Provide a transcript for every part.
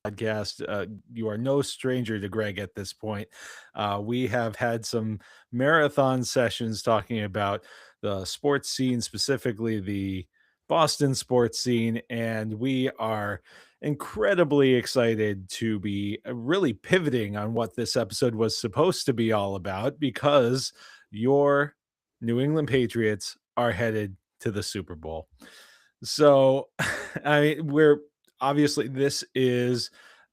podcast. You are no stranger to Greg at this point. We have had some marathon sessions talking about the sports scene, specifically the Boston sports scene, and we are incredibly excited to be really pivoting on what this episode was supposed to be all about because your New England Patriots are headed to the Super Bowl. So, we're obviously this is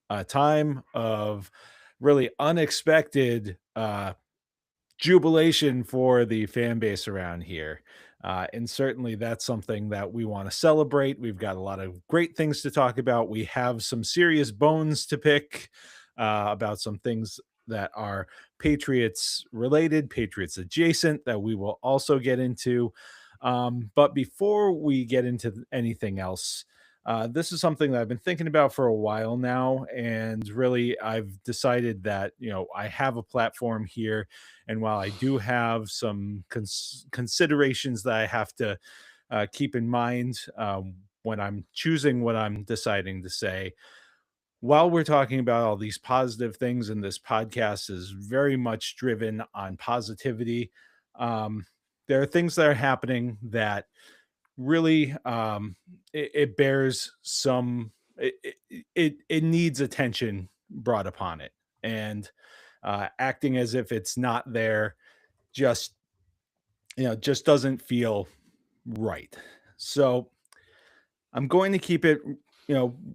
a time of really unexpected jubilation for the fan base around here. And certainly that's something that we want to celebrate. We've got a lot of great things to talk about. We have some serious bones to pick about some things that are Patriots related, Patriots adjacent, that we will also get into. But before we get into anything else, this is something that I've been thinking about for a while now. And really, I've decided that, I have a platform here. And while I do have some considerations that I have to keep in mind when I'm choosing what I'm deciding to say, while we're talking about all these positive things, and this podcast is very much driven on positivity, um, there are things that are happening that really it bears some it needs attention brought upon it, and acting as if it's not there just just doesn't feel right. So I'm going to keep it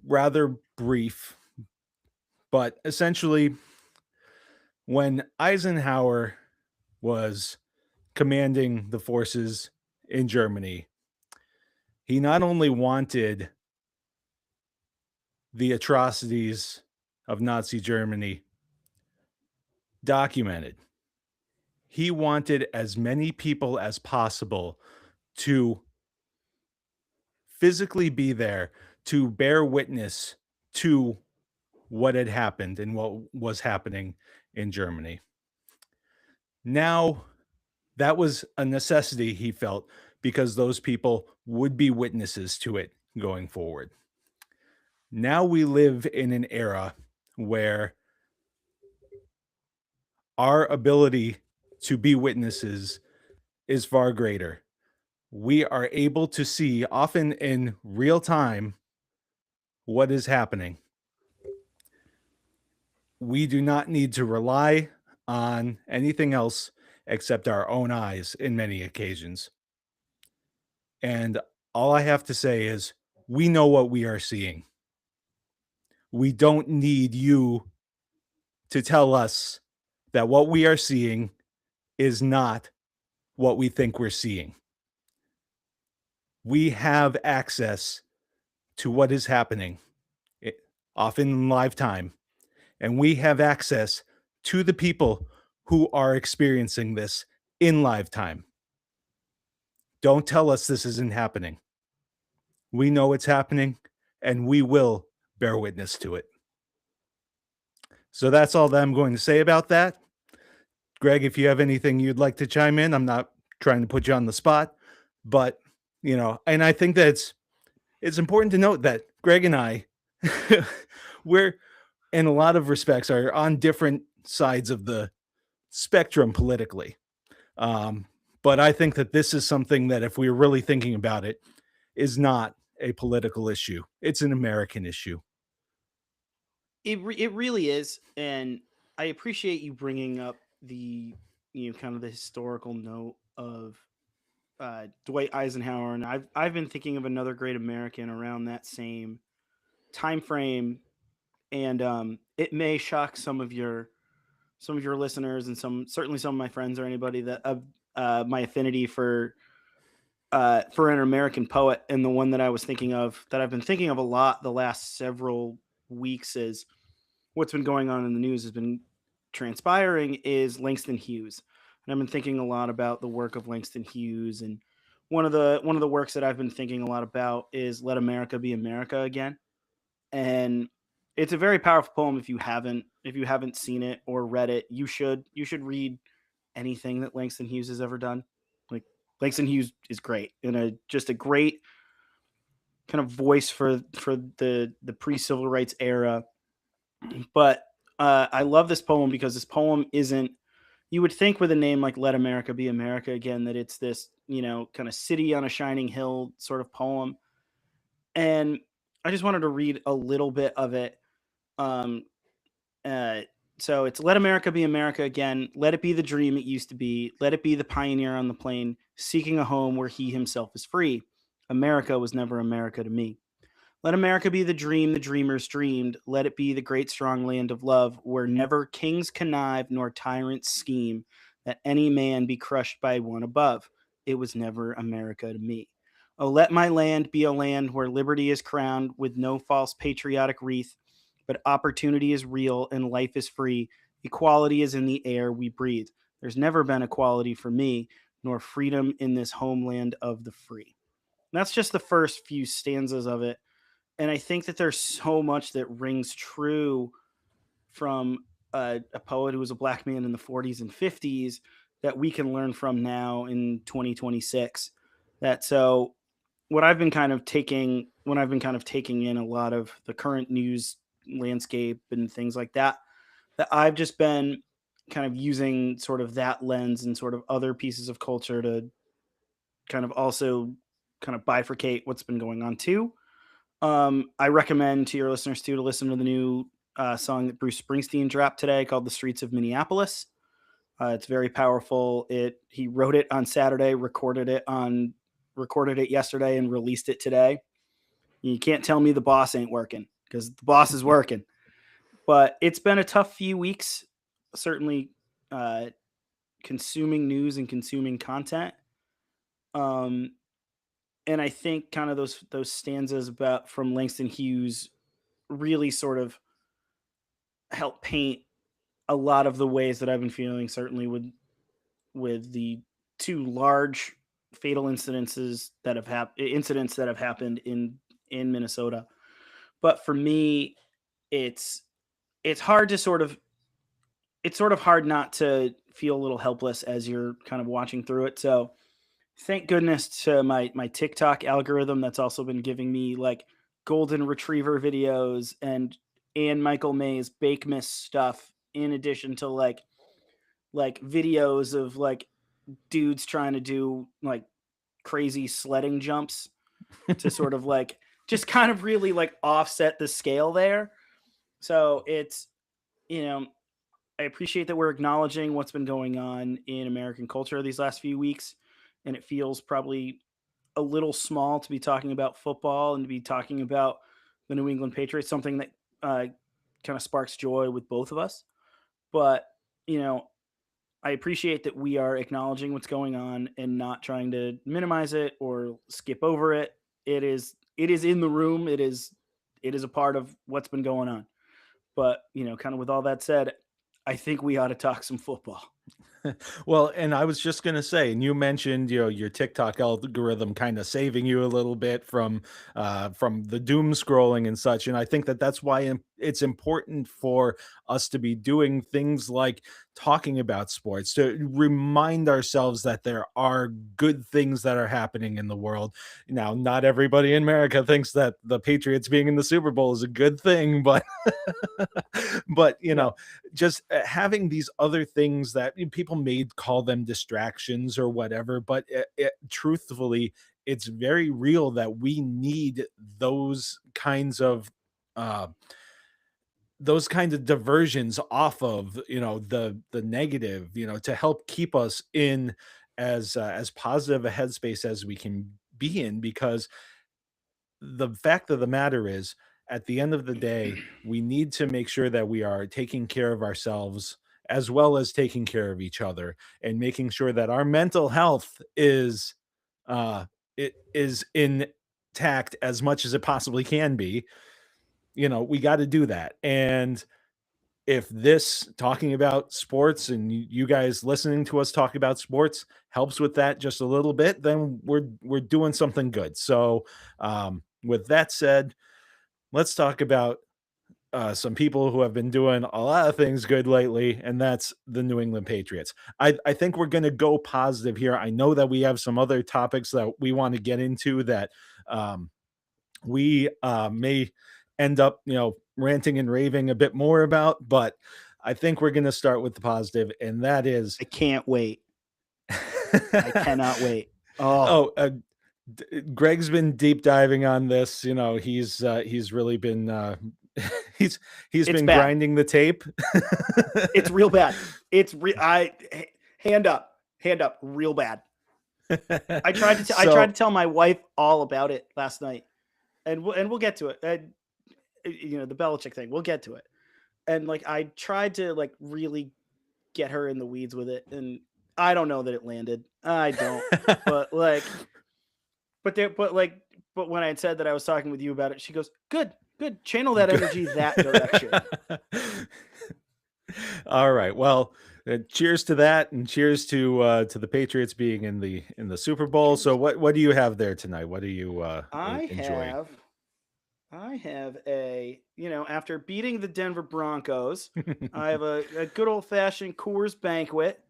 rather brief, but essentially when Eisenhower was commanding the forces in Germany, he not only wanted the atrocities of Nazi Germany documented, he wanted as many people as possible to physically be there to bear witness to what had happened and what was happening in Germany. Now, that was a necessity he felt because those people would be witnesses to it going forward. Now we live in an era where our ability to be witnesses is far greater. We are able to see, often in real time, what is happening. We do not need to rely on anything else except our own eyes in many occasions. And all I have to say is, we know what we are seeing. We don't need you to tell us that what we are seeing is not what we think we're seeing. We have access to what is happening, often in live time, and we have access to the people who are experiencing this in live time. Don't tell us this isn't happening. We know it's happening, and we will bear witness to it. So that's all that I'm going to say about that. Greg, if you have anything you'd like to chime in, I'm not trying to put you on the spot, but and I think that it's important to note that Greg and I, we're in a lot of respects are on different sides of the spectrum politically. But I think that this is something that, if we're really thinking about it, is not a political issue. It's an American issue. It really is, and I appreciate you bringing up the kind of the historical note of Dwight Eisenhower, and I've been thinking of another great American around that same time frame, and it may shock some of your listeners and certainly some of my friends or anybody that of my affinity for an American poet, and the one that I was thinking of that I've been thinking of a lot the last several weeks is what's been going on in the news has been transpiring is Langston Hughes. And I've been thinking a lot about the work of Langston Hughes, and one of the works that I've been thinking a lot about is Let America Be America Again. And it's a very powerful poem. If you haven't seen it or read it, you should read anything that Langston Hughes has ever done. Like, Langston Hughes is great, and just a great kind of voice for the pre-civil rights era, But I love this poem because this poem isn't. You would think with a name like "Let America Be America" again that it's this, kind of city on a shining hill sort of poem, and I just wanted to read a little bit of it. Um, uh, so it's "Let America Be America again. Let it be the dream it used to be. Let it be the pioneer on the plain, seeking a home where he himself is free. America was never America to me. Let America be the dream the dreamers dreamed. Let it be the great strong land of love, where never kings connive nor tyrants scheme, that any man be crushed by one above. It was never America to me. Oh, let my land be a land where liberty is crowned with no false patriotic wreath, but opportunity is real and life is free. Equality is in the air we breathe. There's never been equality for me, nor freedom in this homeland of the free. And that's just the first few stanzas of it, and I think that there's so much that rings true from a poet who was a black man in the 40s and 50s that we can learn from now in 2026. That so what I've been kind of taking when I've been kind of taking in a lot of the current news landscape and things like that, that I've just been kind of using sort of that lens and sort of other pieces of culture to kind of also kind of bifurcate what's been going on too. I recommend to your listeners too to listen to the new song that Bruce Springsteen dropped today called "The Streets of Minneapolis." It's very powerful. It He wrote it on Saturday, recorded it yesterday, and released it today. You can't tell me the boss ain't working because the boss is working. But it's been a tough few weeks, certainly uh, consuming news and consuming content. Um, and I think kind of those stanzas about from Langston Hughes really sort of help paint a lot of the ways that I've been feeling, certainly with the two large fatal incidents that have happened in Minnesota. But for me, it's it's hard to sort of it's sort of hard not to feel a little helpless as you're kind of watching through it. So thank goodness to my TikTok algorithm that's also been giving me like golden retriever videos and Michael May's Bake Miss stuff in addition to like videos of like dudes trying to do like crazy sledding jumps to sort of like just kind of really like offset the scale there. So it's, you know, I appreciate that we're acknowledging what's been going on in American culture these last few weeks. And it feels probably a little small to be talking about football and to be talking about the New England Patriots, something that kind of sparks joy with both of us. But, you know, I appreciate that we are acknowledging what's going on and not trying to minimize it or skip over it. It is in the room. It is a part of what's been going on. But, kind of with all that said, I think we ought to talk some football. Well, and I was just gonna say, and you mentioned, your TikTok algorithm kind of saving you a little bit from the doom scrolling and such. And I think that that's why it's important for us to be doing things like talking about sports to remind ourselves that there are good things that are happening in the world. Now, not everybody in America thinks that the Patriots being in the Super Bowl is a good thing, but but Yeah. just having these other things that people may call them distractions or whatever, but truthfully, it's very real that we need those kinds of uh diversions off of the negative, to help keep us in as positive a headspace as we can be in, because the fact of the matter is, at the end of the day, we need to make sure that we are taking care of ourselves as well as taking care of each other, and making sure that our mental health uh it is intact as much as it possibly can be. We got to do that. And if this talking about sports and you guys listening to us talk about sports helps with that just a little bit, then we're doing something good. So, with that said, let's talk about some people who have been doing a lot of things good lately, and that's the New England Patriots. I think we're going to go positive here. I know that we have some other topics that we want to get into that we may end up, ranting and raving a bit more about, but I think we're going to start with the positive, and that is I can't wait. I cannot wait. Oh, oh, Greg's been deep diving on this. He's really been he's he's it's been bad. grinding the tape. It's real bad. Hand up, real bad. I tried to So tell my wife all about it last night, and we'll get to it. The Belichick thing, we'll get to it. And like I tried to like really get her in the weeds with it, and I don't know that it landed. I don't. But like, but when I had said that I was talking with you about it, she goes, "Good, good. Channel that energy that direction." All right. Well, cheers to that, and cheers to the Patriots being in the Super Bowl. So, Cheers. what do you have there tonight? What are you I enjoying? have I have after beating the Denver Broncos, I have a good old fashioned Coors Banquet,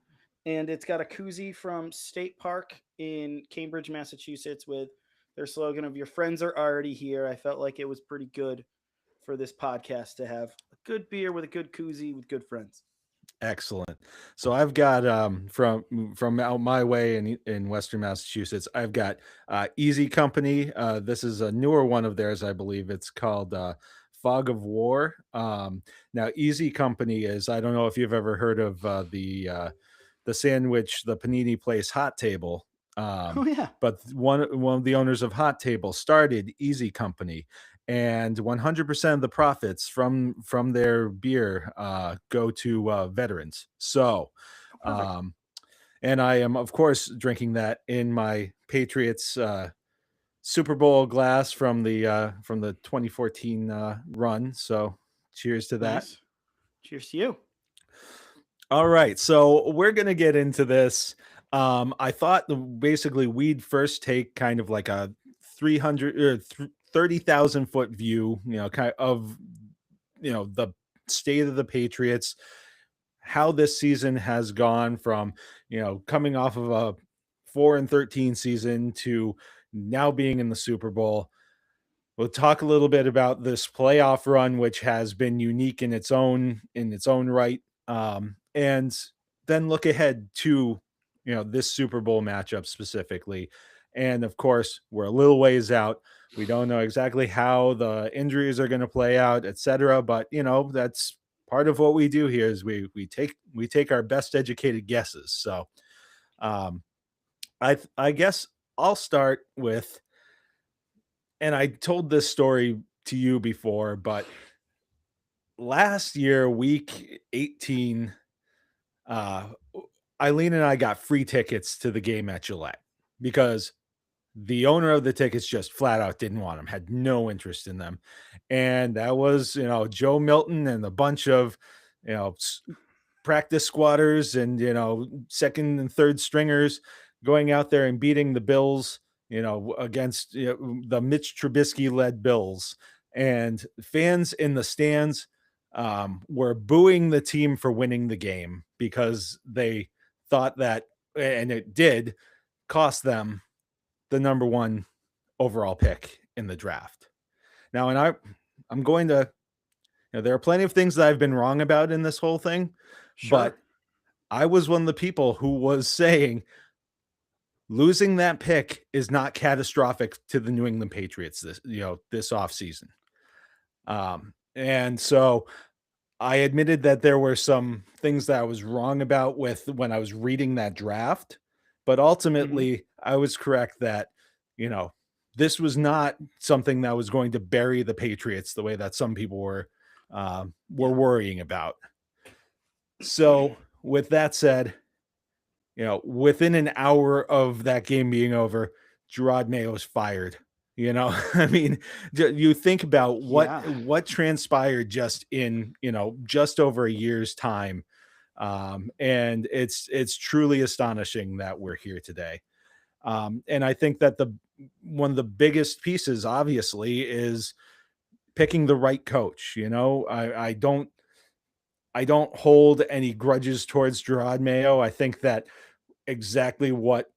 and it's got a koozie from State Park in Cambridge, Massachusetts, with their slogan of "Your friends are already here." I felt like it was pretty good for this podcast to have a good beer with a good koozie with good friends. Excellent. So I've got from out my way in Western Massachusetts, I've got Easy Company. This is a newer one of theirs, I believe. It's called Fog of War. Now, Easy Company is, I don't know if you've ever heard of the sandwich, the panini place Hot Table. Oh Um, yeah, but one of the owners of Hot Table started Easy Company, and 100% of the profits from their beer go to veterans. So, oh, perfect, um, and I am of course drinking that in my Patriots Super Bowl glass from the 2014 run. So, cheers to that. nice. Cheers to you. All right, so we're gonna get into this. I thought basically we'd first take kind of like a 300 or 30,000 foot view, kind of, the state of the Patriots, how this season has gone from, coming off of a 4-13 season to now being in the Super Bowl. We'll talk a little bit about this playoff run, which has been unique in its own right, and then look ahead to this Super Bowl matchup specifically. And of course, we're a little ways out. We don't know exactly how the injuries are going to play out, etc. But that's part of what we do here is we take our best educated guesses. So um, I guess I'll start with, and I told this story to you before, but last year, week 18, uh, Eileen and I got free tickets to the game at Gillette because the owner of the tickets just flat out didn't want them, had no interest in them. And that was, Joe Milton and a bunch of, you know, practice squatters and second and third stringers going out there and beating the Bills, against the Mitch Trubisky led Bills, and fans in the stands were booing the team for winning the game because they thought that, and it did cost them the number one overall pick in the draft. Now, and I'm going to, there are plenty of things that I've been wrong about in this whole thing, but Sure. I was one of the people who was saying losing that pick is not catastrophic to the New England Patriots this offseason. And so I admitted that there were some things that I was wrong about with when I was reading that draft, but Hmm. ultimately I was correct that, you know, this was not something that was going to bury the Patriots the way that some people were Yeah. worrying about. So, with that said, within an hour of that game being over, Gerard Mayo was fired. I mean, you think about what Yeah. what transpired just in just over a year's time, and it's truly astonishing that we're here today. And I think that the one of the biggest pieces, obviously, is picking the right coach. I don't hold any grudges towards Gerard Mayo. I think that exactly what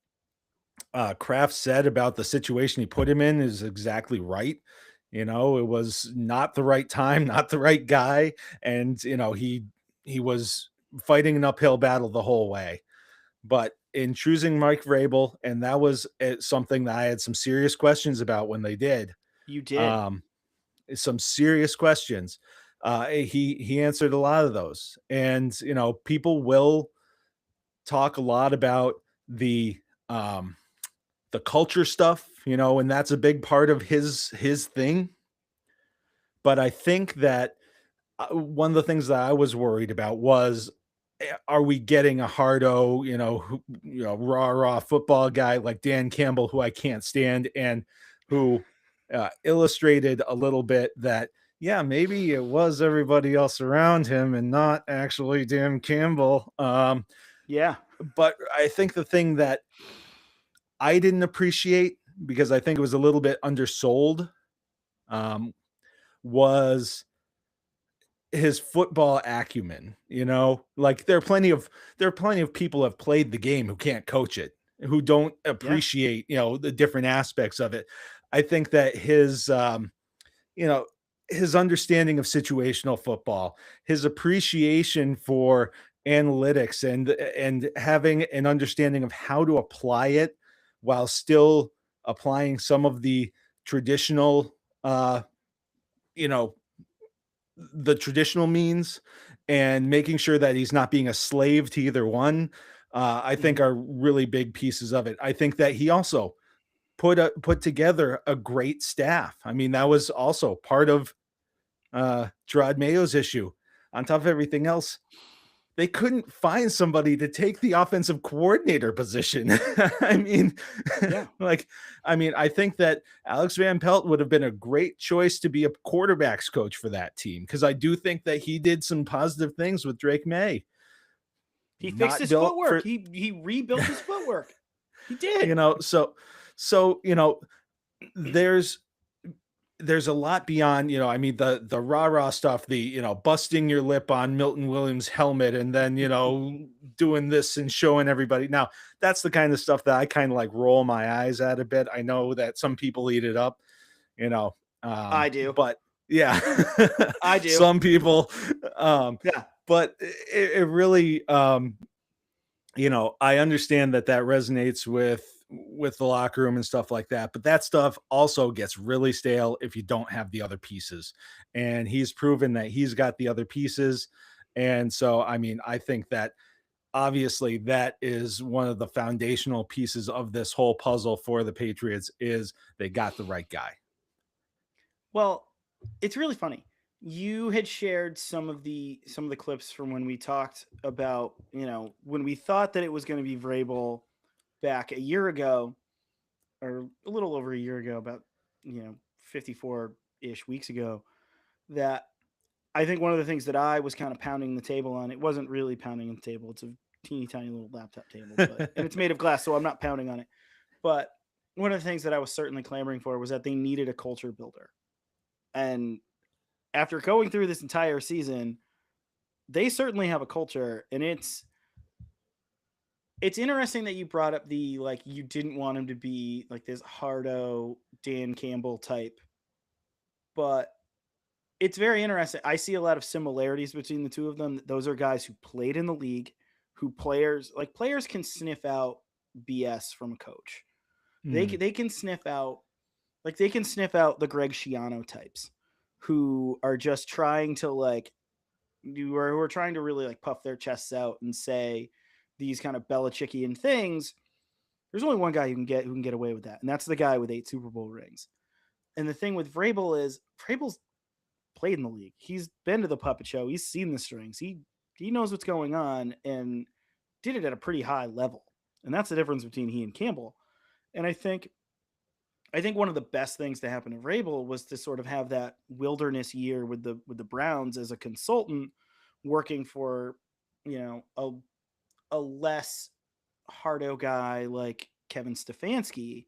Kraft said about the situation he put him in is exactly right. It was not the right time, not the right guy, and he was fighting an uphill battle the whole way. But in choosing Mike Vrabel, and that was something that I had some serious questions about when they did. You did. Um, some serious questions. He answered a lot of those, and people will talk a lot about the um, the culture stuff, and that's a big part of his thing. But I think that one of the things that I was worried about was, are we getting a hardo, rah rah football guy like Dan Campbell, who I can't stand, and who illustrated a little bit that, yeah, maybe it was everybody else around him and not actually Dan Campbell. Yeah. But I think the thing that I didn't appreciate, because I think it was a little bit undersold, um, was his football acumen. Like there are plenty of people who have played the game who can't coach it, who don't Yeah. appreciate, the different aspects of it. I think that you know, his understanding of situational football, his appreciation for analytics, and having an understanding of how to apply it while still applying some of the traditional uh you know the traditional means, and making sure that he's not being a slave to either one, I think Mhm. are really big pieces of it. I think that he also put together a great staff. I mean, that was also part of Gerard Mayo's issue. On top of everything else, they couldn't find somebody to take the offensive coordinator position. I mean, Yeah. like, I think that Alex Van Pelt would have been a great choice to be a quarterbacks coach for that team, because I do think that he did some positive things with Drake May. He fixed Not his built footwork. for, He rebuilt his footwork. He you did. know, so there's a lot beyond, the rah-rah stuff, the, busting your lip on Milton Williams' helmet, and then, doing this and showing everybody. Now, that's the kind of stuff that I kind of like roll my eyes at a bit. I know that some people eat it up, you know, I do. but yeah, I do. some people, um, Yeah. but it really, I understand that that resonates with the locker room and stuff like that, but that stuff also gets really stale if you don't have the other pieces. And he's proven that he's got the other pieces. And so, I think that obviously that is one of the foundational pieces of this whole puzzle for the Patriots, is they got the right guy. Well, it's really funny. You had shared some of the clips from when we talked about, when we thought that it was going to be Vrabel back a year ago, or a little over a year ago, about 54-ish weeks ago. That I think one of the things that I was kind of pounding the table on, it wasn't really pounding the table. It's a teeny tiny little laptop table, but and it's made of glass, so I'm not pounding on it. But one of the things that I was certainly clamoring for was that they needed a culture builder. And after going through this entire season, they certainly have a culture, and it's interesting that you brought up the, like, you didn't want him to be like this hardo Dan Campbell type, but it's very interesting. I see a lot of similarities between the two of them. Those are guys who played in the league, who players can sniff out BS from a coach. Hmm. They can sniff out, like, they can sniff out the Greg Schiano types, who are just trying to, like, who are trying to really, like, puff their chests out and say these kind of Belichickian things. There's only one guy who can get away with that, and that's the guy with 8 Super Bowl rings. And the thing with Vrabel is Vrabel's played in the league. He's been to the puppet show. He's seen the strings. He knows what's going on and did it at a pretty high level. And that's the difference between he and Campbell. And I think one of the best things to happen to Vrabel was to sort of have that wilderness year with the Browns as a consultant, working for, you know, a less hardo guy like Kevin Stefanski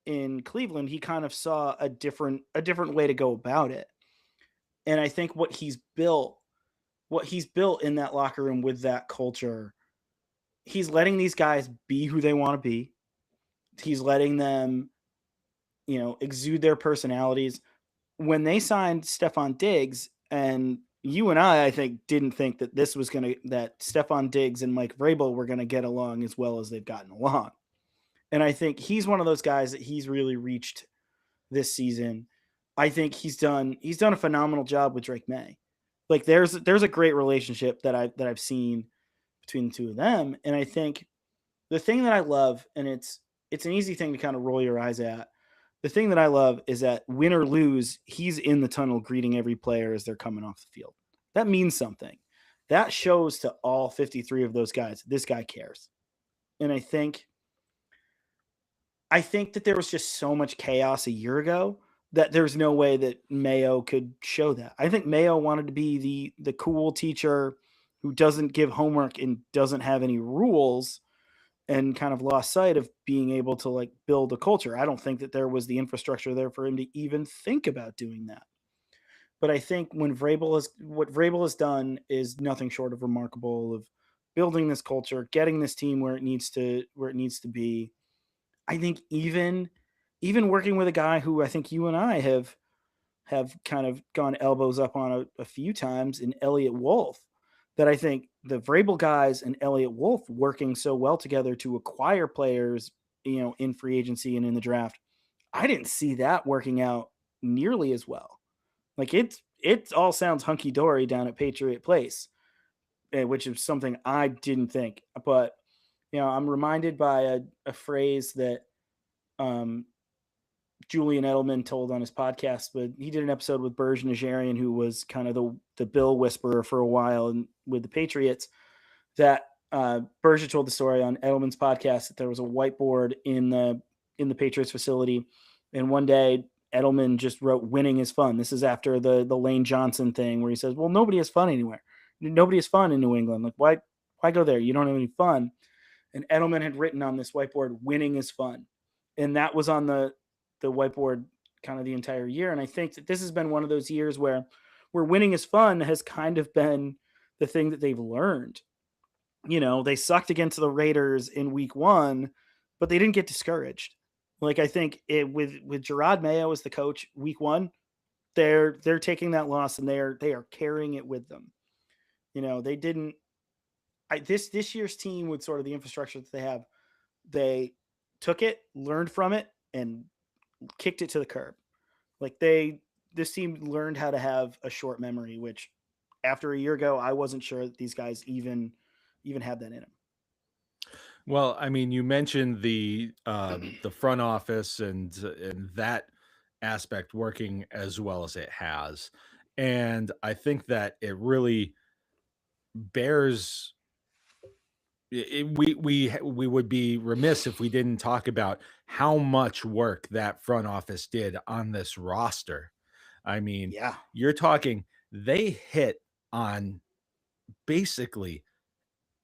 in Cleveland. He kind of saw a different way to go about it. And I think what he's built in that locker room with that culture, he's letting these guys be who they want to be. He's letting them, exude their personalities. when they signed Stephon Diggs, and you and I think, didn't think that that Stephon Diggs and Mike Vrabel were gonna get along as well as they've gotten along. And I think he's one of those guys that he's really reached this season. I think he's done a phenomenal job with Drake May. Like there's a great relationship that I've seen between the two of them, and I think the thing that I love, and it's an easy thing to kind of roll your eyes at. The thing that I love is that win or lose, he's in the tunnel greeting every player as they're coming off the field. That means something. That shows to all 53 of those guys, this guy cares. And I think that there was just so much chaos a year ago that there's no way that Mayo could show that. I think Mayo wanted to be the cool teacher who doesn't give homework and doesn't have any rules, and kind of lost sight of being able to like build a culture. I don't think that there was the infrastructure there for him to even think about doing that. But I think what Vrabel has done is nothing short of remarkable, of building this culture, getting this team where it needs to be. I think even working with a guy who I think you and I have kind of gone elbows up on a few times, in Elliot Wolf, that I think the Vrabel guys and Elliot Wolf working so well together to acquire players, in free agency and in the draft. I didn't see that working out nearly as well. Like it all sounds hunky dory down at Patriot Place, which is something I didn't think. But I'm reminded by a phrase that um, Julian Edelman told on his podcast, but he did an episode with Berge Najarian, who was kind of the Bill whisperer for a while and with the Patriots. That Berge told the story on Edelman's podcast that there was a whiteboard in the Patriots facility, and one day Edelman just wrote "Winning is fun." This is after the Lane Johnson thing, where he says, "Well, nobody has fun anywhere. Nobody has fun in New England. Like why go there? You don't have any fun." And Edelman had written on this whiteboard, "Winning is fun," and that was on the whiteboard kind of the entire year. And I think that this has been one of those years where winning is fun has kind of been the thing that they've learned. They sucked against the Raiders in week 1, but they didn't get discouraged. Like I think with Gerard Mayo as the coach, week 1, they're taking that loss and they are carrying it with them. They didn't this year's team, with sort of the infrastructure that they took it, learned from it, and kicked it to the curb. Like this team learned how to have a short memory, which after a year ago, I wasn't sure that these guys even had that in them. Well, I mean, you mentioned the front office and that aspect working as well as it has, and I think that it really bears. We would be remiss if we didn't talk about how much work that front office did on this roster. I mean, Yeah, you're talking they hit on basically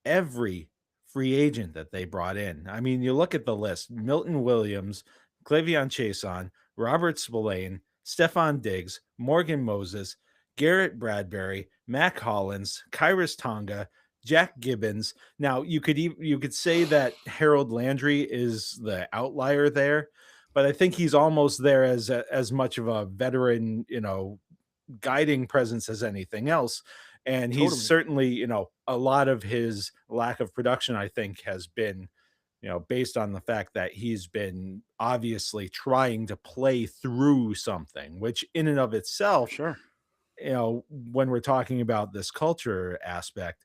every free agent that they brought in. I mean, you look at the list: Milton Williams, Clavion Chason, Robert Spillane, Stefan Diggs, Morgan Moses, Garrett Bradbury, Mac Hollins, Kyrus Tonga, Jack Gibbons. Now, you could say that Harold Landry is the outlier there, but I think he's almost there as much of a veteran, guiding presence as anything else. And he's totally. certainly, a lot of his lack of production, I think, has been, based on the fact that he's been obviously trying to play through something, which in and of For itself, sure. when we're talking about this culture aspect,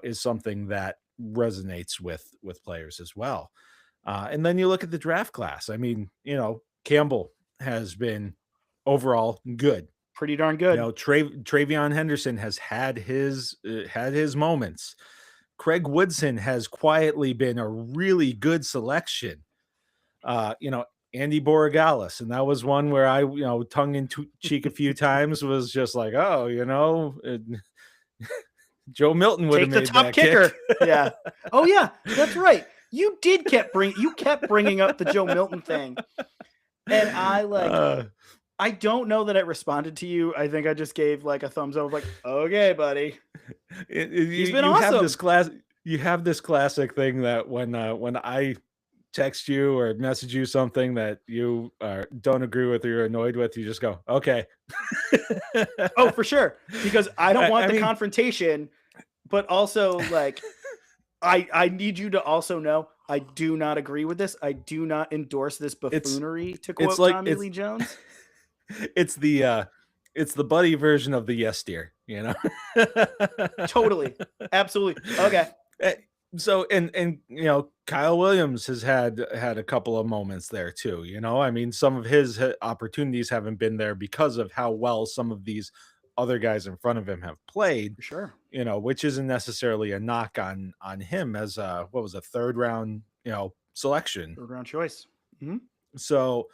is something that resonates with players as well. And then you look at the draft class. I mean, Campbell has been overall good. Pretty darn good. Travion Henderson has had his moments. Craig Woodson has quietly been a really good selection. Andy Borregales, and that was one where I, tongue in cheek a few times, was just like, oh, Joe Milton would have Take the made top that kick. kicker. Yeah. Oh yeah, that's right. You kept bringing up the Joe Milton thing, and I don't know that I responded to you. I think I just gave like a thumbs up, like, okay, buddy. You He's been you have this awesome. class. You have this classic thing that when I text you or message you something that you don't agree with or you're annoyed with, you just go, okay. Oh, for sure, because I don't want I the mean, confrontation, but also, like, I need you to also know I do not agree with this. I do not endorse this it's buffoonery, to it's quote like Tommy Lee Jones. it's the it's the buddy version of the yes dear, you know. Totally. Absolutely. Okay. Eh, so and Kyle Williams has had a couple of moments there too, you know. I mean, some of his opportunities haven't been there because of how well some of these other guys in front of him have played, For sure. you know, which isn't necessarily a knock on him as a what was a third round, selection. Third round choice. Mhm. So,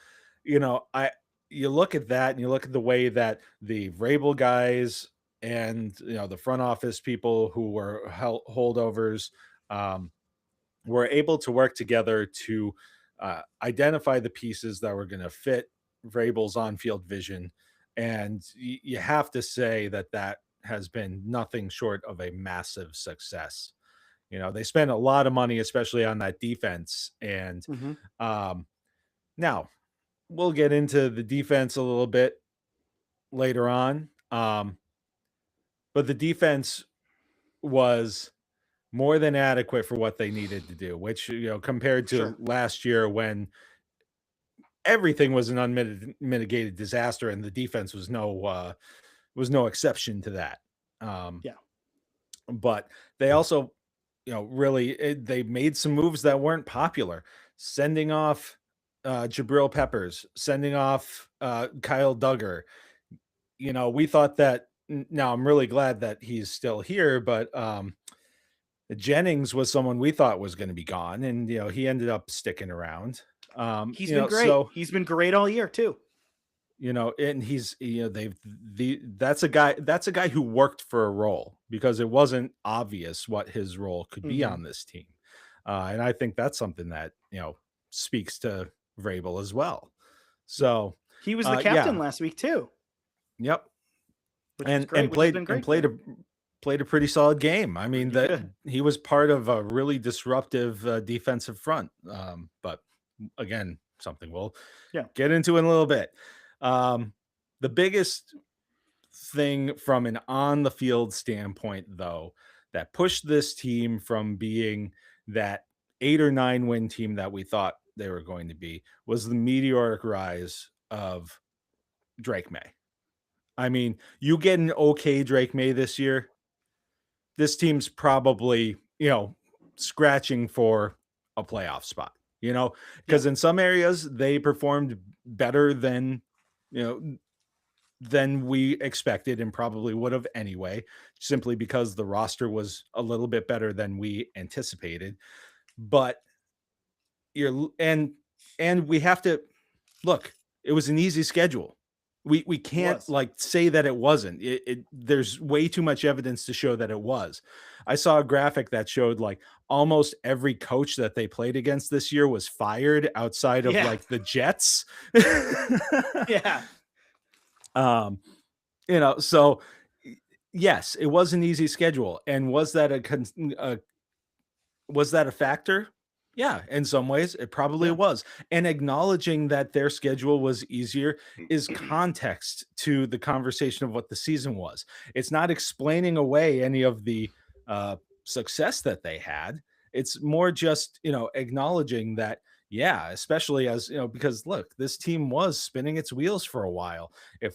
I you look at that and you look at the way that the Vrabel guys and the front office people who were holdovers um, were able to work together to identify the pieces that were going to fit Vrabel's on-field vision, and you have to say that that has been nothing short of a massive success. You know, they spent a lot of money, especially on that defense, and Mhm. um, now we'll get into the defense a little bit later on. But the defense was more than adequate for what they needed to do, which, compared to Sure. last year when everything was an unmitigated disaster and the defense was no exception to that. Um, Yeah. but they also, really they made some moves that weren't popular, sending off Jabril Peppers, sending off Kyle Duggar. We thought that now I'm really glad that he's still here, but Jennings was someone we thought was going to be gone, and he ended up sticking around. He's been great. So He's been great all year too. and he's they've that's a guy who worked for a role because it wasn't obvious what his role could be Mhm. on this team, and I think that's something that speaks to Vrabel as well. So, He was the captain yeah, last week too, yep. which was and great, and which has played been and great for played him. a played a pretty solid game. I mean Pretty that good. he was part of a really disruptive defensive front. But again, something we'll Yeah. get into in a little bit. Um, the biggest thing from an on the field standpoint, though, that pushed this team from being that 8 or 9 win team that we thought they were going to be was the meteoric rise of Drake May. I mean, you get an okay Drake May this year, this team's probably, scratching for a playoff spot, Yeah. because in some areas they performed better you know, than we expected and probably would have anyway, simply because the roster was a little bit better than we anticipated. But you're and we have to look, it was an easy schedule. We It can't was. like say that it wasn't. There's way too much evidence to show that it was. I saw a graphic that showed like almost every coach that they played against this year was fired outside of Yeah. like the Jets. Yeah. um, so yes, it was an easy schedule. And was that a factor? Yeah, in some ways, it probably Yeah. was. And acknowledging that their schedule was easier is context to the conversation of what the season was. It's not explaining away any of the success that they had. It's more just, acknowledging that, yeah, especially as, because look, this team was spinning its wheels for a while. For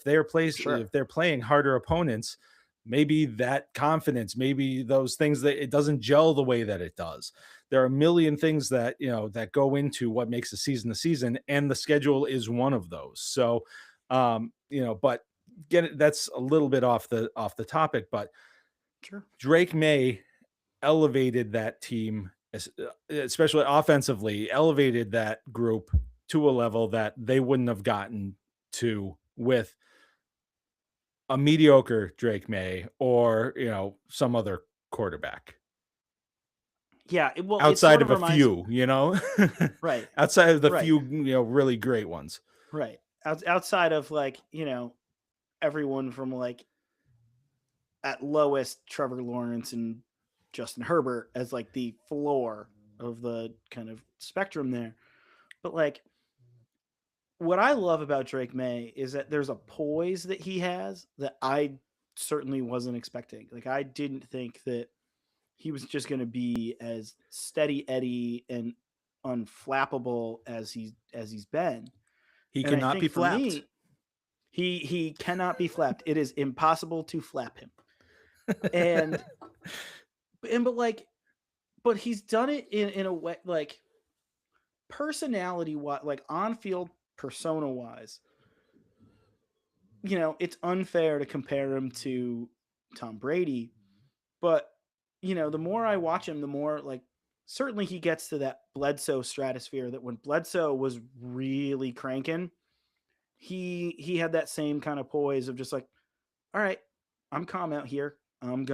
sure. If they're playing harder opponents, maybe that confidence, maybe those things that it doesn't gel the way that it does. There are a million things that that go into what makes a season, and the schedule is one of those. So, but get it. That's a little bit off the topic, but Sure. Drake May elevated that team, especially offensively, elevated that group to a level that they wouldn't have gotten to with a mediocre Drake May or, some other quarterback Yeah, it outside sort of of a reminds. few, Right. outside of the Right. few, really great ones. Right. Outside of, like, everyone from, like, at lowest Trevor Lawrence and Justin Herbert as, like, the floor. of the kind of spectrum there. But like what I love about Drake May is that there's a poise that he has that I certainly wasn't expecting. Like I didn't think that he was just going to be as steady Eddie and unflappable as he's been. He And I cannot be think for flapped. me, he cannot be flapped. It is impossible to flap him. And but like but he's done it in a way like personality wise, like on field persona wise. It's unfair to compare him to Tom Brady, but the more I watch him, the more like certainly he gets to that Bledsoe stratosphere that when Bledsoe was really cranking, he had that same kind of poise of just like, all right, I'm calm out here. I'm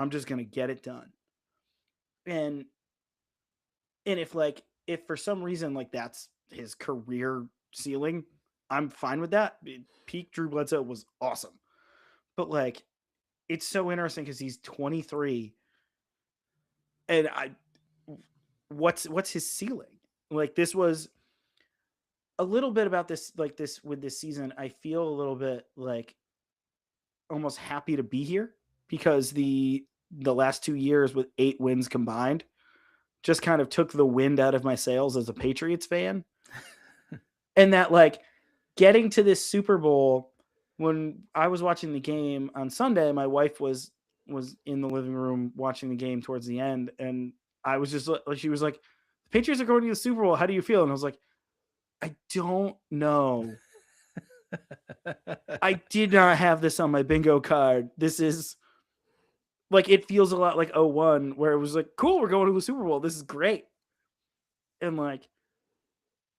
just gonna get it done. And if for some reason like that's his career ceiling, I'm fine with that. Peak Drew Bledsoe was awesome. But like it's so interesting because he's 23 and what's his ceiling? Like this was a little bit about this like this with this season. I feel a little bit like almost happy to be here because the last 2 years with 8 wins combined just kind of took the wind out of my sails as a Patriots fan. And that like getting to this Super Bowl when I was watching the game on Sunday, my wife was in the living room watching the game towards the end, and I was just like, she was like, "The Patriots are going to the Super Bowl. How do you feel?" And I was like, "I don't know. I did not have this on my bingo card. This is like it feels a lot like '01, where it was like, cool, we're going to the Super Bowl. This is great." And like,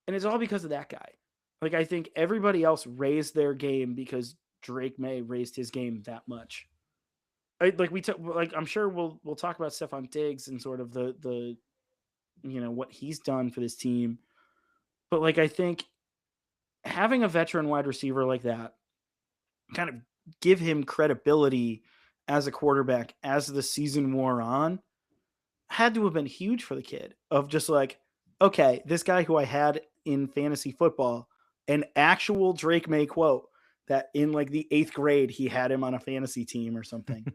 and it's all because of that guy. Like I think everybody else raised their game because Drake May raised his game that much. Like I'm sure we'll talk about Stephon Diggs and sort of the what he's done for this team. But like I think having a veteran wide receiver like that kind of give him credibility as a quarterback as the season wore on had to have been huge for the kid of just like, okay, this guy who I had in fantasy football, an actual Drake May quote that in like the 8th grade he had him on a fantasy team or something.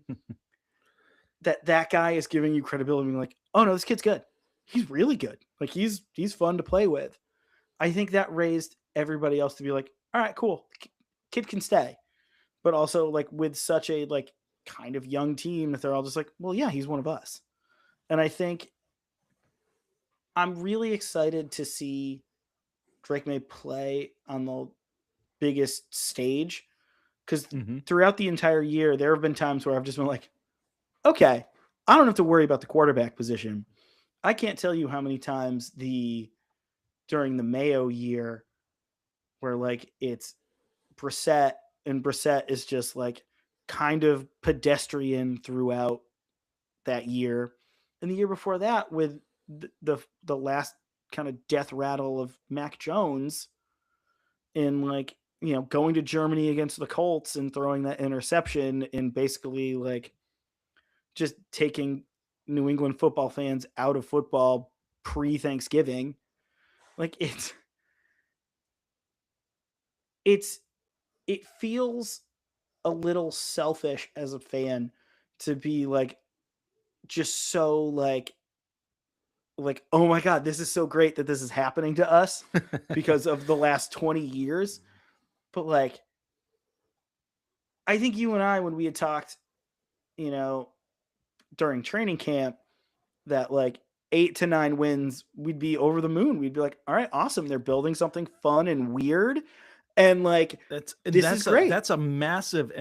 That guy is giving you credibility, being like, oh no, this kid's good. He's really good. Like he's fun to play with. I think that raised everybody else to be like, all right, cool, kid can stay. But also like with such a like kind of young team that they're all just like, well, yeah, he's one of us. And I think I'm really excited to see Drake May play on the biggest stage because Hmm. throughout the entire year, there have been times where I've just been like, okay, I don't have to worry about the quarterback position. I can't tell you how many times during the Mayo year where like it's Brissett and Brissett is just like kind of pedestrian throughout that year. And the year before that with the last kind of death rattle of Mac Jones in like, going to Germany against the Colts and throwing that interception and basically like just taking New England football fans out of football pre-Thanksgiving. Like it's it feels a little selfish as a fan to be like just so like oh my god, this is so great that this is happening to us because of the last 20 years. But like I think you and I when we had talked, you know, during training camp that like 8 to 9 wins, we'd be over the moon. We'd be like, all right, awesome. They're building something fun and weird. And like, this is great. That's a massive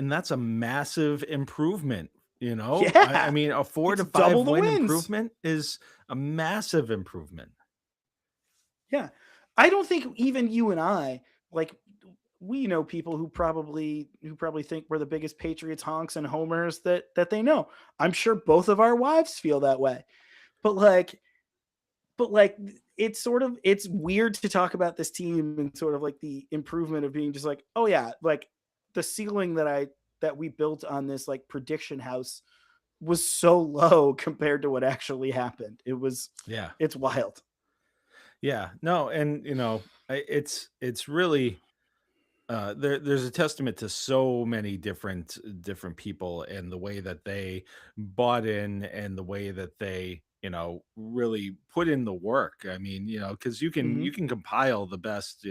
improvement. I Yeah. mean, a four It's to double five the win wins. improvement is a massive improvement. Yeah. I don't think even you and I, like, we know people who probably think we're the biggest Patriots honks and homers that they know. I'm sure both of our wives feel that way. But like but it's weird to talk about this team and sort of like the improvement of being just like, oh yeah, like the ceiling that we built on this like prediction house was so low compared to what actually happened. Yeah. It's wild. Yeah. No, and it's really there's a testament to so many different people and the way that they bought in and the way that they really put in the work. I mean, because you Hmm. can compile the best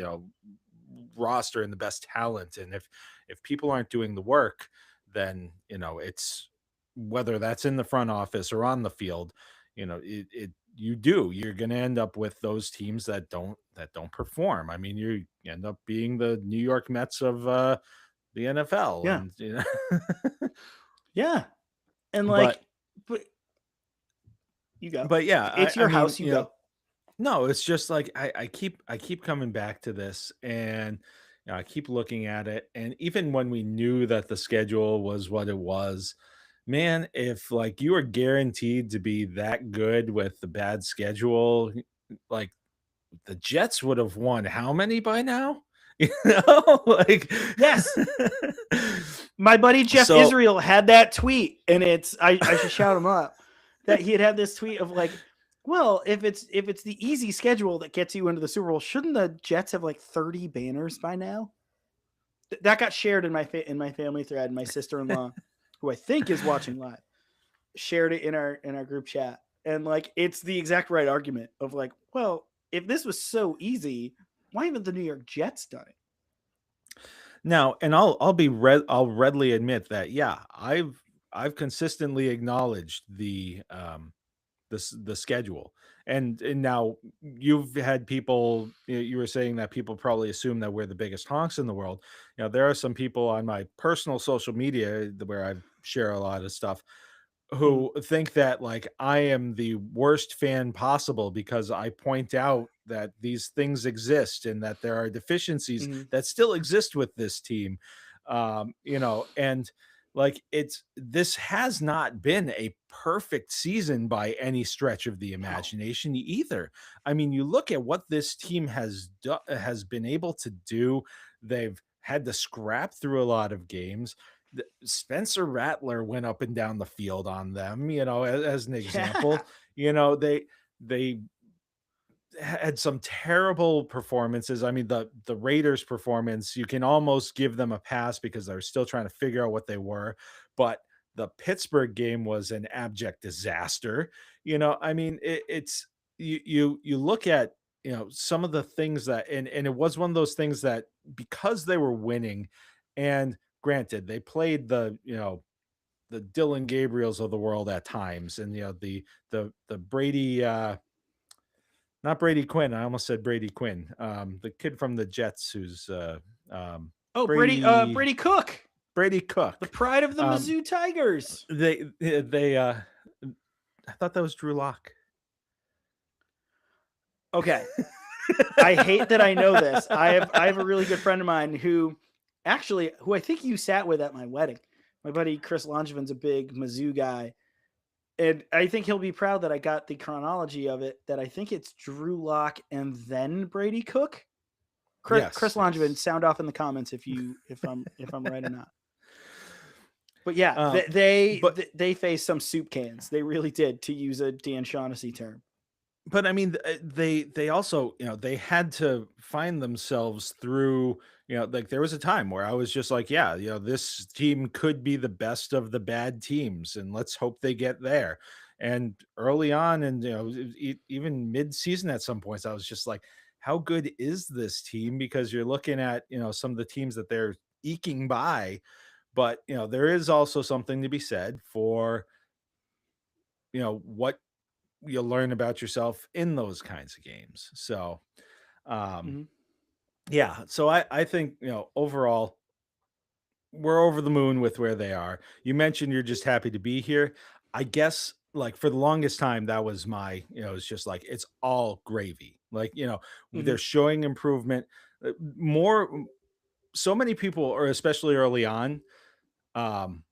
roster and the best talent, and if people aren't doing the work, then it's whether that's in the front office or on the field, you're going to end up with those teams that don't perform. I mean, you end up being the New York Mets of the NFL, Yeah. and Yeah. And but like, but you go. yeah, It's I your mean, house. You go. no, it's just like I keep coming back to this, and I keep looking at it, and even when we knew that the schedule was what it was, man, if like you were guaranteed to be that good with the bad schedule, like the Jets would have won how many by now? Like Yes. My buddy Jeff so Israel had that tweet, and I should shout him up that he had this tweet of like, well, if it's the easy schedule that gets you into the Super Bowl, shouldn't the Jets have like 30 banners by now? That got shared in my family thread. My sister in law, who I think is watching live, shared it in our group chat, and like it's the exact right argument of like, well, if this was so easy, why haven't the New York Jets done it? now, and I'll readily admit that yeah, I've consistently acknowledged the schedule. And now you've had people, you were saying that people probably assume that we're the biggest honks in the world. There are some people on my personal social media where I share a lot of stuff Mhm, who think that like I am the worst fan possible because I point out that these things exist and that there are deficiencies mhm. that still exist with this team. And like this has not been a perfect season by any stretch of the No. imagination either. I mean, you look at what this team has been able to do. They've had to scrap through a lot of games. Spencer Rattler went up and down the field on them, as an Yeah. example. They had some terrible performances. I mean, the Raiders performance, you can almost give them a pass because they're still trying to figure out what they were, but the Pittsburgh game was an abject disaster. I mean, it's you look at some of the things that and it was one of those things that because they were winning, and granted they played the Dylan Gabriels of the world at times, and the Brady not Brady Quinn. I almost said Brady Quinn. The kid from the Jets who's Oh, Brady Brady Cook, Brady the Cook. pride of the Um, Mizzou Tigers. they I thought that was Drew Lock. Okay, I hate that I know this. I have a really good friend of mine who I think you sat with at my wedding. My buddy Chris Longevin's a big Mizzou guy, and I think he'll be proud that I got the chronology of it. That I think it's Drew Lock and then Brady Cook. Chris Yes, Longevin, yes. sound off in the comments if I'm right or not. But yeah, Um, but they faced some soup cans. They really did, to use a Dan Shaughnessy term. I mean, they also, they had to find themselves through, like there was a time where I was just like, yeah, this team could be the best of the bad teams, and let's hope they get there. And early on, and even mid-season at some points, I was just like, how good is this team? Because you're looking at, some of the teams that they're eking by, but there is also something to be said for what you'll learn about yourself in those kinds of games. So, um, Mhm, yeah. So I think overall we're over the moon with where they are. You mentioned you're just happy to be here. I guess like for the longest time that was my it's just like it's all gravy. Like they're mhm. showing improvement. More so many people, or especially early on, um,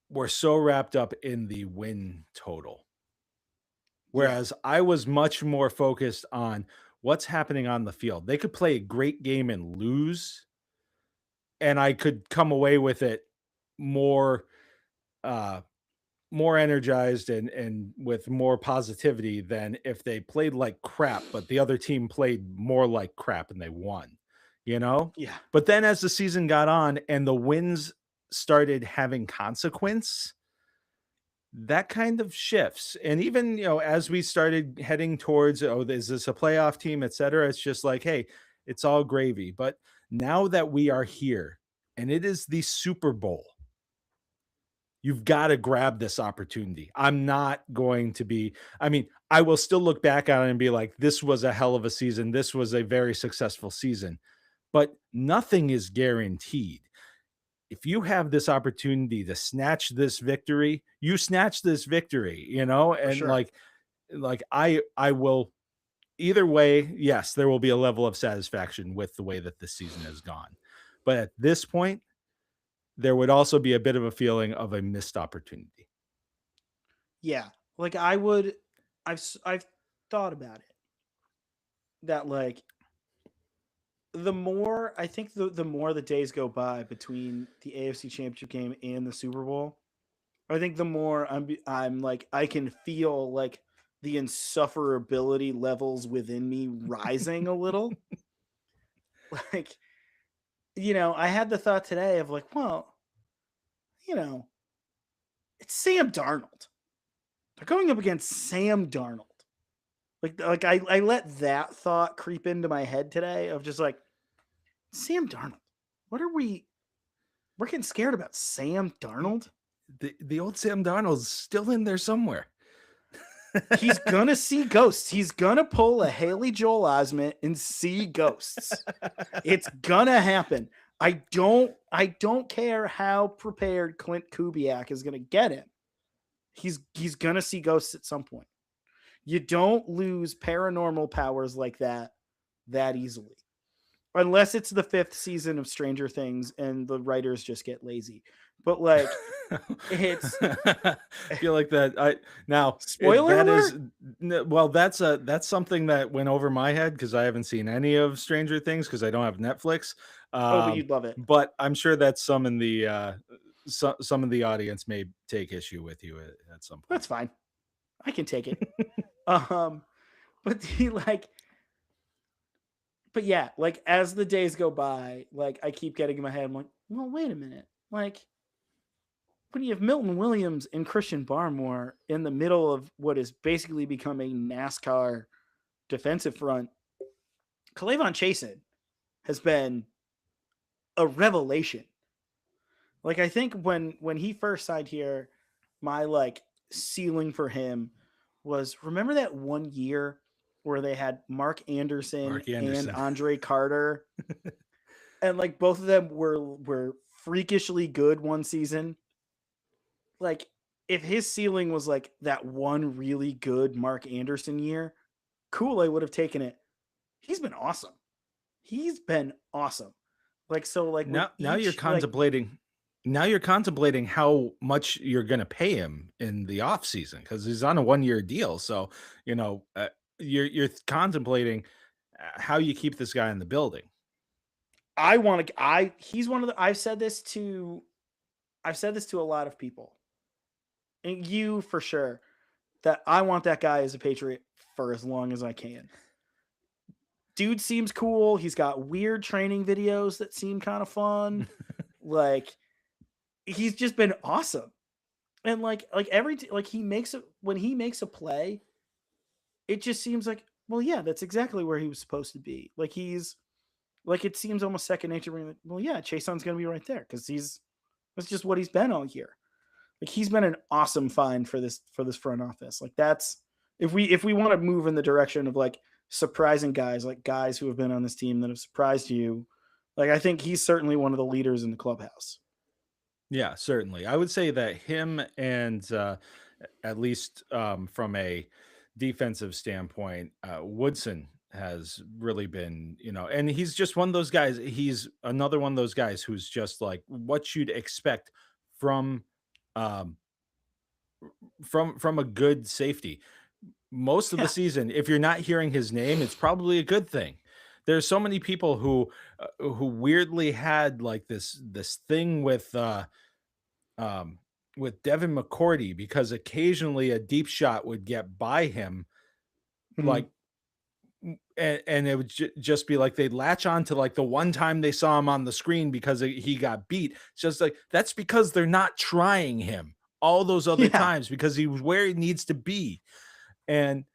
were so wrapped up in the win total. Yeah. Whereas I was much more focused on what's happening on the field. They could play a great game and lose, and I could come away with it more uh more energized and with more positivity than if they played like crap, but the other team played more like crap and they won, you know? Yeah, But then as the season got on and the wins started having consequence, that kind of shifts. And even, as we started heading towards, oh, is this a playoff team, et cetera, it's just like, hey, it's all gravy. But now that we are here and it is the Super Bowl, you've got to grab this opportunity. I'm not going to be, I mean, I will still look back on it and be like, this was a hell of a season. This was a very successful season, but nothing is guaranteed. If you have this opportunity to snatch this victory, you snatch this victory, for and sure. I will either way, yes, there will be a level of satisfaction with the way that this season has gone. But at this point, there would also be a bit of a feeling of a missed opportunity. Yeah, like I've thought about it that like I think the more the days go by between the AFC Championship game and the Super Bowl, I think the more I'm like I can feel like the insufferability levels within me rising a little. Like, I had the thought today of like, well, you know, it's Sam Darnold. They're going up against Sam Darnold. I let that thought creep into my head today of just like Sam Darnold. What are we're getting scared about Sam Y- Darnold? the old Sam Darnold's still in there somewhere. He's gonna see ghosts. He's gonna pull a Haley Joel Osment and see ghosts. It's gonna happen. I don't care how prepared Clint Kubiak is gonna get him. He's gonna see ghosts at some point. You don't lose paranormal powers like that easily. Unless it's the fifth season of Stranger Things and the writers just get lazy. But like it's Feel like that. I now it, spoiler that is alert. well, that's something that went over my head because I haven't seen any of Stranger Things because I don't have Netflix. Oh, but you'd love it. But I'm sure that some in the some of the audience may take issue with you at some That's point. fine. I can take it. Um, but the like, but yeah, like as the days go by, like I keep getting in my head, I'm like, well, wait a minute. Like when you have Milton Williams and Christian Barmore in the middle of what is basically becoming NASCAR defensive front, Clavon Chasen has been a revelation. Like I think when he first signed here, my like ceiling for him was remember that one year where they had Mark Anderson Mark and Anderson. Andre Carter, and like both of them were freakishly good one season. Like if his ceiling was like that one really good Mark Anderson year, cool, I would have taken it. He's been awesome. He's been awesome. Like so like with Now you're each like contemplating how much you're going to pay him in the off season because he's on a 1 year deal. So you're contemplating how you keep this guy in the building. I want to I he's one of the I've said this to a lot of people. And you for sure that I want that guy as a Patriot for as long as I can. Dude seems cool. He's got weird training videos that seem kind of fun. Like he's just been awesome. And like like he makes it when he makes a play, it just seems like, well, yeah, that's exactly where he was supposed to be. Like he's like it seems almost second nature. Like, well, yeah, Chaseon's gonna be right there because that's just what he's been all year. Like he's been an awesome find for this front office. Like that's if we want to move in the direction of like surprising guys, like guys who have been on this team that have surprised you, like I think he's certainly one of the leaders in the clubhouse. Yeah, certainly. I would say that him and at least from a defensive standpoint, Woodson has really been, and he's just one of those guys. He's another one of those guys who's just like what you'd expect from um, from a good safety. Most of the Yeah, season, if you're not hearing his name, it's probably a good thing. There's so many people who weirdly had like this thing with. Um, Devin McCourty, because occasionally a deep shot would get by him, Mhm. like, and it would just be like they'd latch on to like the one time they saw him on the screen because he got beat. It's just like that's because they're not trying him all those other Yeah. times because he was where he needs to be. And,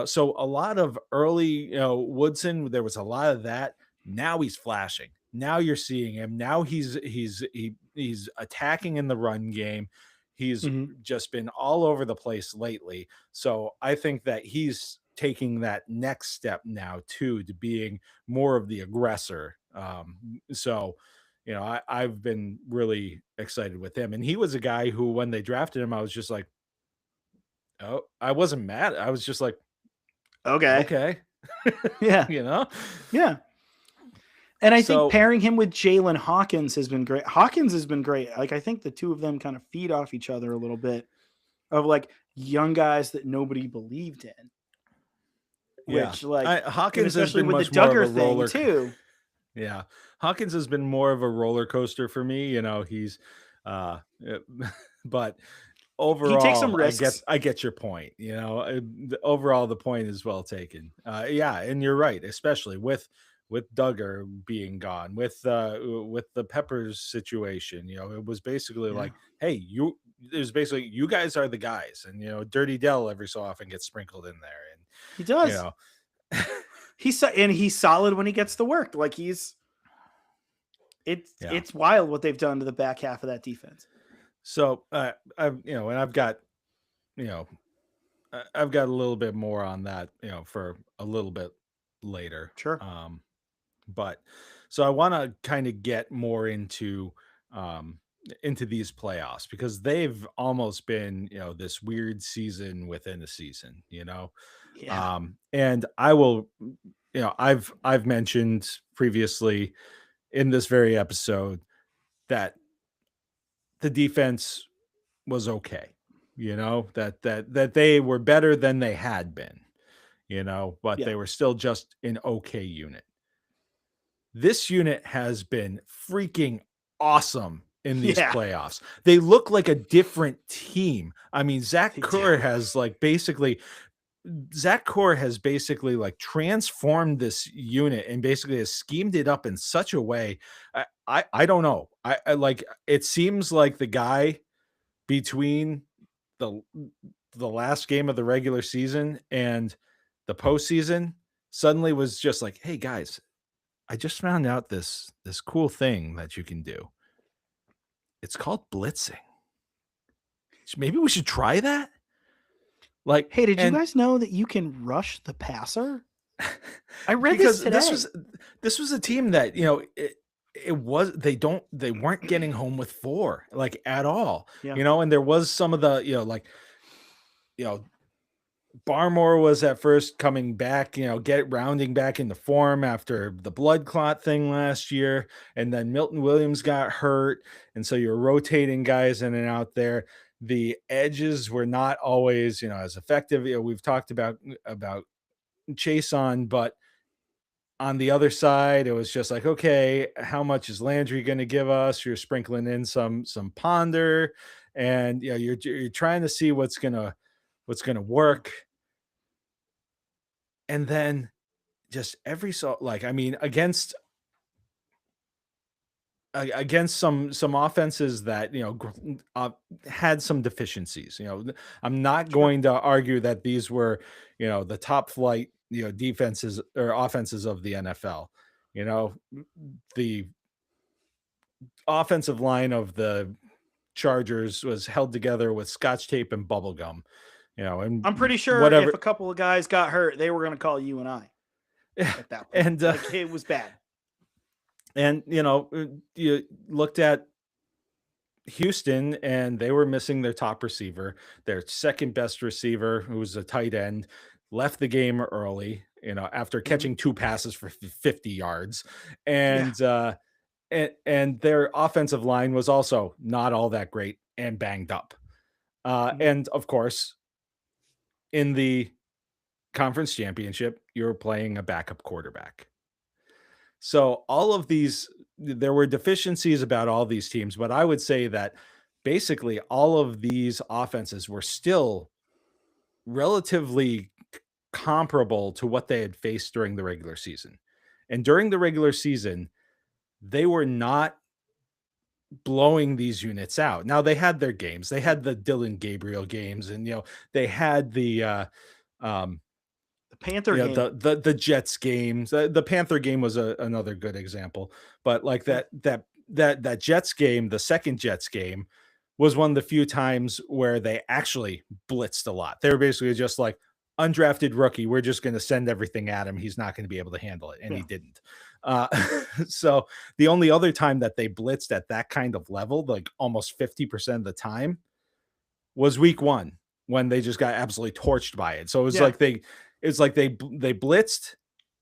so a lot of early, Woodson, there was a lot of that. Now he's flashing. Now you're seeing him. Now he's attacking in the run game. He's Mhm. just been all over the place lately. So I think that he's taking that next step now too to being more of the aggressor. So I've been really excited with him. And he was a guy who, when they drafted him, I was just like, oh, I wasn't mad. I was just like, Okay. okay, Yeah. you know? Yeah. And I think So, pairing him with Jalen Hawkins has been great. Hawkins has been great. Like, I think the two of them kind of feed off each other a little bit of like young guys that nobody believed in, yeah, which like, and Hawkins has especially been with the much more of a Duggar thing too. yeah. Hawkins has been more of a roller coaster for me. He's, uh, uh, but He takes some overall, risks. I get your point. Overall, the point is well taken. Yeah, and you're right, especially with Duggar being gone, with the Peppers situation. It was basically Yeah. like, hey, it was basically you guys are the guys, and Dirty Dell every so often gets sprinkled in there, and He you does. know, He's solid when he gets the work. Like yeah. it's wild what they've done to the back half of that defense. So and I've got you know I've got a little bit more on that, for a little bit later. Sure. But so I want to kind of get more um into these playoffs because they've almost been, this weird season within a season. Yeah. And I will, I've mentioned previously in this very episode that the defense was okay, that they were better than they had been, but Yeah. they were still just an okay unit. This unit has been freaking awesome in these Yeah. playoffs. They look like a different team. I mean, They do. Zach Core has basically like transformed this unit and basically has schemed it up in such a way. I don't know. I like it seems like the guy between the the last game of the regular season and the postseason suddenly was just like, hey guys, I just found out this cool thing that you can do. It's called blitzing. Maybe we should try that? Like, Hey, did you and guys know that you can rush the passer? I read this because this today. was this was a team that, it was they weren't getting home with 4, like, at all, Yeah. and there was some of the, like, you know, Barmore was at first coming back, get rounding back into form after the blood clot thing last year. And then Milton Williams got hurt. And so you're rotating guys in and out there. The edges were not always, as effective. We've talked about Chase on, but on the other side, it was just like, okay, how much is Landry going to give us? You're sprinkling in some ponder, and you're trying to see what's gonna work. And then just every so like, I mean, against some offenses that, had some deficiencies, I'm not Sure. going to argue that these were, the top flight, defenses or offenses of the NFL. The offensive line of the Chargers was held together with scotch tape and bubble gum, and I'm pretty sure if whatever. a couple of guys got hurt, they were going to call you and I at that point. and Like it was bad. and you looked at Houston, and they were missing their top receiver. Their second best receiver, who was a tight end, left the game early, after Mhm. catching 2 passes for 50 yards. Yeah. And their offensive line was also not all that great and banged up. Mhm. And of course, in the conference championship, you're playing a backup quarterback. So all of these, there were deficiencies about all these teams, but I would say that basically all of these offenses were still relatively comparable to what they had faced during the regular season. And during the regular season, they were not blowing these units out. Now they had their games. They had the Dylan Gabriel games, and they had um The Panther game. the Jets games. The Panther game was another good example. But like Yeah. that Jets game, the second Jets game, was one of the few times where they actually blitzed a lot. They were basically just like, undrafted rookie, we're just going to send everything at him. He's not going to be able to handle it, and he Yeah. didn't. Uh, so the only other time that they blitzed at that kind of level, like almost 50% of the time, was week 1 when they just got absolutely torched by it. So it was Yeah. like they blitzed,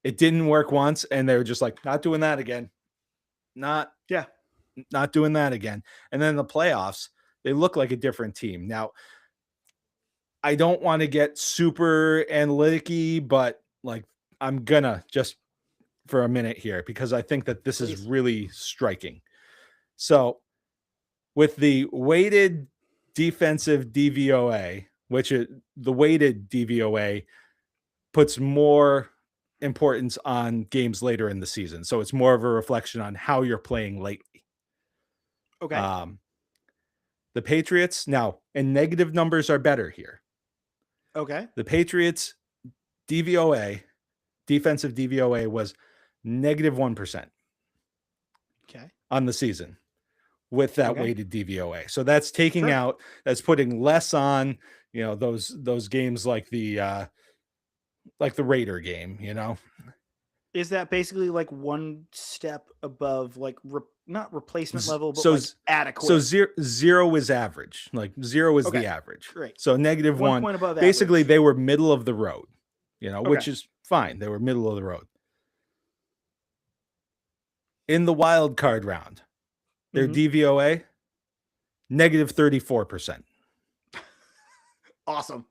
it didn't work once, and they were just like, not doing that again. Not Yeah. not doing that again. And then in the playoffs, they look like a different team. Now, I don't want to get super analytic-y, but like I'm gonna just for a minute here because I think that this is Please. really striking. So, with the weighted defensive DVOA, the weighted DVOA puts more importance on games later in the season. So it's more of a reflection on how you're playing lately. Okay. Um, the Patriots now, and negative numbers are better here. Okay. The Patriots DVOA, defensive DVOA was negative 1% Okay. on the season with that Okay. weighted DVOA. So that's taking Sure. out, that's putting less on, those games like the Raider game. Is that basically like one step above, like not replacement level, but So like so adequate? zero is average. Like zero is the Okay. average. Great. So negative 1 one, point above basically average. they were middle of the road, Okay. which is fine. They were middle of the road. In the wild card round, their Hmm. DVOA negative 34%. Awesome.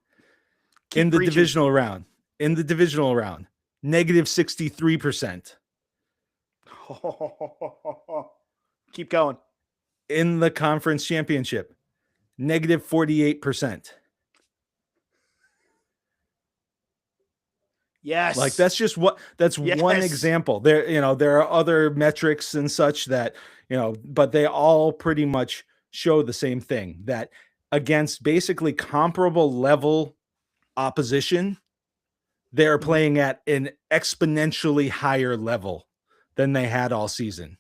In Keep the preaching. divisional round, negative 63%. Keep going. In the conference championship, negative 48%. Like Yes. that's one Yes. example. There are other metrics and such that, but they all pretty much show the same thing, that against basically comparable level opposition, they're Mhm. playing at an exponentially higher level than they had all season.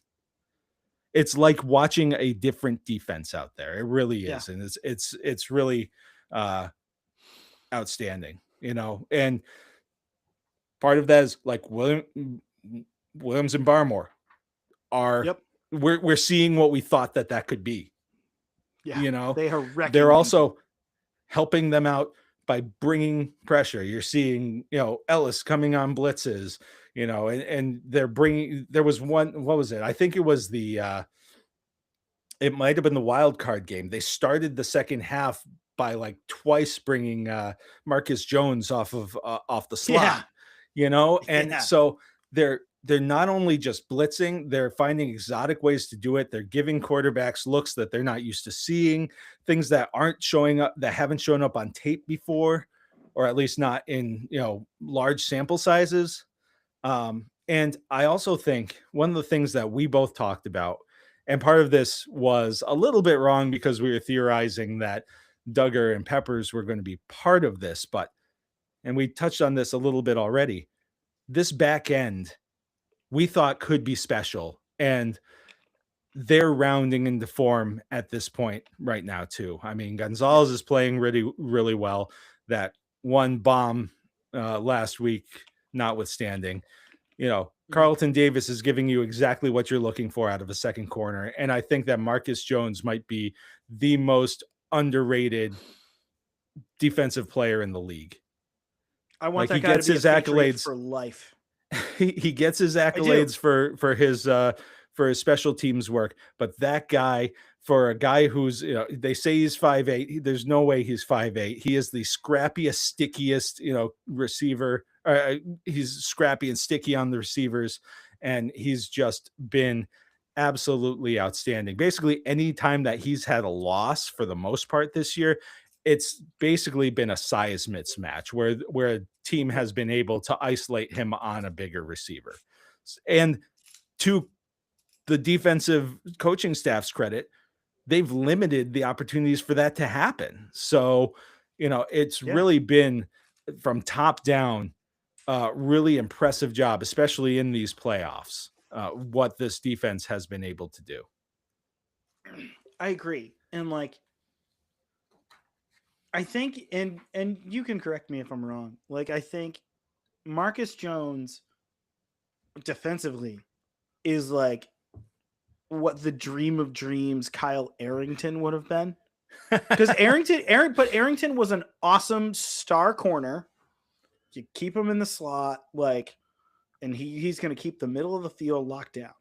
It's like watching a different defense out there. It really Yeah. is. And it's really uh outstanding, and part of that is like Williams and Barmore are Yep. we're seeing what we thought that could be. Yeah. You know, They are they're wrecking people. also helping them out by bringing pressure. You're seeing, Ellis coming on blitzes, and they're bringing. There was one. What was it? I think it was it might have been the wild card game. They started the second half by like twice bringing Marcus Jones off the Yeah. slot, and Yeah. so they're not only just blitzing, they're finding exotic ways to do it. They're giving quarterbacks looks that they're not used to seeing, things that aren't showing up, that haven't shown up on tape before, or at least not in large sample sizes. And I also think one of the things that we both talked about, and part of this was a little bit wrong because we were theorizing that Duggar and Peppers were going to be part of this, and we touched on this a little bit already. This back end we thought could be special, and they're rounding into form at this point right now too. I mean, Yeah. Gonzalez is playing really, really well. That one bomb last week, notwithstanding, Mhm. Carlton Davis is giving you exactly what you're looking for out of a second corner. And I think that Marcus Jones might be the most underrated defensive player in the league. I want Like he that guy to gets be a his Patriot accolades. for life. He gets his I do. accolades for his special teams work, but that guy, for a guy who's, they say he's 5'8", there's no way he's 5'8". He is the scrappiest, stickiest, receiver. He's scrappy and sticky on the receivers, and he's just been absolutely outstanding. Basically, any time that he's had a loss for the most part this year, it's basically been a size mismatch where a team Yeah. has been able to isolate him on a bigger receiver. And to the defensive coaching staff's credit, they've limited the opportunities for that to happen. So, it's Yeah. really been from top down, really impressive job, especially in these playoffs, what this defense has been able to do. I agree. And like I think and you can correct me if I'm wrong. Like I think Marcus Jones defensively is like what the dream of dreams Kyle Arrington would have been. Because Arrington was an awesome star corner. You keep him in the slot, like, and he's going to keep the middle of the field locked down.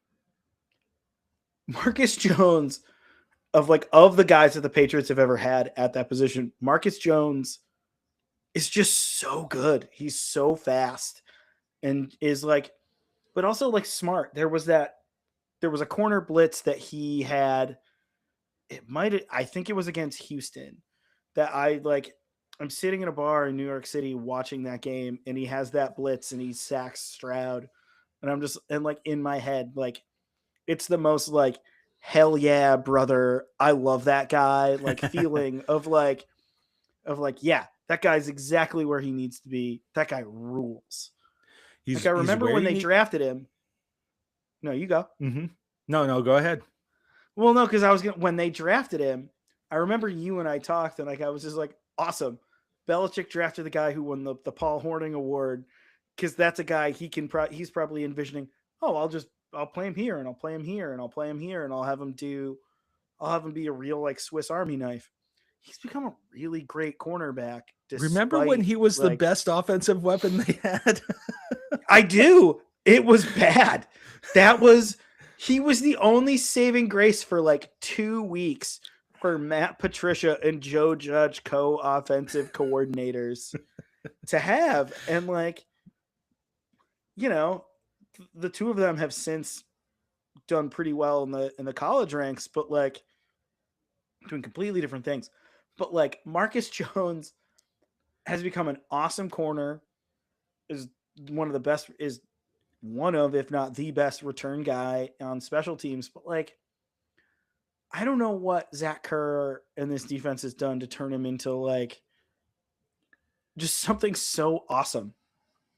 Marcus Jones, of the guys that the Patriots have ever had at that position, Marcus Jones is just so good. He's so fast and is like, but also like smart. There was a corner blitz that he had. I think it was against Houston that I'm sitting in a bar in New York City watching that game and he has that blitz and he sacks Stroud. And I'm just, and like in my head, like it's the most like, hell yeah, brother. I love that guy. Like feeling yeah, that guy's exactly where he needs to be. That guy rules. Like I He's remember where when you they need. drafted him. No, you go. Mhm. No, no, go ahead. Well, no, because when they drafted him, I remember you and I talked, and like I was just like, awesome. Belichick drafted the guy who won the Paul Hornung Award because that's a guy he's probably envisioning. Oh, I'll play him here, and I'll play him here, and I'll play him here, and I'll have him be a real like Swiss Army knife. He's become a really great cornerback, Remember when despite he was the like best offensive weapon they had? I do. It was bad. That was He was the only saving grace for like 2 weeks for Matt Patricia and Joe Judge co-offensive coordinators to have. And like, you know, the two of them have since done pretty well in the college ranks, but like doing completely different things. But like Marcus Jones has become an awesome corner, is one of the best is one of, if not the best return guy on special teams. But like, I don't know what Zach Kerr and this defense has done to turn him into like just something so awesome.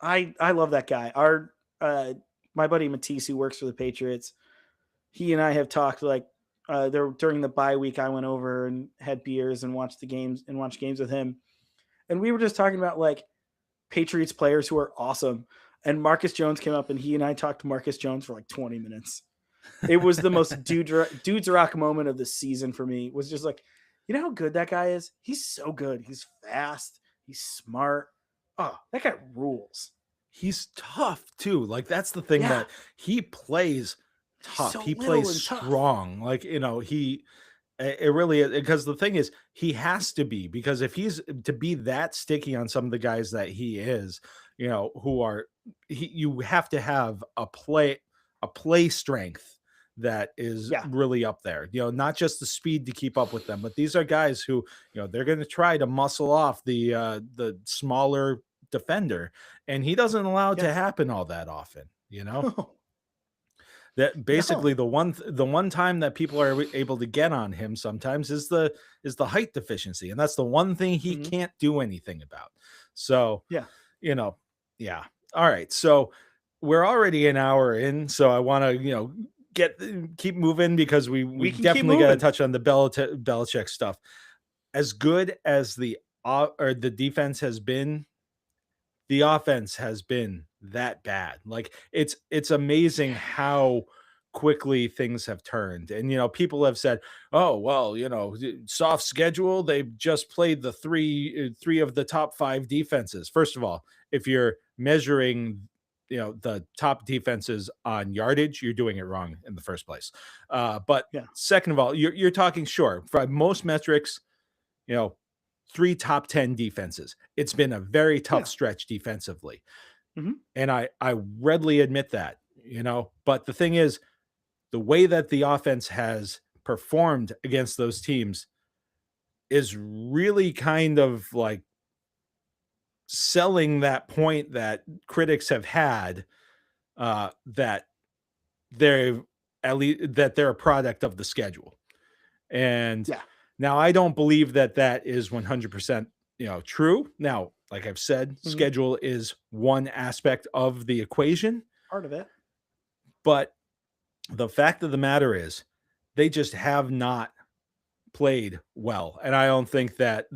I love that guy. Our my buddy Matisse, who works for the Patriots, he and I have talked like there during the bye week. I went over and had beers and watched games with him, and we were just talking about like Patriots players who are awesome. And Marcus Jones came up, and he and I talked to Marcus Jones for like 20 minutes. It was the most dudes rock moment of the season for me. It was just like, you know how good that guy is? He's so good. He's fast. He's smart. Oh, that guy rules. He's tough too. Like that's the thing Yeah, that he plays he's tough. so He little plays and tough. strong. Like, it really is because the thing is he has to be because if he's to be that sticky on some of the guys that he is, who are you have to have a play strength that is Yeah, really up there. Not just the speed to keep up with them, but these are guys who, they're going to try to muscle off the smaller defender, and he doesn't allow it yeah. to happen all that often. No, That no. basically the one time that people are able to get on him sometimes is the height deficiency, and that's the one thing he Mhm. can't do anything about. So, Yeah, you know, yeah. All right. So we're already an hour in, so I want to, get keep moving because we we can keep definitely got to moving. touch on the Belichick stuff. As good as the defense has been, the offense has been that bad. Like it's amazing Yeah, how quickly things have turned. And people have said, "Oh, well, soft schedule, they've just played the three of the top 5 defenses." First of all, if you're measuring the top defenses on yardage, you're doing it wrong in the first place. But yeah, second of all, you're talking sure for most metrics, you know, 3 top 10 defenses. It's been a very tough yeah. stretch defensively. Hmm. And I readily admit that, but the thing is, the way that the offense has performed against those teams is really kind of like selling that point that critics have had, that they're at least that they're a product of the schedule. And Yeah. now I don't believe that that is 100%, true. Now, like I've said, Mhm. schedule is one aspect of the equation, Part of it. but the fact of the matter is they just have not played well. And I don't think that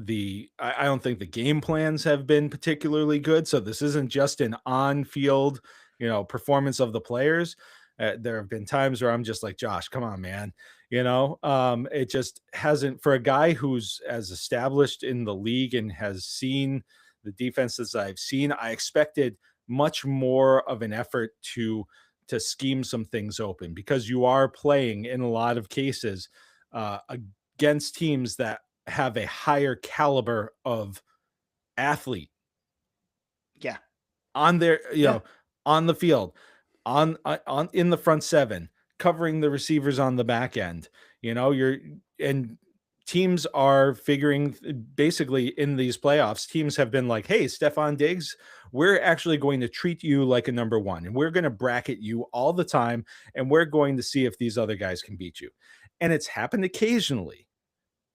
I don't think the game plans have been particularly good. So this isn't just an on-field, performance of the players. There have been times where I'm just like, Josh, come on, man. It just hasn't, for a guy who's as established in the league and has seen the defenses I've seen. I expected much more of an effort to scheme some things open, because you are playing in a lot of cases against teams that have a higher caliber of athlete Yeah. on their, Yeah. on the field, on in the front seven, covering the receivers on the back end. You're and teams are figuring, basically in these playoffs, teams have been like, "Hey, Stephon Diggs, we're actually going to treat you like a number one, and we're going to bracket you all the time, and we're going to see if these other guys can beat you." And it's happened occasionally,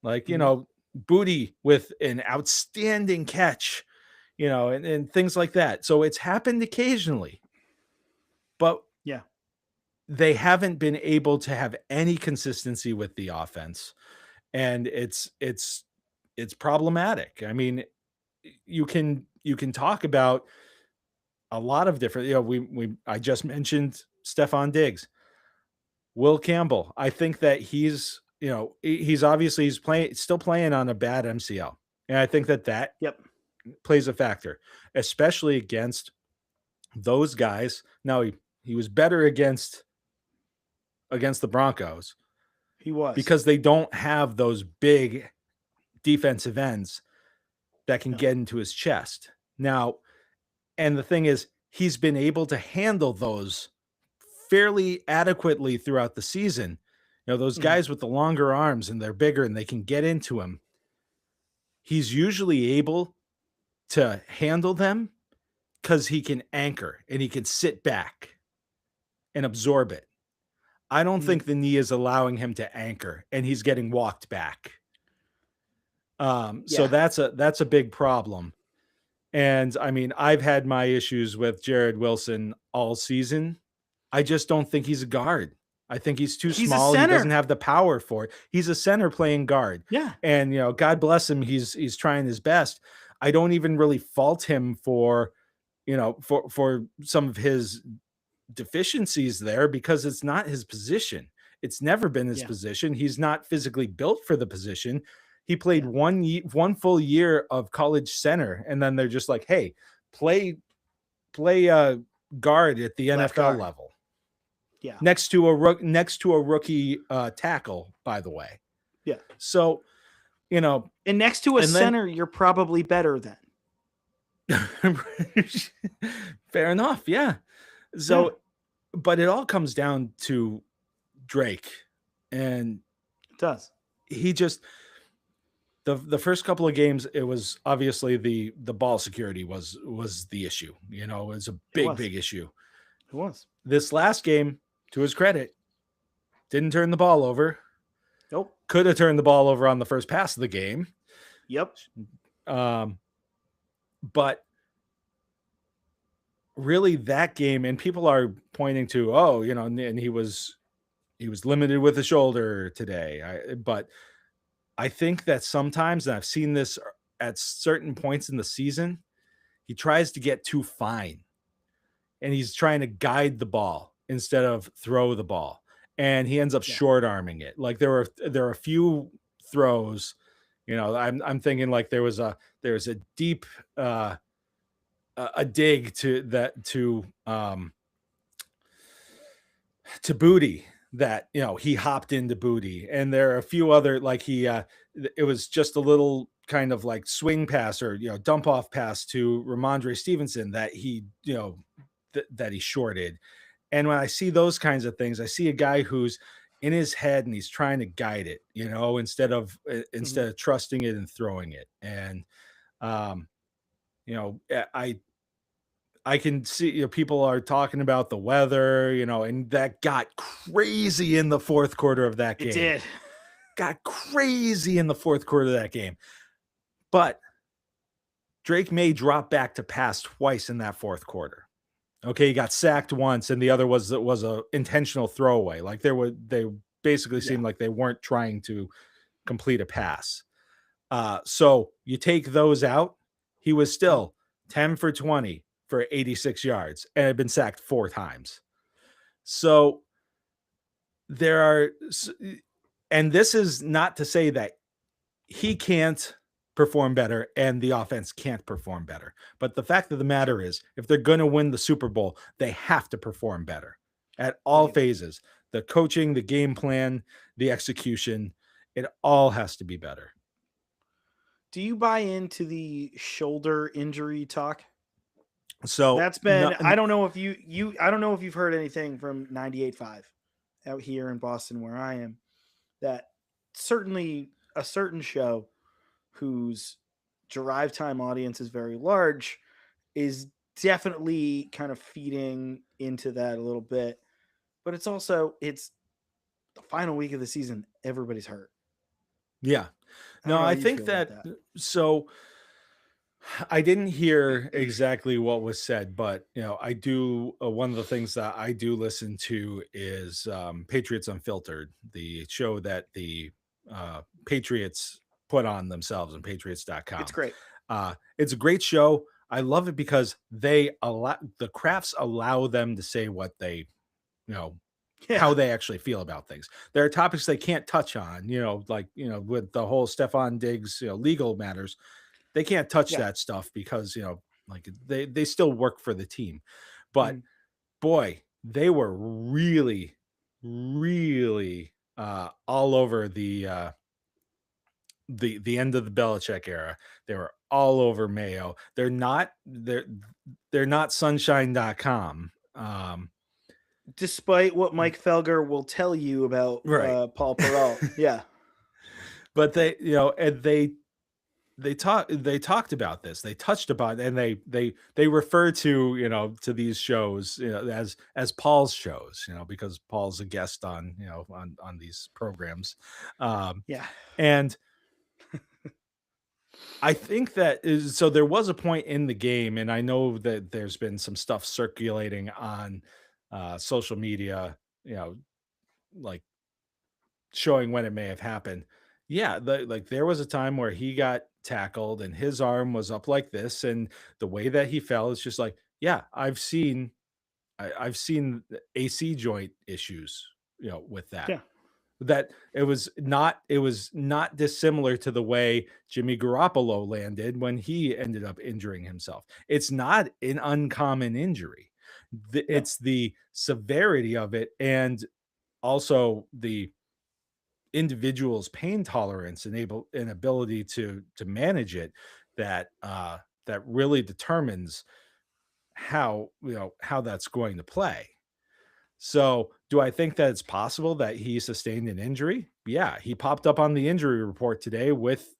like, Mhm. Booty with an outstanding catch, and things like that. So it's happened occasionally, but Yeah. they haven't been able to have any consistency with the offense. And it's problematic. I mean, you can talk about a lot of different, we I just mentioned Stephon Diggs. Will Campbell, I think that he's obviously still playing on a bad MCL. And I think that Yep. plays a factor, especially against those guys. Now he was better against the Broncos He was. because they don't have those big defensive ends that can No. get into his chest. Now, and the thing is, he's been able to handle those fairly adequately throughout the season. Those Mhm. guys with the longer arms and they're bigger and they can get into him. He's usually able to handle them because he can anchor and he can sit back and absorb it. I don't Mhm. think the knee is allowing him to anchor, and he's getting walked back. So Yeah. that's a big problem. And I mean, I've had my issues with Jared Wilson all season. I just don't think he's a guard. I think he's too He's a small. He doesn't center. have the power for it. He's a center playing guard. Yeah. And God bless him. He's trying his best. I don't even really fault him for, for some of his deficiencies there, because it's not his position. It's never been his Yeah. position. He's not physically built for the position. He played Yeah. one full year of college center, and then they're just like, "Hey, play play guard at the Left NFL guard. level, Yeah. next to a rookie tackle, by the way." Yeah. So, you know, And next to a and then center, you're probably better than. fair enough, yeah. Yeah. So, but it all comes down to Drake, and It does. he just the first couple of games, it was obviously the ball security was the issue. It was a It was. big issue. It was. This last game, to his credit, didn't turn the ball over. Nope. Could have turned the ball over on the first pass of the game. Yep. Um, but really that game, and people are pointing to, oh, and he was limited with the shoulder today. But I think that sometimes, and I've seen this at certain points in the season, he tries to get too fine, and he's trying to guide the ball instead of throw the ball. And he ends up Yeah. short arming it. Like there are a few throws, I'm thinking like there's a deep a dig to Booty, that he hopped into Booty, and there are a few other, like it was just a little kind of like swing pass, or dump off pass to Ramondre Stevenson that he that he shorted. And when I see those kinds of things, I see a guy who's in his head and he's trying to guide it, Mhm. instead of trusting it and throwing it. And um, I can see, people are talking about the weather, and that got crazy in the fourth quarter of that It game. did. Got crazy in the fourth quarter of that game. But Drake May dropped back to pass twice in that fourth quarter. Okay, he got Yeah. sacked once, and the other was a intentional throwaway. Like they basically Yeah. seemed like they weren't trying to complete a pass. So you take those out, he was Mhm. still 10 for 20 for 86 yards and had been sacked 4 times. So there are, and this is not to say that he can't perform better and the offense can't perform better. But the fact of the Sure. matter is, if they're going to win the Super Bowl, they have to perform better at They all do. phases. The coaching, the game plan, the execution, it all has to be better. Do you buy into the shoulder injury talk? So, That's no, been, I don't know if I don't know if you've heard anything from 98.5 out here in Boston where I am, that certainly a certain show whose drive time audience is very large is definitely kind of feeding into that a little bit. But it's the final week of the season. Everybody's hurt. yeah. I don't No, know how I you think feel about that that. so I didn't hear exactly what was said, but I do. One of the things that I do listen to is Patriots Unfiltered, the show that the Patriots put on themselves on It's Patriots.com. great. It's a great show. I love it because they allow the crafts allow them to say what they, you know, Yeah. how they actually feel about things. There are topics they can't touch on, like, with the whole Stefan Diggs, legal matters. They can't touch Yeah. that stuff because, like they still work for the team. But Mhm. boy, they were really, really all over the end of the Belichick era. They were all over Mayo. They're not sunshine.com. Despite what Mike Felger will tell you about Right. Paul Peralt. Yeah. But they talked about this. They touched about it, and they refer to, to these shows, as Paul's shows, because Paul's a guest on, on these programs. Um Yeah. and I think that is, so there was a point in the game, and I know that there's been some stuff circulating on social media, like showing when it may have happened. Yeah, like there was a time where he got tackled and his arm was up like this, and the way that he fell is just like, yeah, I've seen the AC joint issues, with that. Yeah. That it was not dissimilar to the way Jimmy Garoppolo landed when he ended up injuring himself. It's not an uncommon injury. No. It's the severity of it, and also the individual's pain tolerance and ability to manage it, that really determines how that's going to play. So, do I think that it's possible that he sustained an injury? Yeah, he popped up on the injury report today with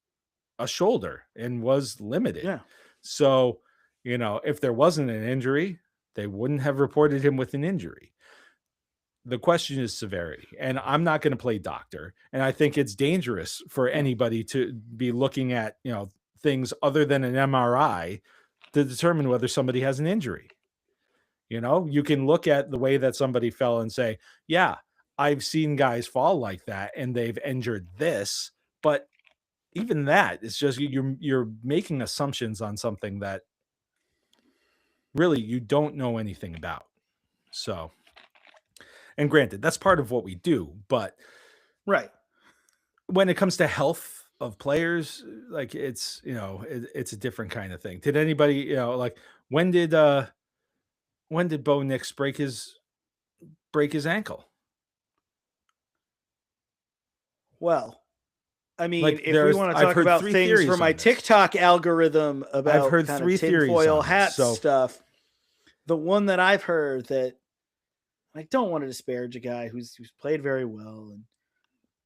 a shoulder and was limited. Yeah. So, if there wasn't an injury, they wouldn't have reported him with an injury. The question is severity, and I'm not going to play doctor, and I think it's dangerous for No. anybody to be looking at, things other than an MRI to determine whether somebody has an injury. You can look at the way that somebody fell and say, yeah, I've seen guys fall like that and they've injured this, but even that, it's just you're making assumptions on something that really you don't know anything about. So, and granted, that's part of what we do, but Right. when it comes to health of players, like it's a different kind of thing. Did anybody, like when did Bo Nix break his ankle? Well, I mean, Like if we want to I've talk heard about three things for theories my on this. TikTok algorithm I've about heard kind of three theories tinfoil on this. hat So stuff, the one that I've heard that I don't want to disparage a guy who's played very well, and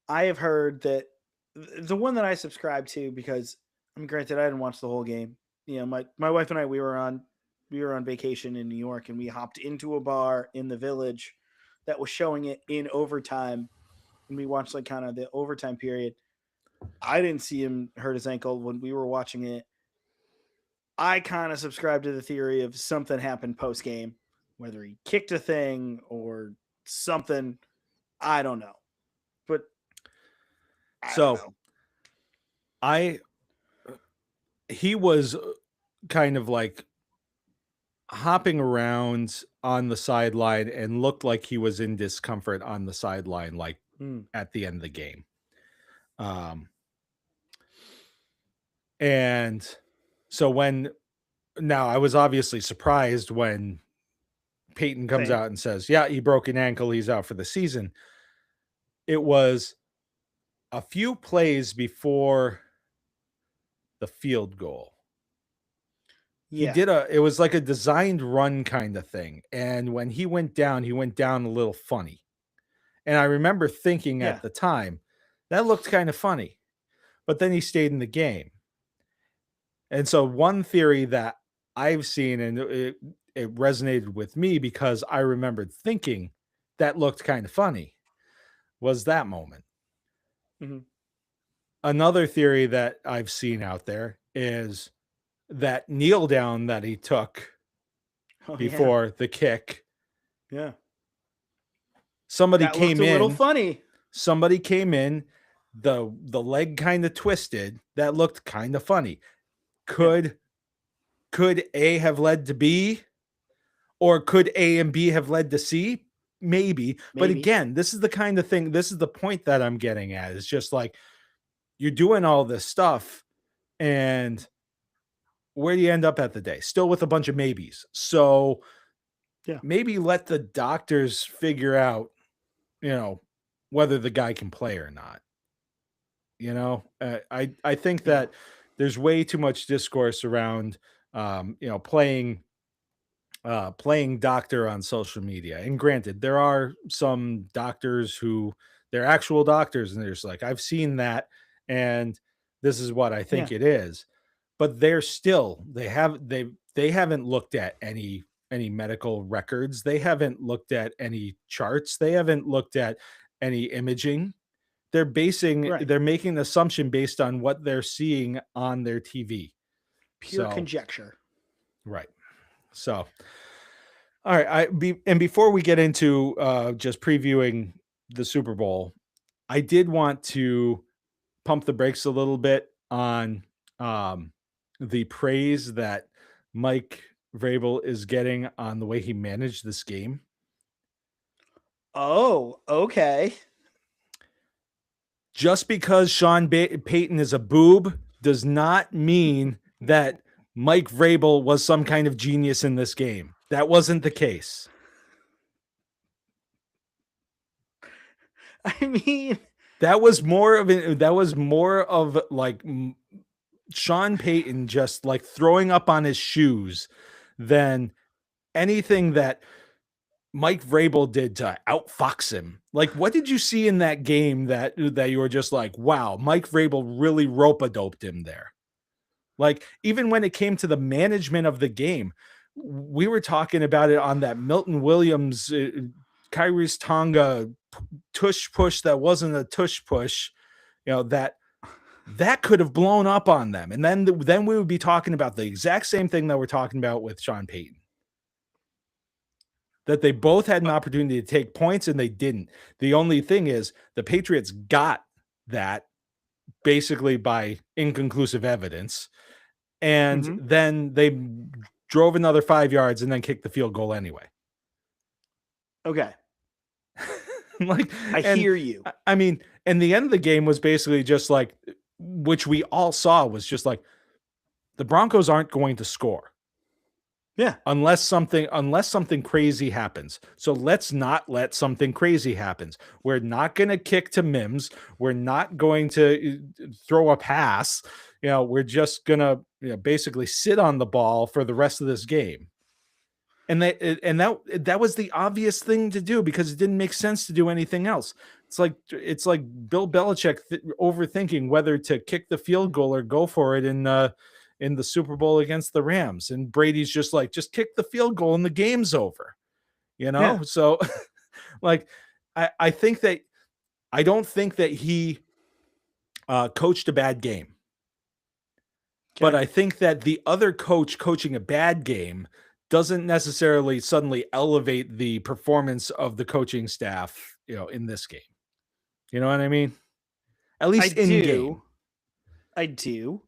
I have heard that the one that I subscribe to, because I mean, granted, I didn't watch the whole game. You know, my wife and I, we were on vacation in New York, and we hopped into a bar in the Village that was showing it in overtime, and we watched like kind of the overtime period. I didn't see him hurt his ankle when we were watching it. I kind of subscribe to the theory of something happened post game, whether he kicked a thing or something. I don't know, but I don't So know. I he was kind of like hopping around on the sideline and looked like he was in discomfort on the sideline, like Hmm. at the end of the game. Um, and so when now I was obviously surprised when Peyton comes Same. out and says, "Yeah, he broke an ankle. He's out for the season." It was a few plays before the field goal. Yeah. It was like a designed run kind of thing. And when he went down a little funny. And I remember thinking Yeah. at the time, that looked kind of funny. But then he stayed in the game. And so one theory that I've seen, and it resonated with me because I remembered thinking that looked kind of funny, was that moment. Hmm. Another theory that I've seen out there is that kneel down that he took Oh yeah. before the kick. Yeah. Somebody That looked came a little in, funny. somebody came in, the leg kind of twisted. That looked kind of funny. Yeah. Could could A have led to B, or could A and B have led to C? Maybe. But Maybe. again, this is the kind of thing, this is the point that I'm getting at. It's just like you're doing all this stuff, and where do you end up at the day? Still with a bunch of maybes. So Yeah. maybe let the doctors figure out, you know, whether the guy can play or not. I think Yeah. that there's way too much discourse around, playing doctor on social media. And granted, there are some doctors who they're actual doctors, and they're just like, I've seen that, and this is what I Yeah. think it is. But they haven't looked at any medical records. They haven't looked at any charts. They haven't looked at any imaging. Right. They're making an assumption based on what they're seeing on their TV. Pure So, conjecture. right. So, all right. And before we get into just previewing the Super Bowl, I did want to pump the brakes a little bit on um, the praise that Mike Vrabel is getting on the way he managed this game. Oh, okay. Just because Payton is a boob does not mean that Mike Vrabel was some kind of genius in this game. That wasn't the case. I mean, That was more of like Sean Payton just like throwing up on his shoes than anything that Mike Vrabel did to outfox him. Like, what did you see in that game that you were just like, wow, Mike Vrabel really rope a doped him there? Like, even when it came to the management of the game, we were talking about it on that Milton Williams, Kyrie's Tonga tush push that wasn't a tush push, that could have blown up on them. And then we would be talking about the exact same thing that we're talking about with Sean Payton. That they both had an opportunity to take points and they didn't. The only thing is the Patriots got that basically by inconclusive evidence. And mhm. then they drove another 5 yards and then kicked the field goal anyway. Okay. Like, I and hear you. I mean, and the end of the game was basically just like, which we all saw was just like, the Broncos aren't going to score Yeah. unless something crazy happens. So let's not let something crazy happens. We're not going to kick to Mims. We're not going to throw a pass. We're just going to basically sit on the ball for the rest of this game. and that was the obvious thing to do because it didn't make sense to do anything else. It's like Bill Belichick overthinking whether to kick the field goal or go for it in the Super Bowl against the Rams, and Brady's just like, just kick the field goal and the game's over. Yeah. So like I think that I don't think that he coached a bad game. But Okay. I think that the other coach coaching a bad game doesn't necessarily suddenly elevate the performance of the coaching staff, in this game. You know what I mean? At I least in game. do. I do.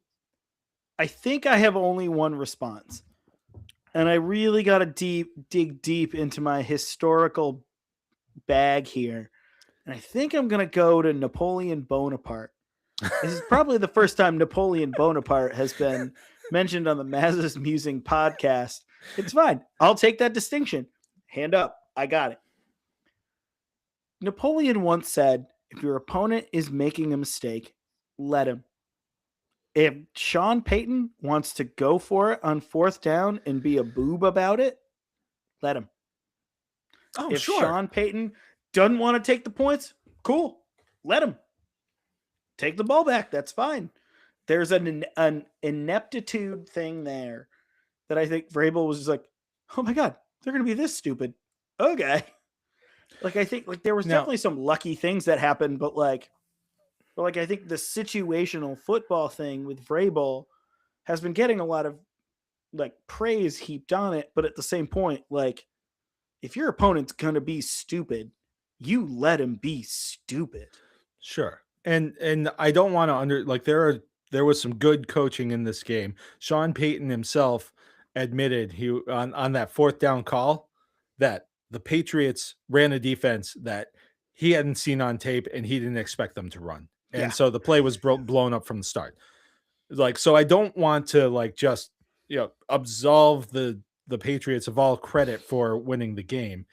I think I have only one response. And I really got to dig deep into my historical bag here. And I think I'm going to go to Napoleon Bonaparte. This is probably the first time Napoleon Bonaparte has been mentioned on the Maz's Musing podcast. It's fine. I'll take that distinction. Hand up. I got it. Napoleon once said, if your opponent is making a mistake, let him. If Sean Payton wants to go for it on 4th down and be a boob about it, let him. Oh, if sure. Sean Payton doesn't want to take the points, cool. Let him. Take the ball back. That's fine. There's an ineptitude thing there that I think Vrabel was just like, oh my God, they're going to be this stupid. Okay. Like, I think there was definitely some lucky things that happened, but I think the situational football thing with Vrabel has been getting a lot of praise heaped on it. But at the same point, if your opponent's going to be stupid, you let him be stupid. Sure. And I don't want to there was some good coaching in this game. Sean Payton himself admitted he on that 4th down call that the Patriots ran a defense that he hadn't seen on tape and he didn't expect them to run. And so the play was blown up from the start. So I don't want to just, absolve the Patriots of all credit for winning the game.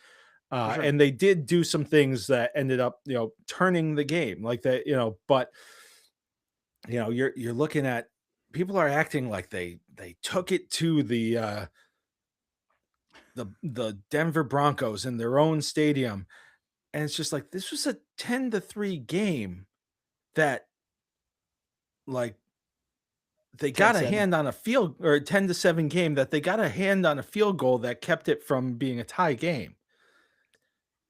Sure. And they did do some things that ended up, turning the game like that, but you're looking at people are acting like they took it to the Denver Broncos in their own stadium. And it's just like, this was a 10-3 game that they got a hand on a field, or a 10-7 game that they got a hand on a field goal that kept it from being a tie game.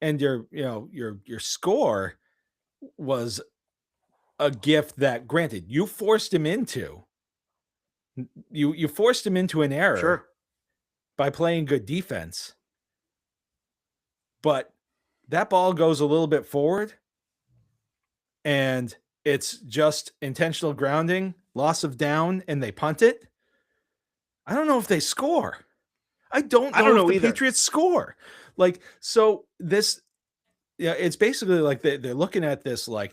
And your score was a gift that, granted, you forced him into. You forced him into an error by playing good defense. But that ball goes a little bit forward, and it's just intentional grounding, loss of down, and they punt it. I don't know if they score. I don't know if the Patriots score. So this, it's basically they're looking at this the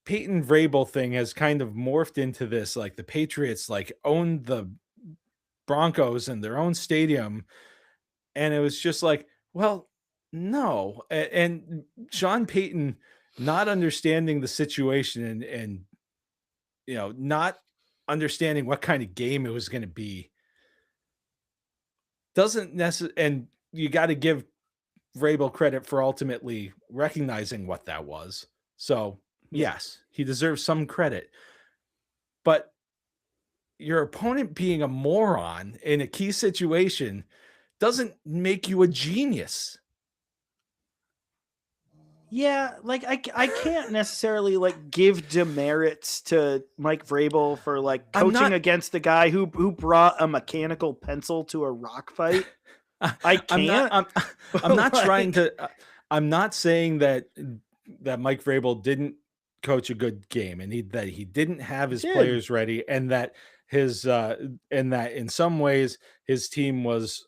Peyton Vrabel thing has kind of morphed into this, the Patriots owned the Broncos in their own stadium, and it was just well, no. And Sean Payton not understanding the situation and not understanding what kind of game it was going to be doesn't necessarily, and you got to give Vrabel credit for ultimately recognizing what that was. So yes, he deserves some credit, but your opponent being a moron in a key situation doesn't make you a genius. Yeah, I can't necessarily give demerits to Mike Vrabel for coaching against the guy who brought a mechanical pencil to a rock fight. I can't. I'm not trying to. I'm not saying that Mike Vrabel didn't coach a good game and that he didn't have his players ready, and that and that in some ways his team was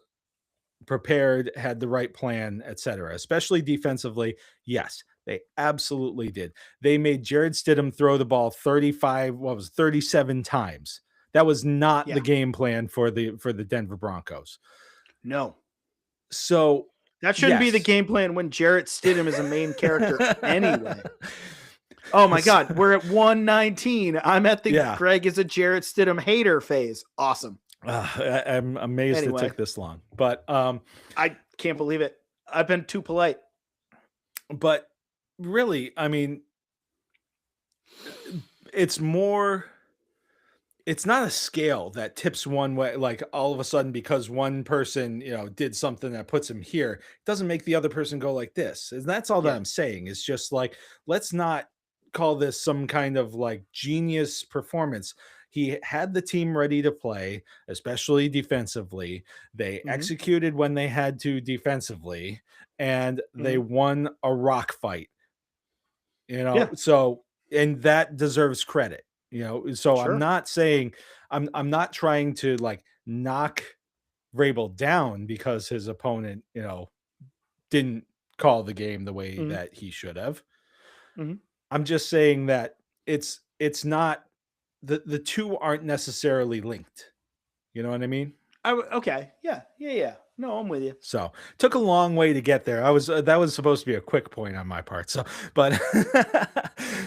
prepared, had the right plan, etc., especially defensively. Yes, they absolutely did. They made Jared Stidham throw the ball 37 times. That was not the game plan for the Denver Broncos. No. So that shouldn't be the game plan when Jarrett Stidham is a main character anyway. Oh my God, we're at 119. I'm at the Greg is a Jarrett Stidham hater phase. Awesome. I'm amazed it Anyway, took this long, but I can't believe it. I've been too polite. but really, I mean, it's more it's not a scale that tips one way, like all of a sudden because one person, did something that puts him here, doesn't make the other person go like this. And that's all that Yeah. I'm saying. It's just like, let's not call this some kind of like genius performance. He had the team ready to play, especially defensively. They Hmm. executed when they had to defensively, and they Hmm. won a rock fight. Yeah. So and that deserves credit. So I'm Sure. not saying I'm not trying to like knock Vrabel down because his opponent, didn't call the game the way Hmm. that he should have. Hmm. I'm just saying that it's not the two aren't necessarily linked. You know what I mean? Okay. Yeah. Yeah. Yeah. No, I'm with you. So took a long way to get there. I was that was supposed to be a quick point on my part. So, but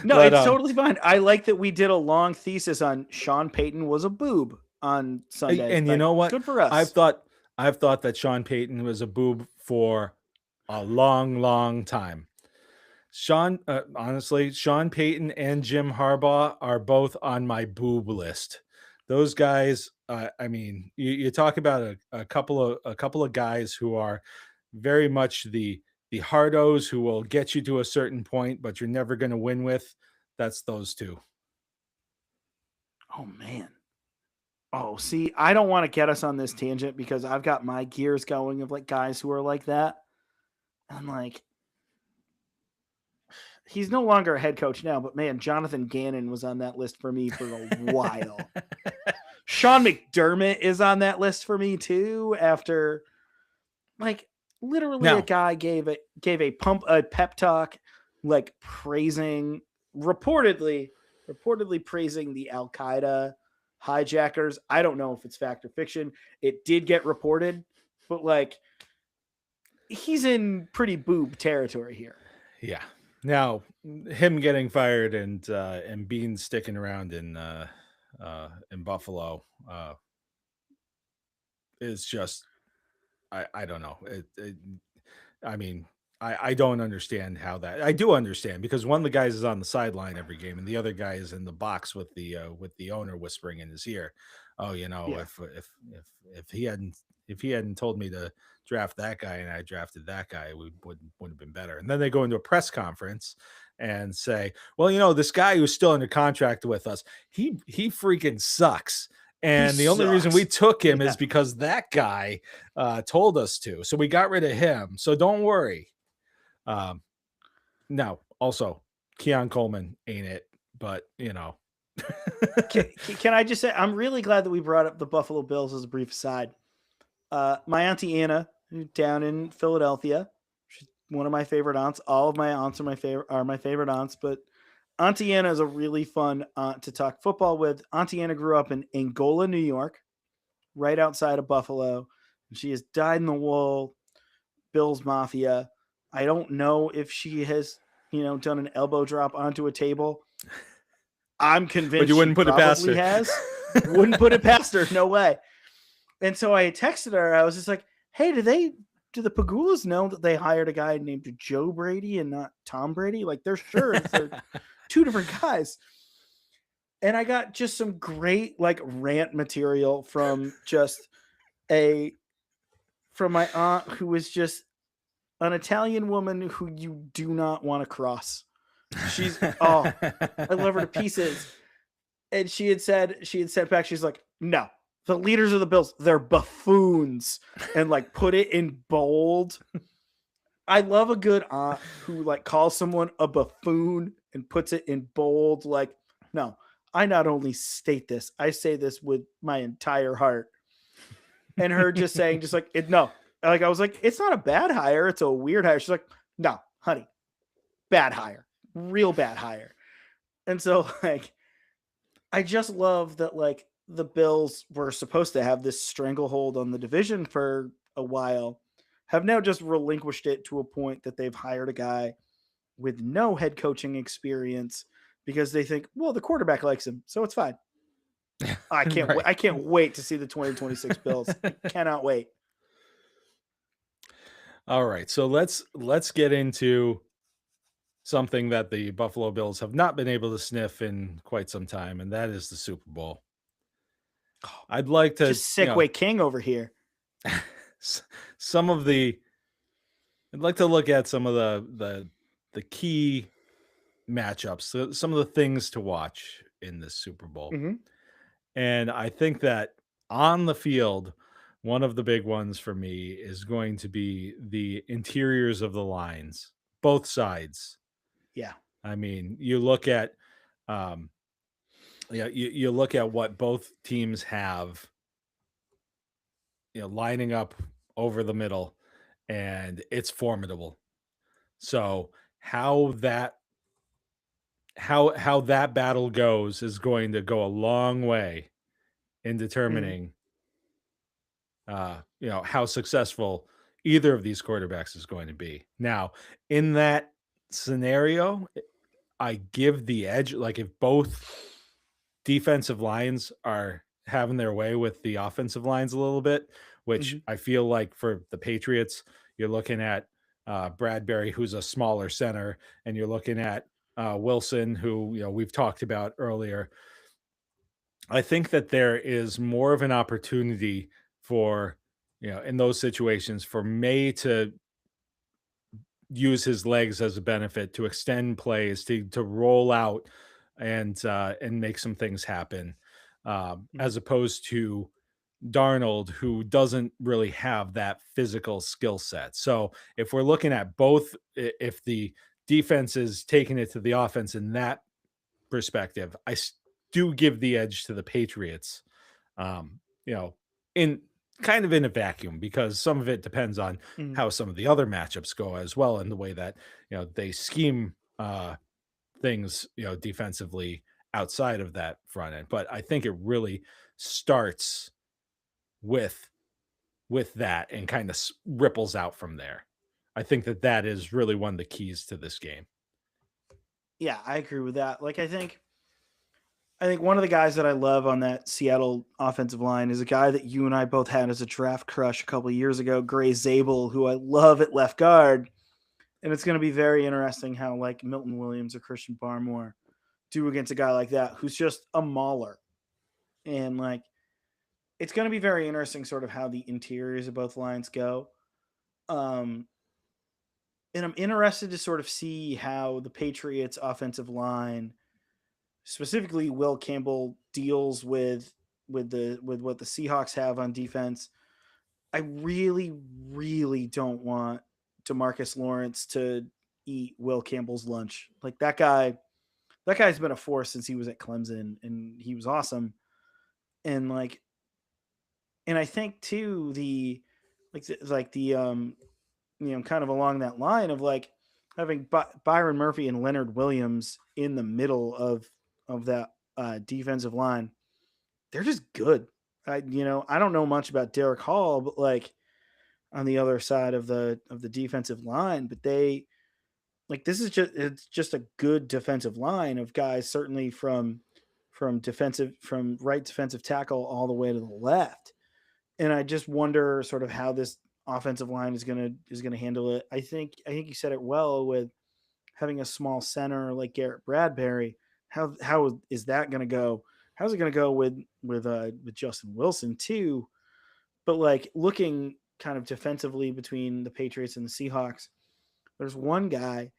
No, but it's totally fine. I like that we did a long thesis on Sean Payton was a boob on Sunday. And you Like, know what? good for I've us. thought I've thought that Sean Payton was a boob for a long, long time. Honestly, Sean Payton and Jim Harbaugh are both on my boob list. Those guys, I mean, you talk about a couple of guys who are very much the hardos who will get you to a certain point, but you're never going to win with. That's those two. Oh man. Oh, see, I don't want to get us on this tangent because I've got my gears going of like guys who are like that. I'm like, he's no longer a head coach now, but man, Jonathan Gannon was on that list for me for a while. Sean McDermott is on that list for me too. After like literally a Now, guy gave a pep talk, like praising reportedly reportedly praising the Al Qaeda hijackers. I don't know if it's fact or fiction. It did get reported, but like he's in pretty boob territory here. yeah. Now, him getting fired and Bean sticking around in Buffalo is just I don't know. I mean, I don't understand how that. I do understand because one of the guys is on the sideline every game, and the other guy is in the box with the owner whispering in his ear. Oh, Yeah. if he hadn't told me to draft that guy and I drafted that guy, it would have been better. And then they go into a press conference and say, well, this guy who's still under contract with us, he freaking sucks. He And the only reason we sucks. took him Yeah. is because that guy told us to. So we got rid of him. So don't worry. Um, now, also, Keon Coleman ain't it, but Can I just say I'm really glad that we brought up the Buffalo Bills as a brief aside. My auntie Anna, down in Philadelphia, she's one of my favorite aunts. All of my aunts are my favorite aunts, but Auntie Anna is a really fun aunt to talk football with. Auntie Anna grew up in Angola, New York, right outside of Buffalo. She has dyed in the wool Bills Mafia. I don't know if she has, done an elbow drop onto a table. I'm but convinced you she wouldn't put it past probably her. has. Wouldn't put it past her, no way. And so I texted her. I was just like, "Hey, do the Pagulas know that they hired a guy named Joe Brady and not Tom Brady? Like they're sure they're two different guys." And I got just some great like rant material a from my aunt who was just an Italian woman who you do not want to cross. I love her to pieces. And she had said back, she's like, no, the leaders of the Bills, they're buffoons, and like put it in bold. I love a good aunt who like calls someone a buffoon and puts it in bold. Like, no, I not only state this, I say this with my entire heart. And her just saying, just like it, no, like I was like, it's not a bad hire, it's a weird hire. She's like, no, honey, bad hire, real bad hire. And so like I just love that like the Bills were supposed to have this stranglehold on the division for a while, have now just relinquished it to a point that they've hired a guy with no head coaching experience because they think, well, the quarterback likes him, so it's fine. Right. I can't wait to see the 2026 Bills. I cannot wait. All right. So let's get into something that the Buffalo Bills have not been able to sniff in quite some time, and that is the Super Bowl. Oh, I'd like to, just Sick King over here. s- some of the I'd like to look at some of the key matchups, so some of the things to watch in this Super Bowl. Mhm, And I think that on the field, one of the big ones for me is going to be the interiors of the lines, both sides. yeah, I mean, you look at um you look at what both teams have, lining up over the middle, and it's formidable. So how that how that battle goes is going to go a long way in mhm, determining how successful either of these quarterbacks is going to be. Now, in that scenario, I give the edge. Like if both defensive lines are having their way with the offensive lines a little bit, which mhm, I feel like for the Patriots, you're looking at Bradbury, who's a smaller center, and you're looking at Wilson, who we've talked about earlier. I think that there is more of an opportunity for in those situations for May to use his legs as a benefit to extend plays to roll out and make some things happen, mhm, as opposed to Darnold, who doesn't really have that physical skill set. So if we're looking at both, if the defense is taking it to the offense in that perspective, do give the edge to the Patriots. Um, you know, in kind of in a vacuum because some of it depends on mhm. how some of the other matchups go as well, and the way that they scheme things defensively outside of that front end. But I think it really starts with that and kind of ripples out from there. I think that that is really one of the keys to this game. Yeah, I agree with that. Like, I think one of the guys that I love on that Seattle offensive line is a guy that you and I both had as a draft crush a couple of years ago, Gray Zabel, who I love at left guard. And it's going to be very interesting how like Milton Williams or Christian Barmore do against a guy like that who's just a mauler. And like it's going to be very interesting sort of how the interiors of both lines go. Um and I'm interested to sort of see how the Patriots offensive line, specifically Will Campbell, deals with what the Seahawks have on defense. I really, really don't want Demarcus Lawrence to eat Will Campbell's lunch. Like that guy's been a force since he was at Clemson, and he was awesome. And like, and I think too the kind of along that line of like having Byron Murphy and Leonard Williams in the middle of that defensive line. They're just good. I don't know much about Derek Hall, but like on the other side of the defensive line, but they like this is just it's just a good defensive line of guys, certainly from right defensive tackle all the way to the left. And I just wonder sort of how this offensive line is gonna handle it. I think you said it well with having a small center like Garrett Bradbury. How is that gonna go? How's it gonna go with Justin Wilson too? But like looking kind of defensively between the Patriots and the Seahawks, there's one guy,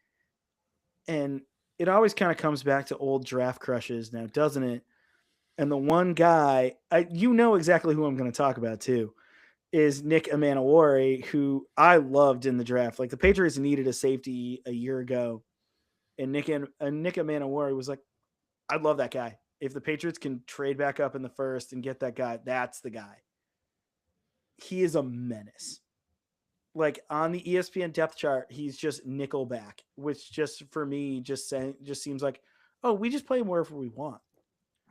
and it always kind of comes back to old draft crushes now, doesn't it? And the one guy, you know exactly who I'm going to talk about too, is Nick Amanawari, who I loved in the draft. Like the Patriots needed a safety a year ago, and Nick Amanawari was like, "I love that guy. If the Patriots can trade back up in the first and get that guy, that's the guy. He is a menace." Like on the ESPN depth chart, he's just nickelback, which just for me just seems like, oh, we just play him wherever we want.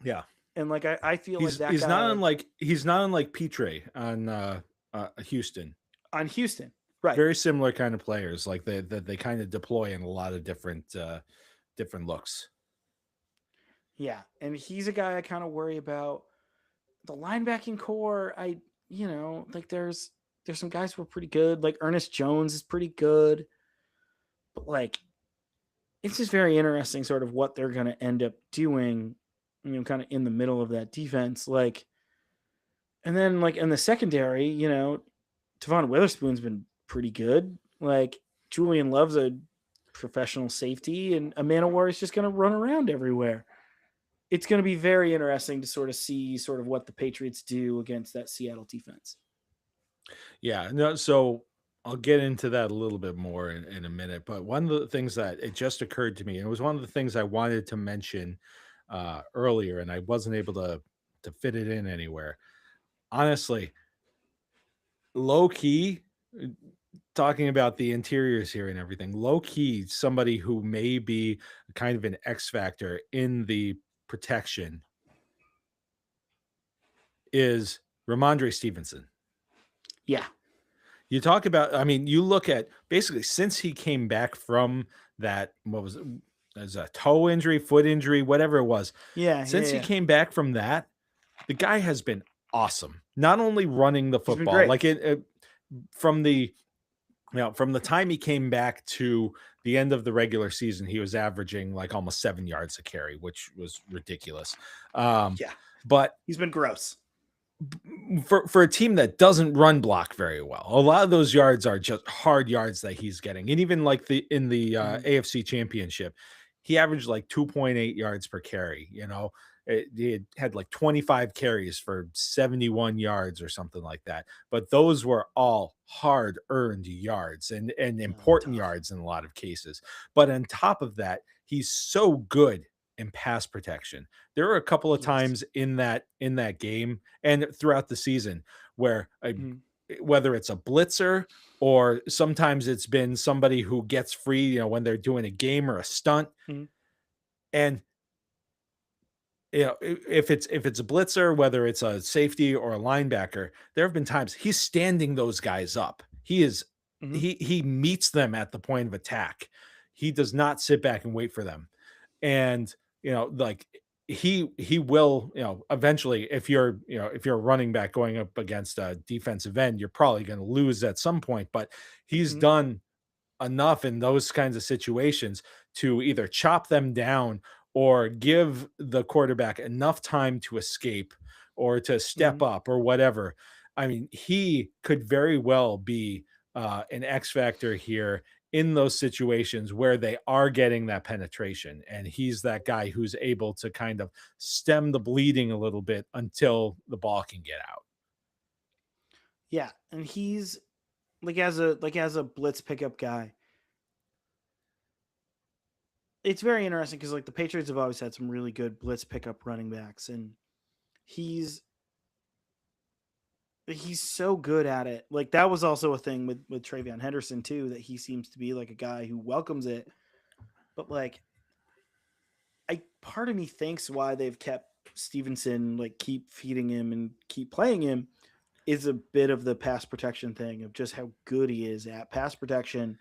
Yeah, And like I feel like that he's not guy unlike Petre on Houston. on Houston, right? Very similar kind of players, like they kind of deploy in a lot of different looks. Yeah, and he's a guy I kind of worry about. the linebacking core, like there's some guys who are pretty good. Like Ernest Jones is pretty good, but like it's just very interesting, sort of what they're going to end up doing. Kind of in the middle of that defense, like, and then like in the secondary, Tavon Witherspoon's been pretty good. Like Julian Love's a professional safety, and Amanda War is just going to run around everywhere. It's going to be very interesting to sort of see sort of what the Patriots do against that Seattle defense. Yeah, no, so I'll get into that a little bit more in a minute. But one of the things that it just occurred to me, and it was one of the things I wanted to mention earlier, and I wasn't able to fit it in anywhere. Honestly, low key, uh, talking about the interiors here and everything, low key, somebody who may be kind of an X factor in the protection is Ramondre Stevenson. Yeah. You talk about, I mean, you look at basically since he came back from that, what was it? As a toe injury, foot injury, whatever it was. Yeah. Yeah. Since he Yeah. came back from that, the guy has been awesome. Not only running the He's been football, great. like from the from the time he came back to the end of the regular season, he was averaging like almost 7 yards a carry, which was ridiculous. Yeah. But He's been gross. for a team that doesn't run block very well, a lot of those yards are just hard yards that he's getting. And even like in the Mhm. AFC Championship, he averaged like 2.8 yards per carry. He had like 25 carries for 71 yards or something like that. But those were all hard earned yards and Yeah, they're important tough. yards in a lot of cases. But on top of that, he's so good in pass protection. There were a couple of Yes. times in that game and throughout the season where Mhm. whether it's a blitzer or sometimes it's been somebody who gets free, when they're doing a game or a stunt, Mhm. and if it's a blitzer, whether it's a safety or a linebacker, there have been times he's standing those guys up. He is Mhm. he meets them at the point of attack. He does not sit back and wait for them. And like he will, eventually, if you're a running back going up against a defensive end, you're probably going to lose at some point. But he's Mhm. done enough in those kinds of situations to either chop them down or give the quarterback enough time to escape or to step Mhm. up or whatever. I mean, he could very well be an X factor here in those situations where they are getting that penetration. And he's that guy who's able to kind of stem the bleeding a little bit until the ball can get out. Yeah, and he's like as a blitz pickup guy. It's very interesting because like the Patriots have always had some really good blitz pickup running backs, and he's he's so good at it. Like that was also a thing with Travion Henderson too, that he seems to be like a guy who welcomes it. But like, I part of me thinks why they've kept Stevenson, like keep feeding him and keep playing him, is a bit of the pass protection thing of just how good he is at pass protection.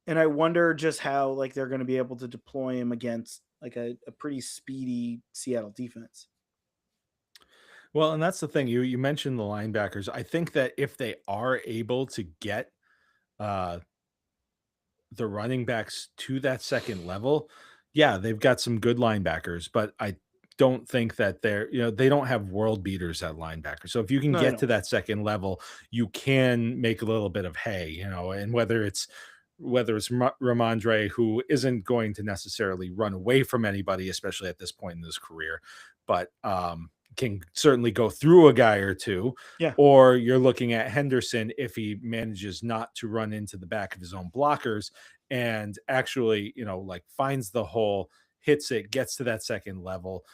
And I wonder just how like they're going to be able to deploy him against like a pretty speedy Seattle defense. Well, and that's the thing. You mentioned the linebackers. I think that if they are able to get uh the running backs to that second level, yeah, they've got some good linebackers, but I don't think that they don't have world beaters at linebacker. So if you can No, I get to know. that second level, you can make a little bit of hay, and whether it's Ramondre, who isn't going to necessarily run away from anybody, especially at this point in his career, but can certainly go through a guy or two, Yeah. or you're looking at Henderson if he manages not to run into the back of his own blockers and actually, like finds the hole, hits it, gets to that second level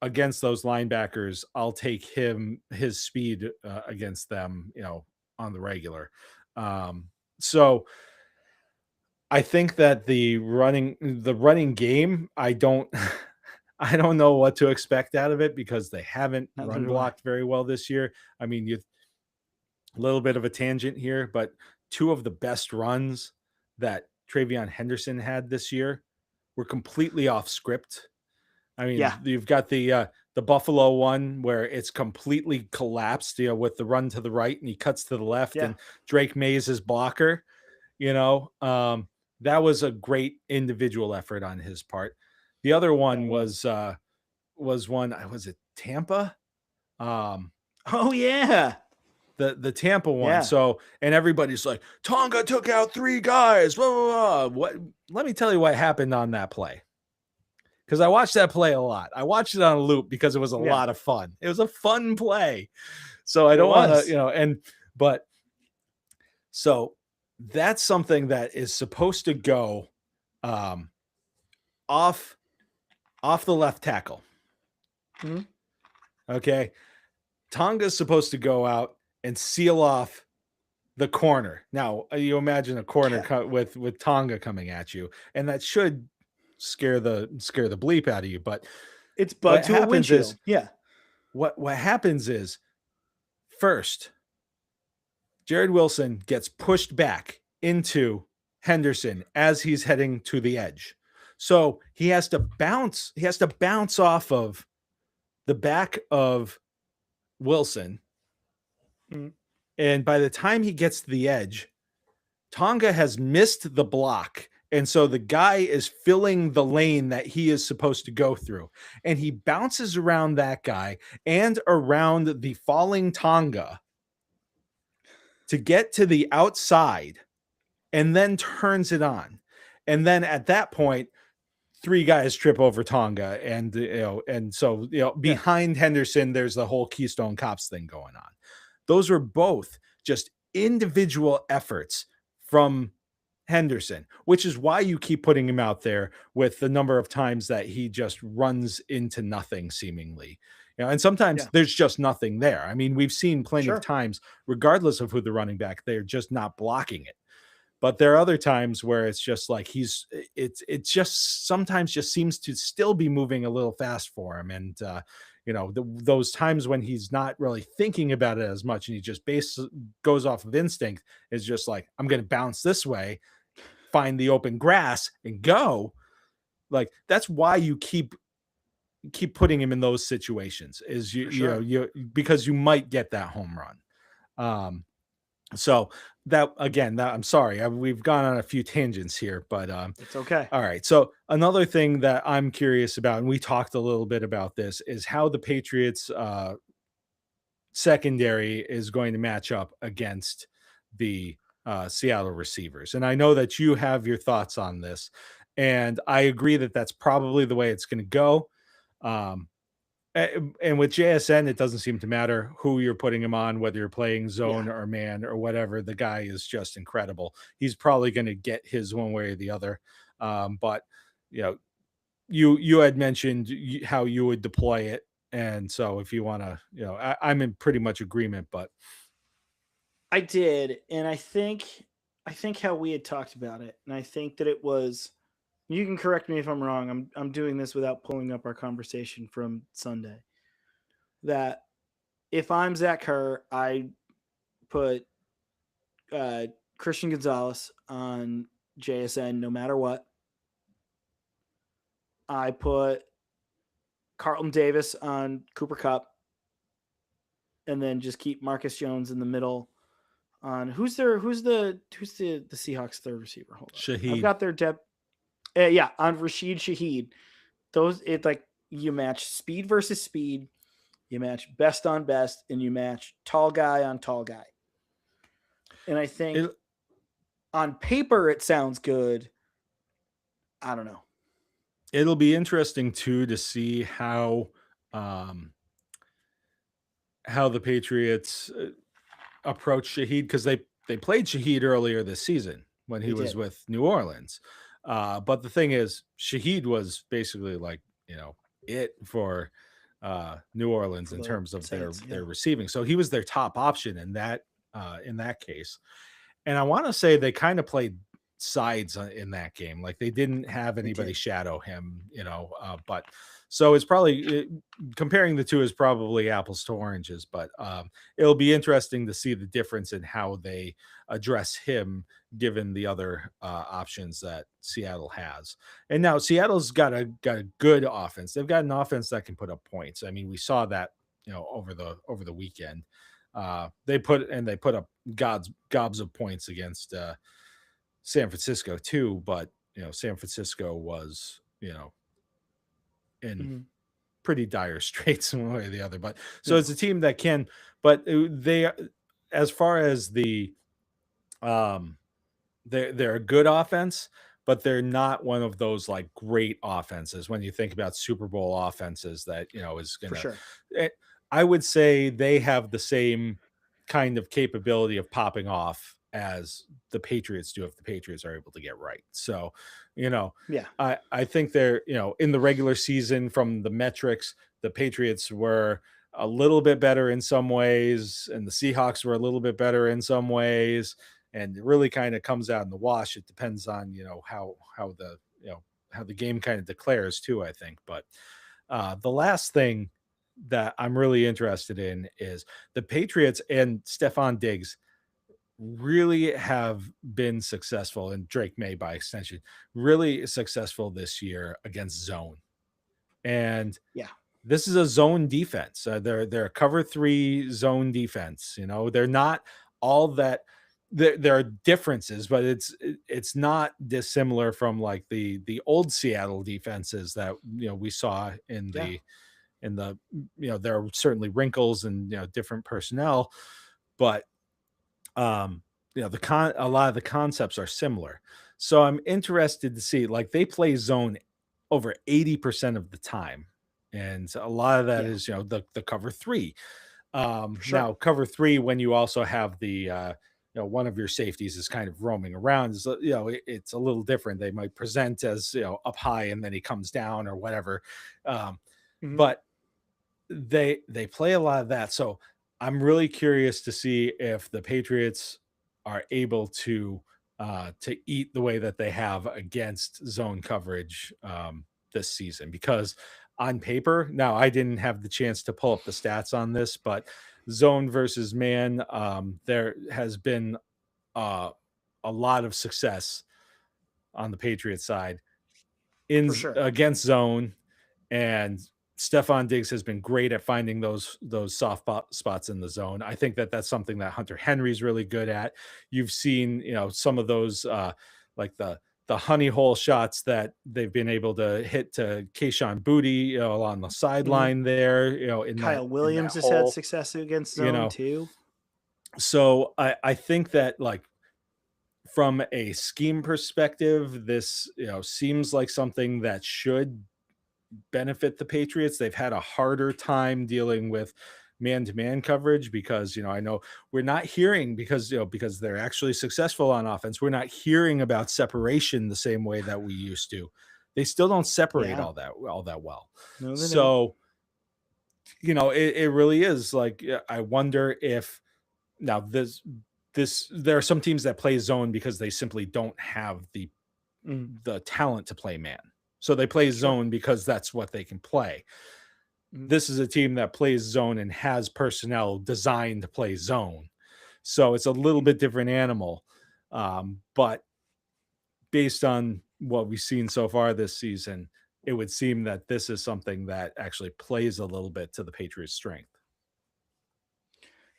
against those linebackers. I'll take his speed against them, on the regular. So I think that the running game, I don't I don't know what to expect out of it because they haven't Neither run do I. blocked very well this year. I mean, you a little bit of a tangent here, but two of the best runs that Travion Henderson had this year were completely off script. I Yeah. mean, you've got the Buffalo one where it's completely collapsed, with the run to the right and he cuts to the left Yeah, and Drake Mays is blocker, that was a great individual effort on his part. The other that one was. was one, was it Tampa? Um, Oh yeah, the Tampa one. yeah, So, and everybody's like, Tonga took out 3 guys. Blah, blah, blah. What? Let me tell you what happened on that play. Because I watched that play a lot. I watched it on a loop because it was a yeah. lot of fun. It was a fun play. So I It don't want to, was. but so that's something that is supposed to go um, off off the left tackle. Mhm. Okay. Tonga's supposed to go out and seal off the corner. Now, you imagine a corner Yeah, with Tonga coming at you, and that should scare the bleep out of you. But it's what bug to a happens is windshield. Yeah, what happens is first, Jared Wilson gets pushed back into Henderson as he's heading to the edge. So he has to bounce. He has to bounce off of the back of Wilson. Mhm. And by the time he gets to the edge, Tonga has missed the block. And so the guy is filling the lane that he is supposed to go through. And he bounces around that guy and around the falling Tonga to get to the outside and then turns it on. And then at that point, 3 guys trip over Tonga. And so, yeah, behind Henderson, there's the whole Keystone Cops thing going on. Those were both just individual efforts from Henderson, which is why you keep putting him out there with the number of times that he just runs into nothing seemingly. And sometimes yeah. there's just nothing there. I mean, we've seen plenty of Sure, times, regardless of who the running back, they're just not blocking it. But there are other times where it's just like it just sometimes just seems to still be moving a little fast for him. And those times when he's not really thinking about it as much and he just goes off of instinct, is just like, I'm going to bounce this way, find the open grass and go. Like, that's why you keep putting him in those situations, is for sure. because you might get that home run. So that, again, that, I'm sorry, we've gone on a few tangents here, but It's okay. all right. So another thing that I'm curious about, and we talked a little bit about this, is how the Patriots secondary is going to match up against the Seattle receivers. And I know that you have your thoughts on this, and I agree that that's probably the way it's going to go. Um, and with JSN, it doesn't seem to matter who you're putting him on, whether you're playing Yeah, zone or man or whatever. The guy is just incredible. He's probably going to get his one way or the other. But you know, you had mentioned how you would deploy it, and so if you want to, I'm in pretty much agreement. But I did, and I think how we had talked about it, and I think that it was. You can correct me if I'm wrong. I'm doing this without pulling up our conversation from Sunday. That if I'm Zach Kerr, I put uh, Christian Gonzalez on JSN no matter what. I put Carlton Davis on Cooper Cup, and then just keep Marcus Jones in the middle. On who's the Seahawks third receiver? Hold up, I've Shaheed, got their depth. Yeah, on Rashid Shaheed. Those it like you match speed versus speed, you match best on best, and you match tall guy on tall guy. And I think it, on paper it sounds good. I don't know. it'll be interesting too to see um, how the Patriots approach Shaheed, because they played Shaheed earlier this season when he They was did with New Orleans. But the thing is, Shaheed was basically like, it for New Orleans for in the terms of their Saints. Yeah, their receiving. So he was their top option in that case. And I want to say they kind of played. sides in that game. Like they didn't have They anybody did. shadow him, but so it's probably comparing the two is probably apples to oranges, but it'll be interesting to see the difference in how they address him given the other options that Seattle has. And now Seattle's got a good offense. They've got an offense that can put up points. I mean, we saw that, over the weekend. They put up gobs of points against San Francisco too, but San Francisco was, in Mhm. pretty dire straits one way or the other. But so Yeah, it's a team that can, but as far as um, they're a good offense, but they're not one of those like great offenses when you think about Super Bowl offenses that is for gonna. sure. eh, I would say they have the same kind of capability of popping off as the Patriots do if the Patriots are able to get right. So, you know, Yeah, I think they're in the regular season from the metrics, the Patriots were a little bit better in some ways, and the Seahawks were a little bit better in some ways, and it really kind of comes out in the wash. It depends on how the game kind of declares too. I think, but the last thing that I'm really interested in is the Patriots and Stephon Diggs really have been successful, and Drake May by extension, really successful this year against zone. And yeah, this is a zone defense. They're a cover three zone defense. They're not all that. There are differences, but it's not dissimilar from like the old Seattle defenses that we saw yeah, in the there are certainly wrinkles and different personnel, but a lot of the concepts are similar. So I'm interested to see, like, they play zone over 80% of the time. And a lot of that yeah, is, the cover three. for sure. Now cover three, when you also have one of your safeties is kind of roaming around, is, it's a little different. They might present as, up high and then he comes down or whatever. Um, Mhm. but they play a lot of that. So I'm really curious to see if the Patriots are able to eat the way that they have against zone coverage this season. Because on paper, now I didn't have the chance to pull up the stats on this, but zone versus man, there has been uh, a lot of success on the Patriots side For sure. against zone, and Stephon Diggs has been great at finding those spots in the zone. I think that that's something that Hunter Henry's really good at. You've seen, some of those like the honey hole shots that they've been able to hit to Kayshawn Booty, on the Mhm. sideline there, Kyle in that Williams has had hole, success against you zone know. too. So I think that, like, from a scheme perspective, this seems like something that should benefit the Patriots. They've had a harder time dealing with man-to-man coverage because, I know we're not hearing, because they're actually successful on offense. We're not hearing about separation the same way that we used to. They still don't separate Yeah. all that well. No, they don't. So, it really is like, I wonder if now there are some teams that play zone because they simply don't have Mhm. the talent to play man. So they play Sure. zone because that's what they can play. Mhm. This is a team that plays zone and has personnel designed to play zone. So it's a little Mhm. bit different animal. But based on what we've seen so far this season, it would seem that this is something that actually plays a little bit to the Patriots' strength.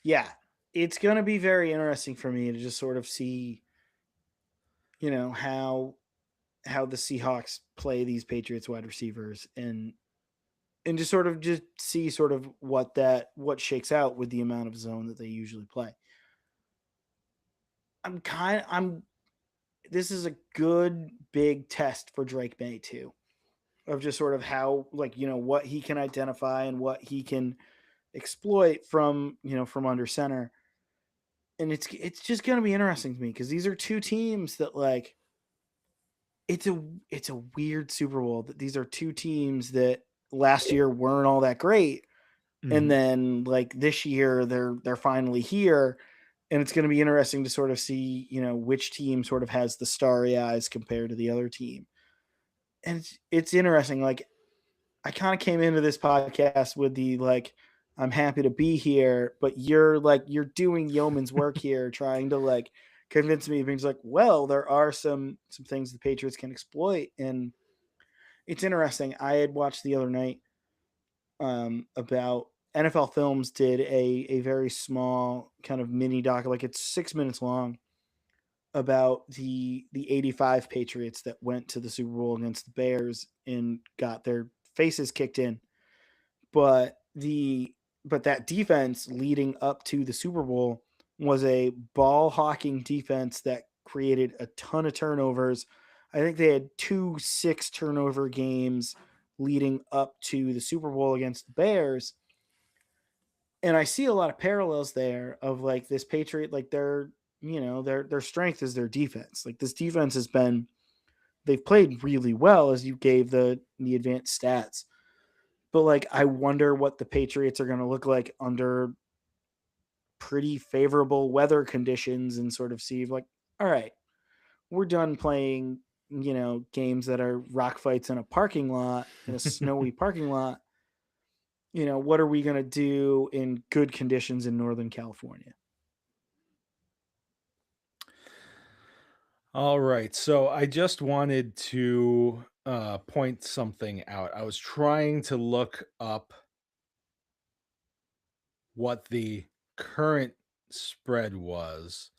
Yeah. It's gonna be very interesting for me to just sort of see, how the Seahawks play these Patriots wide receivers and just see sort of what shakes out with the amount of zone that they usually play. I'm this is a good big test for Drake May too, of just sort of how, like, what he can identify and what he can exploit from under center. And it's just going to be interesting to me because these are two teams that, like, it's a weird Super Bowl that these are two teams that last year weren't all that great, and Mhm. then, like, this year they're finally here, And it's going to be interesting to sort of see, which team sort of has the starry eyes compared to the other team. And it's interesting. Like, I kind of came into this podcast with the like, I'm happy to be here, but you're doing yeoman's work here, trying to like convince me. Things like, well, there are some things the Patriots can exploit, and it's interesting. I had watched the other night about NFL Films did a very small kind of mini doc, like it's 6 minutes long, about the '85 Patriots that went to the Super Bowl against the Bears and got their faces kicked in. But that defense leading up to the Super Bowl was a ball hawking defense that created a ton of turnovers. I think they had 2 6 turnover games leading up to the Super Bowl against the Bears. And I see a lot of parallels there of like this Patriot, like their strength is their defense. Like this defense has been, they've played really well, as you gave the advanced stats. But like I wonder what the Patriots are going to look like under pretty favorable weather conditions, and sort of see like, all right, we're done playing, games that are rock fights in a parking lot, in a snowy parking lot. What are we going to do in good conditions in Northern California? All right. So I just wanted to point something out. I was trying to look up what the current spread was,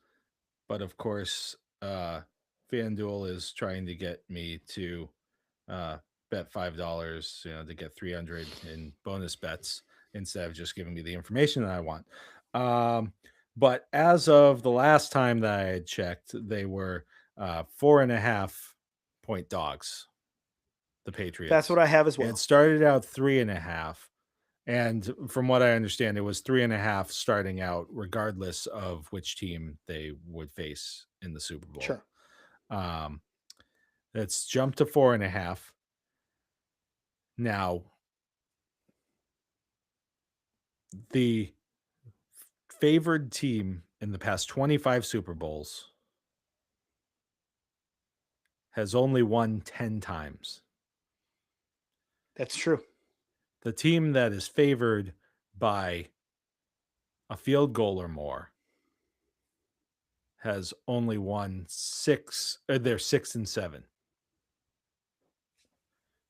but of course, FanDuel is trying to get me to uh, bet $5, to get 300 in bonus bets instead of just giving me the information that I want. Um, but as of the last time that I had checked, they were 4.5 point dogs, the That's what Patriots. I have as It well. started out 3.5. And from what I understand, it was 3.5 starting out, regardless of which team they would face in the Super Bowl. Sure. Um, it's jumped to 4.5. Now, the favored team in the past 25 Super Bowls has only won 10 times. That's true. The team that is favored by a field goal or more has only won 6. They're 6-7.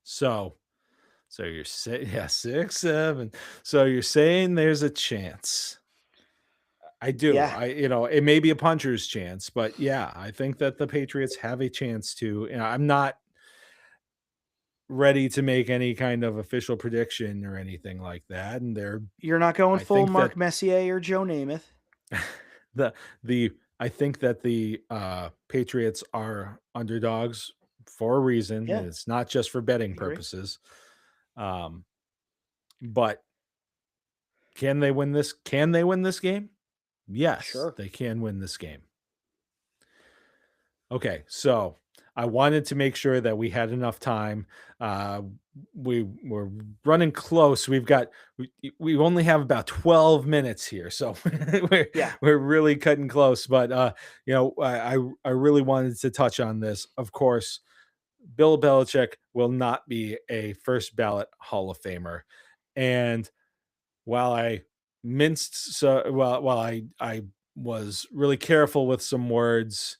So you're saying, yeah, 6-7. So you're saying there's a chance. I do. Yeah. It may be a puncher's chance, but yeah, I think that the Patriots have a chance to. I'm not ready to make any kind of official prediction or anything like that. And You're not going I full think that Mark Messier or Joe Namath. the I think that the Patriots are underdogs for a reason. Yeah, It's not just for betting I agree. purposes. Um, but can they win this? Can they win this game? Yes, Sure. they can win this game. Okay, so I wanted to make sure that we had enough time. Uh, we were running close. We only have about 12 minutes here, so we're Yeah. we're really cutting close. But I really wanted to touch on this. Of course, Bill Belichick will not be a first ballot Hall of Famer, and while I while I was really careful with some words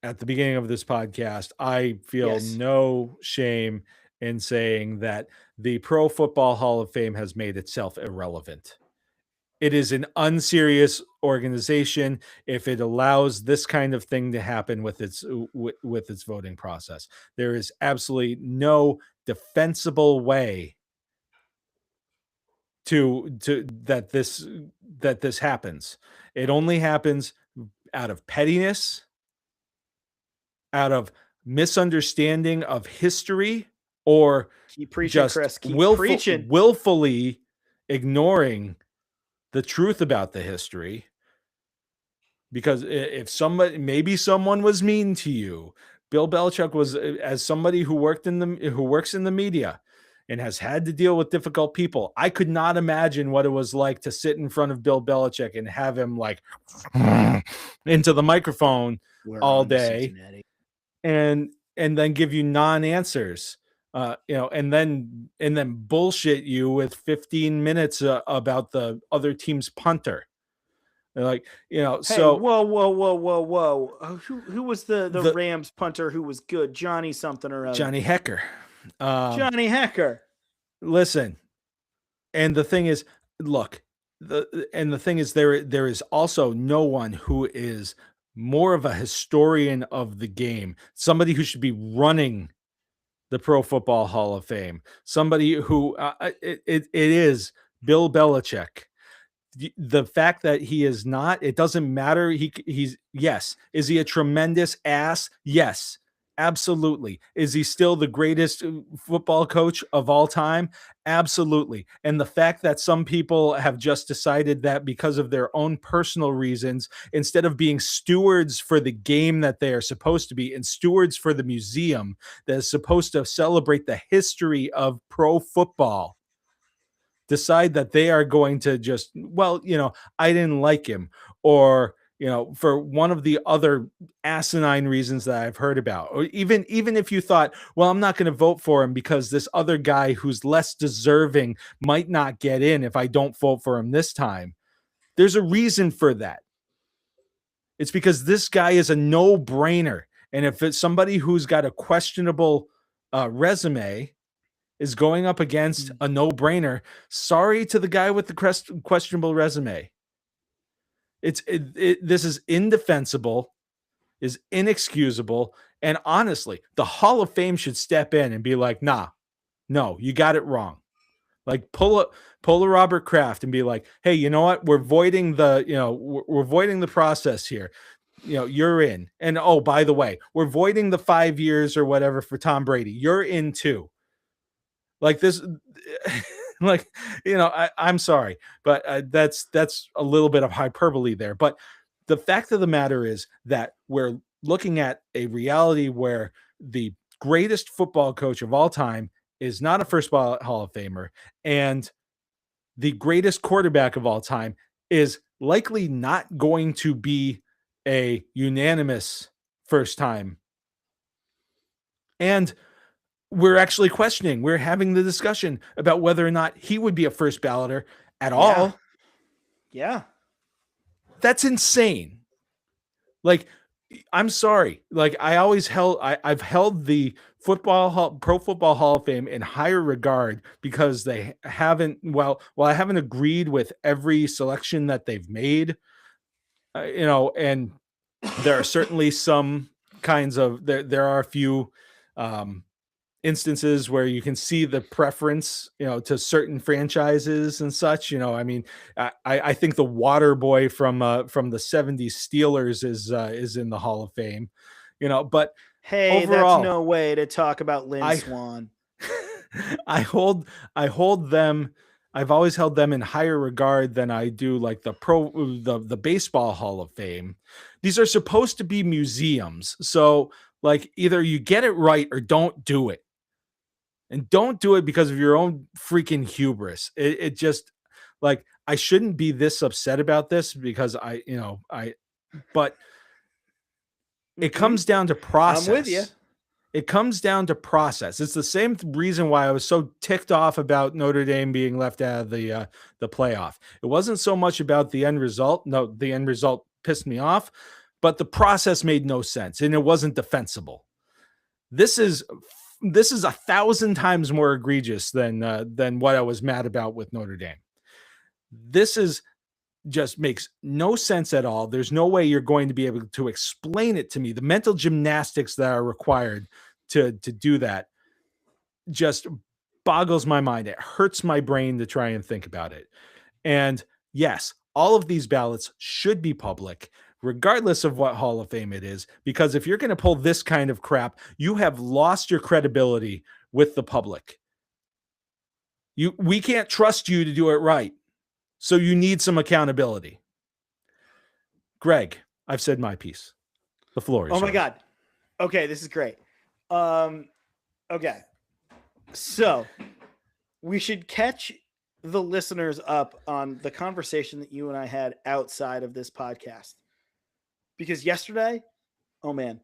at the beginning of this podcast, I feel Yes. no shame in saying that the Pro Football Hall of Fame has made itself irrelevant. It is an unserious organization if it allows this kind of thing to happen with its voting process. There is absolutely no defensible way to that this happens. It only happens out of pettiness, out of misunderstanding of history, or Keep preaching, just Chris. Keep preaching. willfully ignoring the truth about the history. Because if maybe someone was mean to you, Bill Belichick was, as somebody who works in the media, and has had to deal with difficult people. I could not imagine what it was like to sit in front of Bill Belichick and have him like into the microphone We're all on to day Cincinnati. and then give you non-answers. And then bullshit you with 15 minutes about the other team's punter. Like, Hey, so whoa! Who was the the Rams punter who was good? Johnny something or other. Johnny Hecker. Johnny Hecker. Listen, and the thing is, look, the thing is, there is also no one who is more of a historian of the game, somebody who should be running the Pro Football Hall of Fame, somebody who it is Bill Belichick. The fact that he is not, it doesn't matter. He's yes. Is he a tremendous ass? Yes, absolutely. Is he still the greatest football coach of all time? Absolutely. And the fact that some people have just decided that because of their own personal reasons, instead of being stewards for the game that they are supposed to be and stewards for the museum that is supposed to celebrate the history of pro football, decide that they are going to just, well, I didn't like him, or for one of the other asinine reasons that I've heard about, or even if you thought, well, I'm not going to vote for him because this other guy who's less deserving might not get in if I don't vote for him this time. There's a reason for that. It's because this guy is a no-brainer, and if it's somebody who's got a questionable resume is going up against a no-brainer, sorry to the guy with the questionable resume. This is indefensible, is inexcusable, and honestly, the Hall of Fame should step in and be like, nah, no, you got it wrong. Like pull a Robert Kraft and be like, hey, you know what? We're voiding the process here. You're in. And oh, by the way, we're voiding the 5 years or whatever for Tom Brady. You're in too. Like this, like, I'm sorry, but that's a little bit of hyperbole there. But the fact of the matter is that we're looking at a reality where the greatest football coach of all time is not a first ballot Hall of Famer, and the greatest quarterback of all time is likely not going to be a unanimous first time. And we're actually questioning, we're having the discussion about whether or not he would be a first balloter at all. Yeah. That's insane. Like, I'm sorry. Like, I've held the Pro Football Hall of Fame in higher regard because they haven't, I haven't agreed with every selection that they've made, and there are certainly some kinds of, there are a few, instances where you can see the preference, to certain franchises and such. I mean, I think the water boy from the 70s Steelers is in the Hall of Fame, but Hey, that's overall, no way to talk about Lynn I Swan. I hold them. I've always held them in higher regard than I do like the baseball Hall of Fame. These are supposed to be museums. So like either you get it right or don't do it. And don't do it because of your own freaking hubris. It just, like, I shouldn't be this upset about this because but it comes down to process. I'm with you. It comes down to process. It's the same reason why I was so ticked off about Notre Dame being left out of the playoff. It wasn't so much about the end result. No, the end result pissed me off, but the process made no sense and it wasn't defensible. This is 1,000 times more egregious than what I was mad about with Notre Dame. This is just makes no sense at all. There's no way you're going to be able to explain it to me. The mental gymnastics that are required to do that just boggles my mind. It hurts my brain to try and think about it. And yes, all of these ballots should be public, regardless of what Hall of Fame it is, because if you're going to pull this kind of crap, you have lost your credibility with the public. We can't trust you to do it right. So you need some accountability. Greg, I've said my piece. The floor is yours. Oh my God. Okay, this is great. Okay. So we should catch the listeners up on the conversation that you and I had outside of this podcast. Because yesterday, oh man,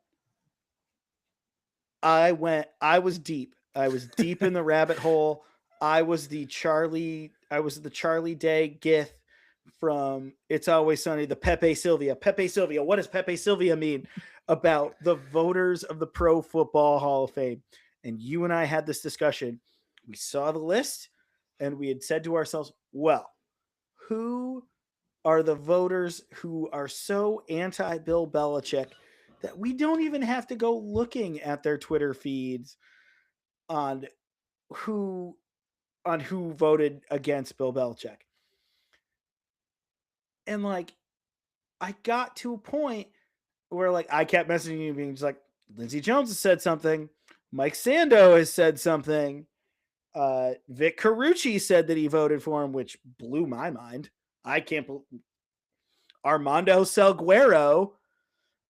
I was deep. I was deep in the rabbit hole. I was the Charlie Day gif from It's Always Sunny, the Pepe Sylvia. Pepe Sylvia, what does Pepe Sylvia mean about the voters of the Pro Football Hall of Fame? And you and I had this discussion. We saw the list and we had said to ourselves, well, who are the voters who are so anti Bill Belichick that we don't even have to go looking at their Twitter feeds on who who voted against Bill Belichick. And like I got to a point where like I kept messaging you being just like Lindsey Jones has said something, Mike Sando has said something, Vic Carucci said that he voted for him, which blew my mind. I can't believe Armando Salguero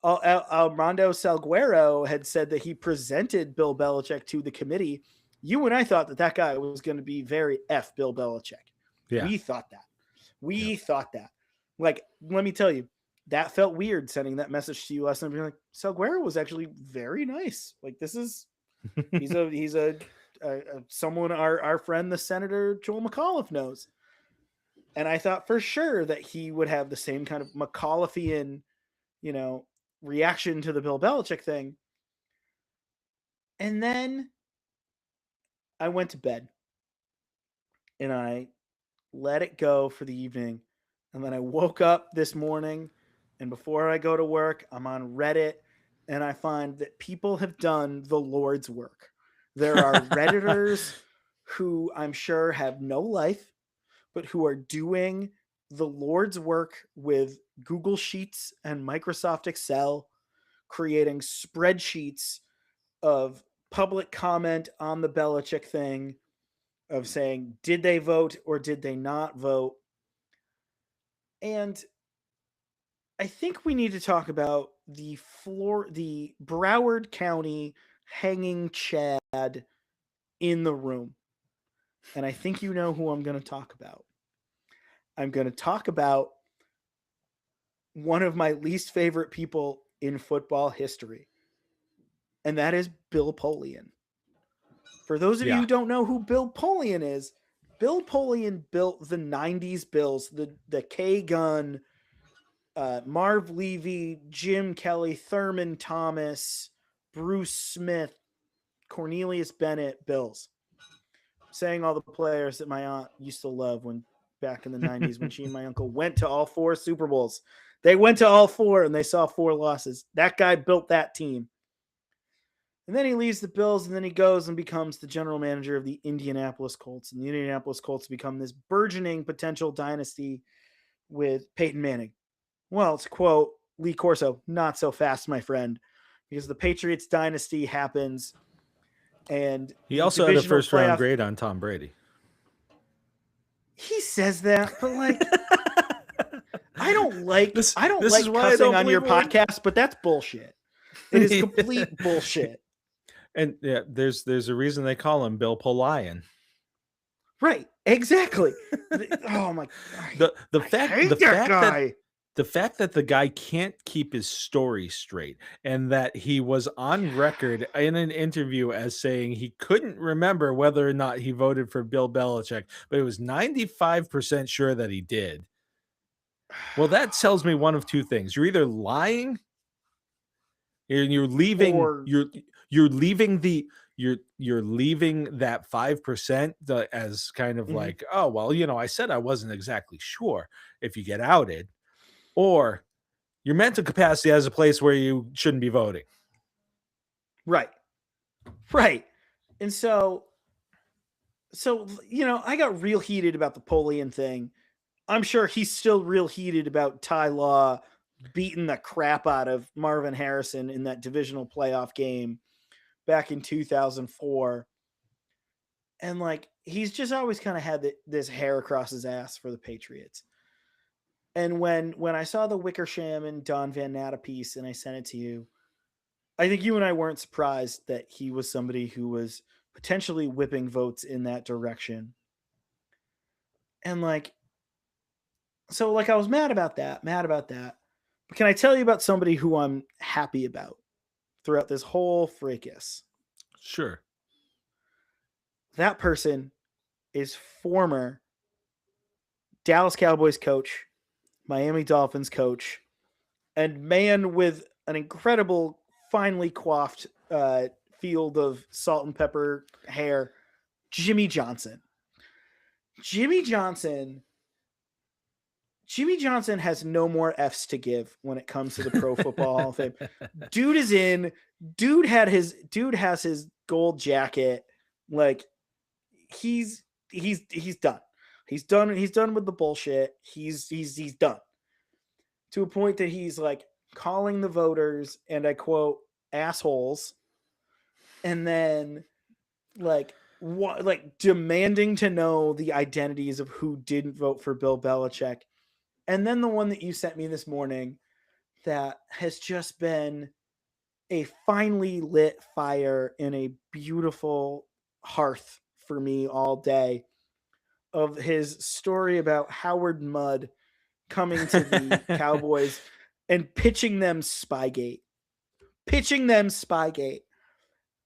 Armando Salguero had said that he presented Bill Belichick to the committee. You and I thought that that guy was going to be very F Bill Belichick. Yeah. We thought that. Yeah. We thought that. Like, let me tell you, that felt weird sending that message to you last night. Being like, Salguero was actually very nice. Like, this is he's a someone our friend the Senator Joel McAuliffe knows. And I thought for sure that he would have the same kind of McAuliffeian, you know, reaction to the Bill Belichick thing. And then I went to bed and I let it go for the evening. And then I woke up this morning, and before I go to work, I'm on Reddit and I find that people have done the Lord's work. There are Redditors who I'm sure have no life, but who are doing the Lord's work with Google Sheets and Microsoft Excel, creating spreadsheets of public comment on the Belichick thing, of saying, did they vote or did they not vote? And I think we need to talk about the Broward County hanging Chad in the room. And I think you know who I'm going to talk about. I'm going to talk about one of my least favorite people in football history, and that is Bill Polian. For those of you Yeah. who don't know who Bill Polian is, Bill Polian built the 90s Bills, the K Gun, Marv Levy, Jim Kelly, Thurman Thomas, Bruce Smith, Cornelius Bennett Bills. Saying all the players that my aunt used to love when back in the 90s when she and my uncle went to all 4 Super Bowls. They went to all 4 and they saw 4 losses. That guy built that team. And then he leaves the Bills and then he goes and becomes the general manager of the Indianapolis Colts. And the Indianapolis Colts become this burgeoning potential dynasty with Peyton Manning. Well, to quote Lee Corso, not so fast, my friend, because the Patriots dynasty happens and He the also had a divisional first round playoff. grade on Tom Brady. He says that, but like I don't like This is why I cussing don't on your believe a word. podcast, but that's bullshit. It is complete bullshit. And yeah, there's a reason they call him Bill Polian. Right, exactly. Oh my! The fact that the guy can't keep his story straight, and that he was on record in an interview as saying he couldn't remember whether or not he voted for Bill Belichick, but it was 95% sure that he did. Well, that tells me one of two things. You're either lying and you're leaving or you're leaving you're leaving that 5% as kind of like, oh well, I said I wasn't exactly sure if you get outed, or your mental capacity has a place where you shouldn't be voting. right. And so I got real heated about the Polian thing. I'm sure he's still real heated about Ty Law beating the crap out of Marvin Harrison in that divisional playoff game back in 2004. And like he's just always kind of had this hair across his ass for the Patriots. And when I saw the Wickersham and Don Van Natta piece and I sent it to you, I think you and I weren't surprised that he was somebody who was potentially whipping votes in that direction. And like, so like I was mad about that, mad about that. But can I tell you about somebody who I'm happy about throughout this whole fracas? Sure. That person is former Dallas Cowboys coach, Miami Dolphins coach, and man with an incredible, finely coiffed field of salt and pepper hair, Jimmy Johnson. Jimmy Johnson. Jimmy Johnson has no more F's to give when it comes to the Pro Football Hall of Fame. Dude is in. Dude has his gold jacket. Like he's done. He's done with the bullshit. He's done. To a point that he's like calling the voters, and I quote, assholes, and then like demanding to know the identities of who didn't vote for Bill Belichick. And then the one that you sent me this morning that has just been a finely lit fire in a beautiful hearth for me all day, of his story about Howard Mudd coming to the Cowboys and pitching them Spygate,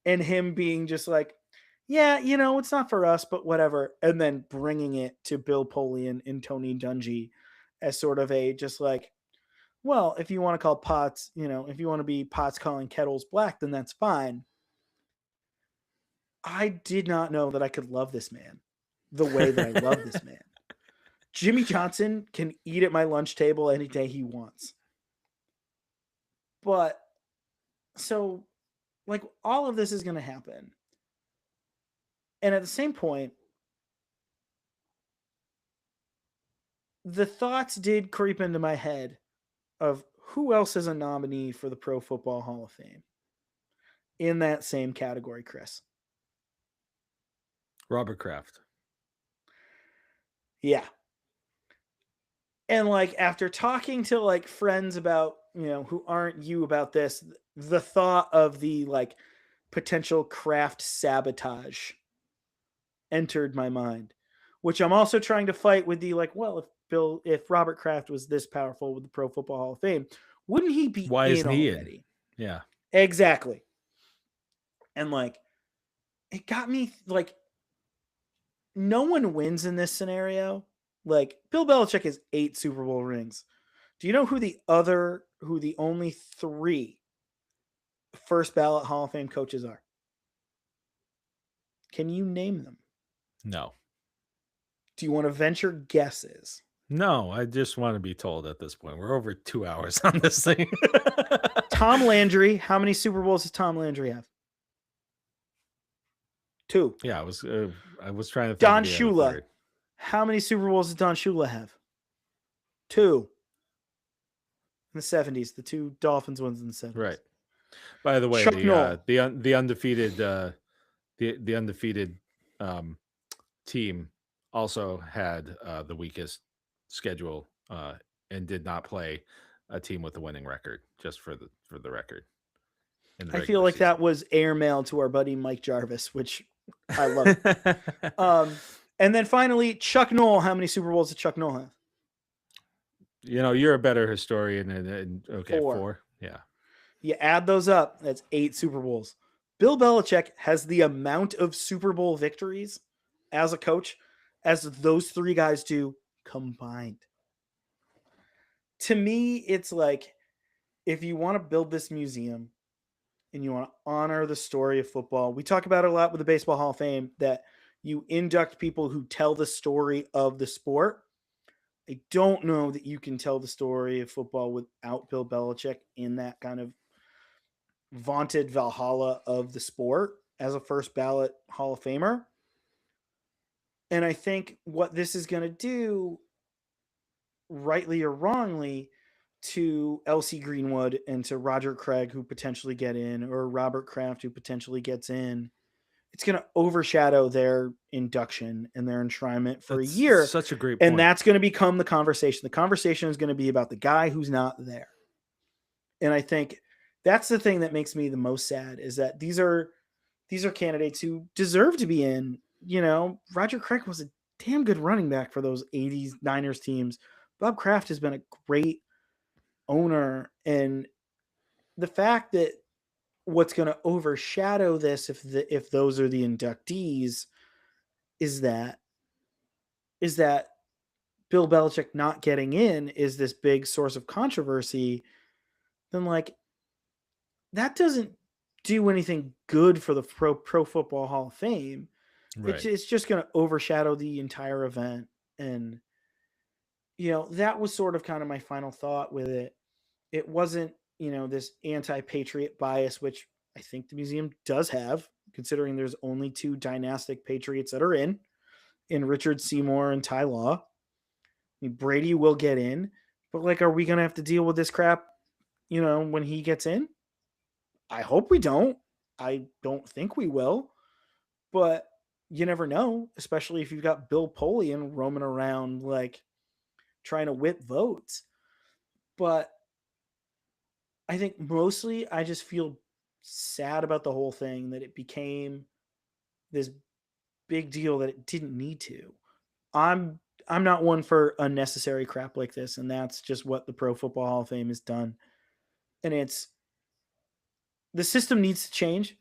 and him being just like, yeah, it's not for us, but whatever. And then bringing it to Bill Polian and Tony Dungy as sort of a just like, well, if you want to call pots, if you want to be pots calling kettles black, then that's fine. I did not know that I could love this man the way that I love this man. Jimmy Johnson can eat at my lunch table any day he wants. But so, like, all of this is going to happen. And at the same point, the thoughts did creep into my head of who else is a nominee for the Pro Football Hall of Fame in that same category, Chris. Robert Kraft. Yeah. And like after talking to like friends about, who aren't you about this, the thought of the like potential Kraft sabotage entered my mind, which I'm also trying to fight with the like, well, if Robert Kraft was this powerful with the Pro Football Hall of Fame, wouldn't he be Why in isn't he already? in? Yeah. Exactly. And like, it got me like, no one wins in this scenario. Like Bill Belichick has 8 Super Bowl rings. Do you know who the only 3 first ballot Hall of Fame coaches are? Can you name them? No. Do you want to venture guesses? No, I just want to be told at this point. We're over 2 hours on this thing. Tom Landry. How many Super Bowls does Tom Landry have? 2. Yeah, I was trying to think. Don Shula. How many Super Bowls does Don Shula have? 2. In the 70s, the 2 Dolphins ones in the 70s. Right. By the way, the undefeated the undefeated team also had the weakest schedule and did not play a team with a winning record, just for the record. I feel like that was airmail to our buddy Mike Jarvis, which I love. And then finally, Chuck Noll. How many Super Bowls did Chuck Noll have? You're a better historian. And okay, 4. Yeah. You add those up, that's 8 Super Bowls. Bill Belichick has the amount of Super Bowl victories as a coach as those 3 guys do combined. To me, it's like, if you want to build this museum and you want to honor the story of football, we talk about it a lot with the Baseball Hall of Fame, that you induct people who tell the story of the sport. I don't know that you can tell the story of football without Bill Belichick in that kind of vaunted Valhalla of the sport as a first ballot Hall of Famer. And I think what this is going to do, rightly or wrongly, to L.C. Greenwood and to Roger Craig, who potentially get in, or Robert Kraft, who potentially gets in, it's going to overshadow their induction and their enshrinement for a year. Such a great point. And that's going to become the conversation. The conversation is going to be about the guy who's not there. And I think that's the thing that makes me the most sad, is that these are these are candidates who deserve to be in. Roger Craig was a damn good running back for those 80s Niners teams. Bob Kraft has been a great owner. And the fact that what's going to overshadow this, if those are the inductees, is that is that Bill Belichick not getting in is this big source of controversy, then like that doesn't do anything good for the Pro Football Hall of Fame. It's Right. it's just going to overshadow the entire event. And that was sort of kind of my final thought with it. It wasn't this anti-patriot bias, which I think the museum does have, considering there's only two dynastic patriots that are in Richard Seymour and Ty Law. I mean, Brady will get in, but like, are we gonna have to deal with this crap when he gets in? I hope we don't. I don't think we will, but you never know, especially if you've got Bill Polian roaming around like trying to whip votes. But I think mostly I just feel sad about the whole thing, that it became this big deal that it didn't need to. I'm I'm not one for unnecessary crap like this, and that's just what the Pro Football Hall of Fame has done. And the system needs to change.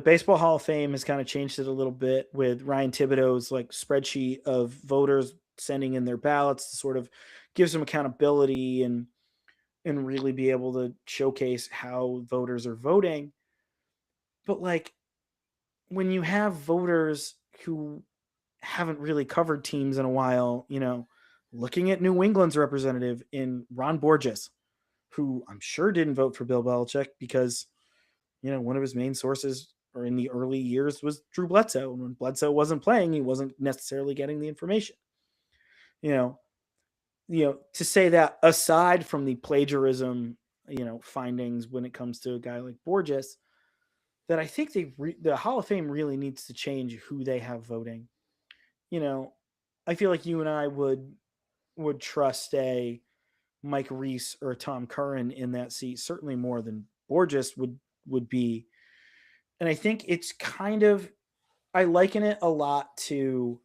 Baseball Hall of Fame has kind of changed it a little bit with Ryan Thibodeau's like spreadsheet of voters sending in their ballots to sort of give some accountability and really be able to showcase how voters are voting. But like, when you have voters who haven't really covered teams in a while, looking at New England's representative in Ron Borges, who I'm sure didn't vote for Bill Belichick because, one of his main sources or in the early years was Drew Bledsoe. And when Bledsoe wasn't playing, he wasn't necessarily getting the information. You know, to say that aside from the plagiarism, findings when it comes to a guy like Borges, that I think the Hall of Fame really needs to change who they have voting. You know, I feel like you and I would trust a Mike Reese or a Tom Curran in that seat certainly more than Borges would be. And I think it's kind of, I liken it a lot to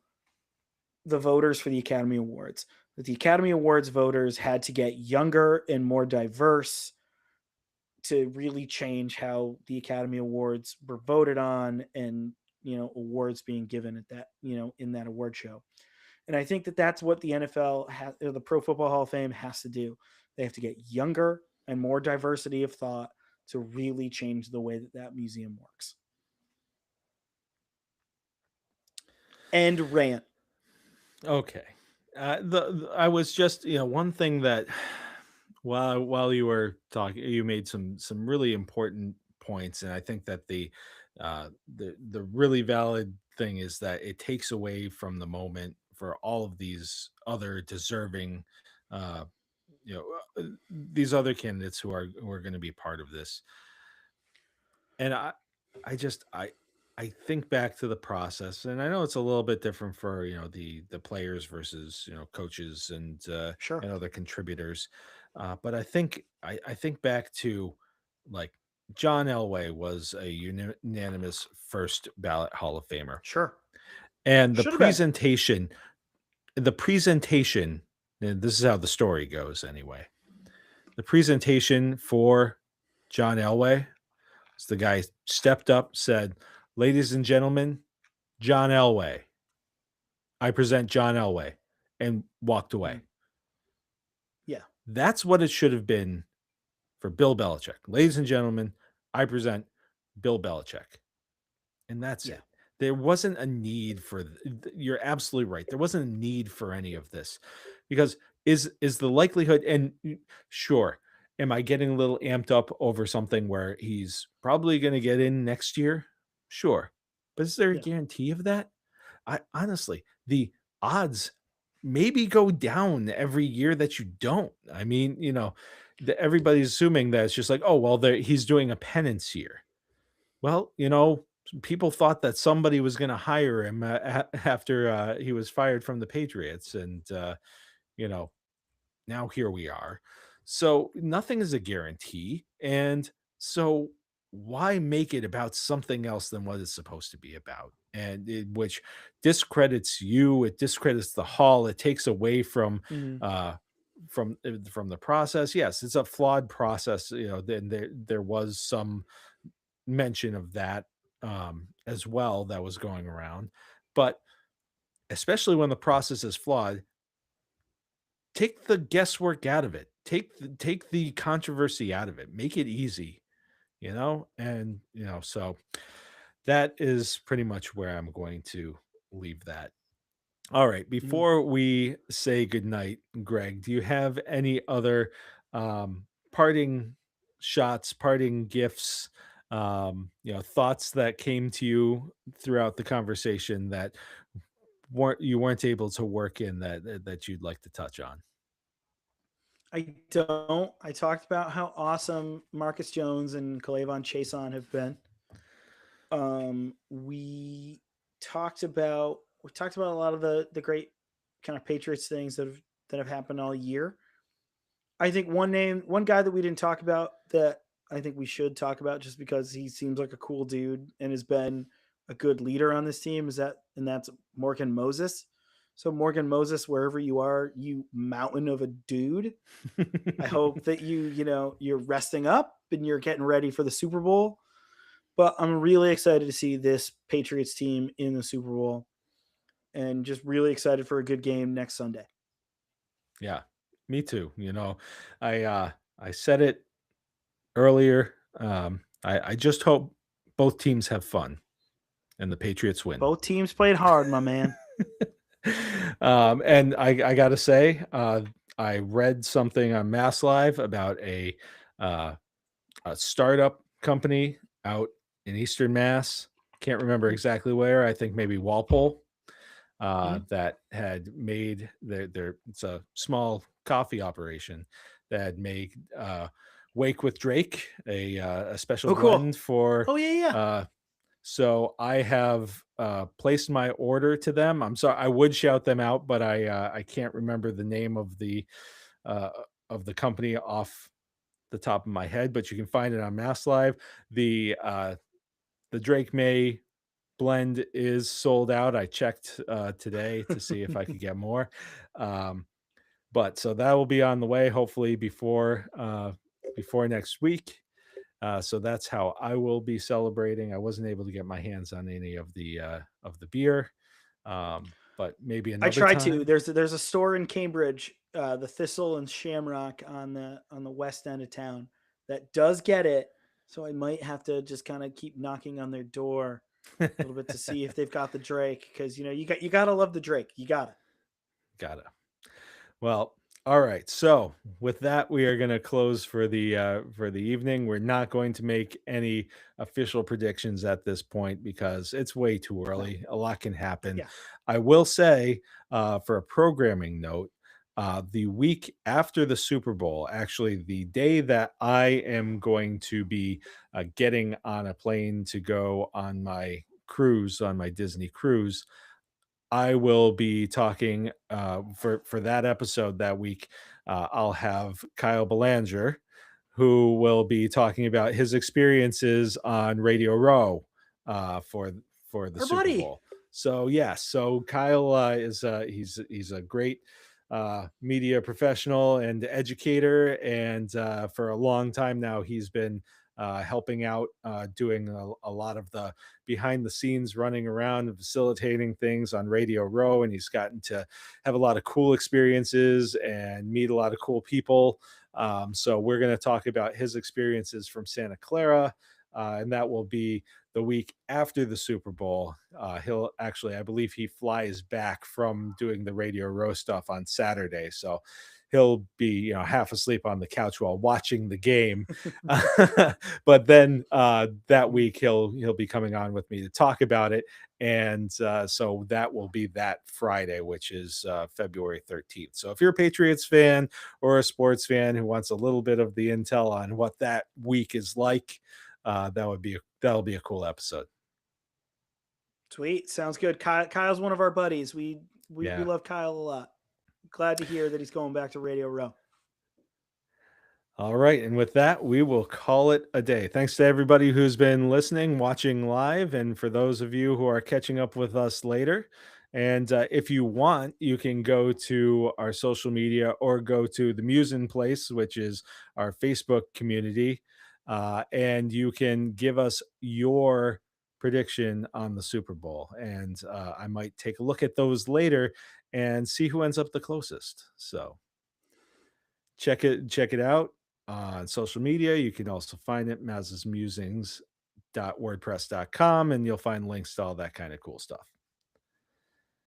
the voters for the Academy Awards. That the Academy Awards voters had to get younger and more diverse to really change how the Academy Awards were voted on, and awards being given at that in that award show. And I think that that's what the NFL has, or the Pro Football Hall of Fame has to do. They have to get younger and more diversity of thought to really change the way that museum works. And rant. Okay. I was just, one thing that while you were talking, you made some really important points, and I think that the really valid thing is that it takes away from the moment for all of these other deserving, uh, these other candidates who are going to be part of this. And I just I think back to the process, and I know it's a little bit different for the players versus coaches Sure. and other contributors, but I think back to like John Elway was a unanimous first ballot Hall of Famer, Sure. and Should have been. the presentation, and this is how the story goes anyway. The presentation for John Elway, so the guy stepped up, said, "Ladies and gentlemen, John Elway. I present John Elway," and walked away. Mhm. Yeah. That's what it should have been for Bill Belichick. "Ladies and gentlemen, I present Bill Belichick." And that's Yeah. it. There wasn't a need for you're absolutely right. There wasn't a need for any of this because is the likelihood, and sure, am I getting a little amped up over something where he's probably going to get in next year? Sure. But is there a Yeah. guarantee of that? I honestly, the odds maybe go down every year that you don't. I mean, everybody's assuming that it's just like, oh, well, he's doing a penance year. Well, people thought that somebody was going to hire him after he was fired from the Patriots, and you know, now here we are. So nothing is a guarantee, and so why make it about something else than what it's supposed to be about? And which discredits you, it discredits the hall, it takes away Mhm. uh, from the process. Yes, it's a flawed process. Then there was some mention of that as well that was going around, but especially when the process is flawed, take the guesswork out of it. Take the controversy out of it. Make it easy, and so that is pretty much where I'm going to leave that. All right, Mhm. before we say goodnight, Greg, do you have any other parting shots, parting gifts, thoughts that came to you throughout the conversation that weren't able to work in that you'd like to touch on? I don't. I talked about how awesome Marcus Jones and Kalavon Chason have been. We talked about a lot of the great kind of Patriots things that have happened all year. I think one guy that we didn't talk about that I think we should talk about just because he seems like a cool dude and has been a good leader on this team and that's Morgan Moses. So Morgan Moses, wherever you are, you mountain of a dude. I hope that you're resting up and you're getting ready for the Super Bowl. But I'm really excited to see this Patriots team in the Super Bowl and just really excited for a good game next Sunday. Yeah, me too. I said it earlier. I just hope both teams have fun and the Patriots win. Both teams played hard, my man. And I gotta say, I read something on Mass Live about uh, a startup company out in Eastern Mass. Can't remember Cool. exactly where. I think maybe Walpole. Mhm. That had made it's a small coffee operation that had made Wake with Drake, a special Oh, cool. blend for Oh, yeah, yeah. uh, so I have placed my order to them. I'm sorry, I would shout them out, but I can't remember the name uh, of the company off the top of my head. But you can find it on Mass Live. The Drake May blend is sold out. I checked today to see if I could get more. Um, but so that will be on the way, hopefully before next week. So that's how I will be celebrating. I wasn't able to get my hands on any of the beer, but maybe I another try to. time. There's a store in Cambridge, the Thistle and Shamrock on the west end of town that does get it. So I might have to just kind of keep knocking on their door a little bit to see if they've got the Drake because you gotta love the Drake. You gotta. Gotta. Well, all right. So with that, we are going to close for the evening. We're not going to make any official predictions at this point because it's way too No. early. A lot can happen. Yeah. I will say, for a programming note, the week after the Super Bowl, actually the day that I am going to be getting on a plane to go on my cruise, on my Disney cruise, I will be talking for that episode that week. I'll have Kyle Belanger, who will be talking about his experiences on Radio Row for the Our Super buddy. Bowl. So yes, so Kyle is he's a great media professional and educator, and for a long time now he's been helping out, doing a lot of the behind the scenes running around and facilitating things on Radio Row, and he's gotten to have a lot of cool experiences and meet a lot of cool people. So we're going to talk about his experiences from Santa Clara, and that will be the week after the Super Bowl. He'll actually, I believe, he flies back from doing the Radio Row stuff on Saturday, so he'll be half asleep on the couch while watching the game. But then that Mhm. week he'll be coming on with me to talk about it, and so that will be that Friday, which is February 13th. So if you're a Patriots fan or a sports fan who wants a little bit of the intel on what that week is like, that'll be a cool episode. Sweet. Sounds good. Kyle's one of our buddies. We Yeah. love Kyle a lot. Glad to hear that he's going back to Radio Row. All right. And with that, we will call it a day. Thanks to everybody who's been listening, watching live, and for those of you who are catching up with us later. And if you want, you can go to our social media or go to the Musin Place, which is our Facebook community, and you can give us your prediction on the Super Bowl. And I might take a look at those later and see who ends up the closest. So check it out on social media. You can also find it maz's musings.wordpress.com, and you'll find links to all that kind of cool stuff.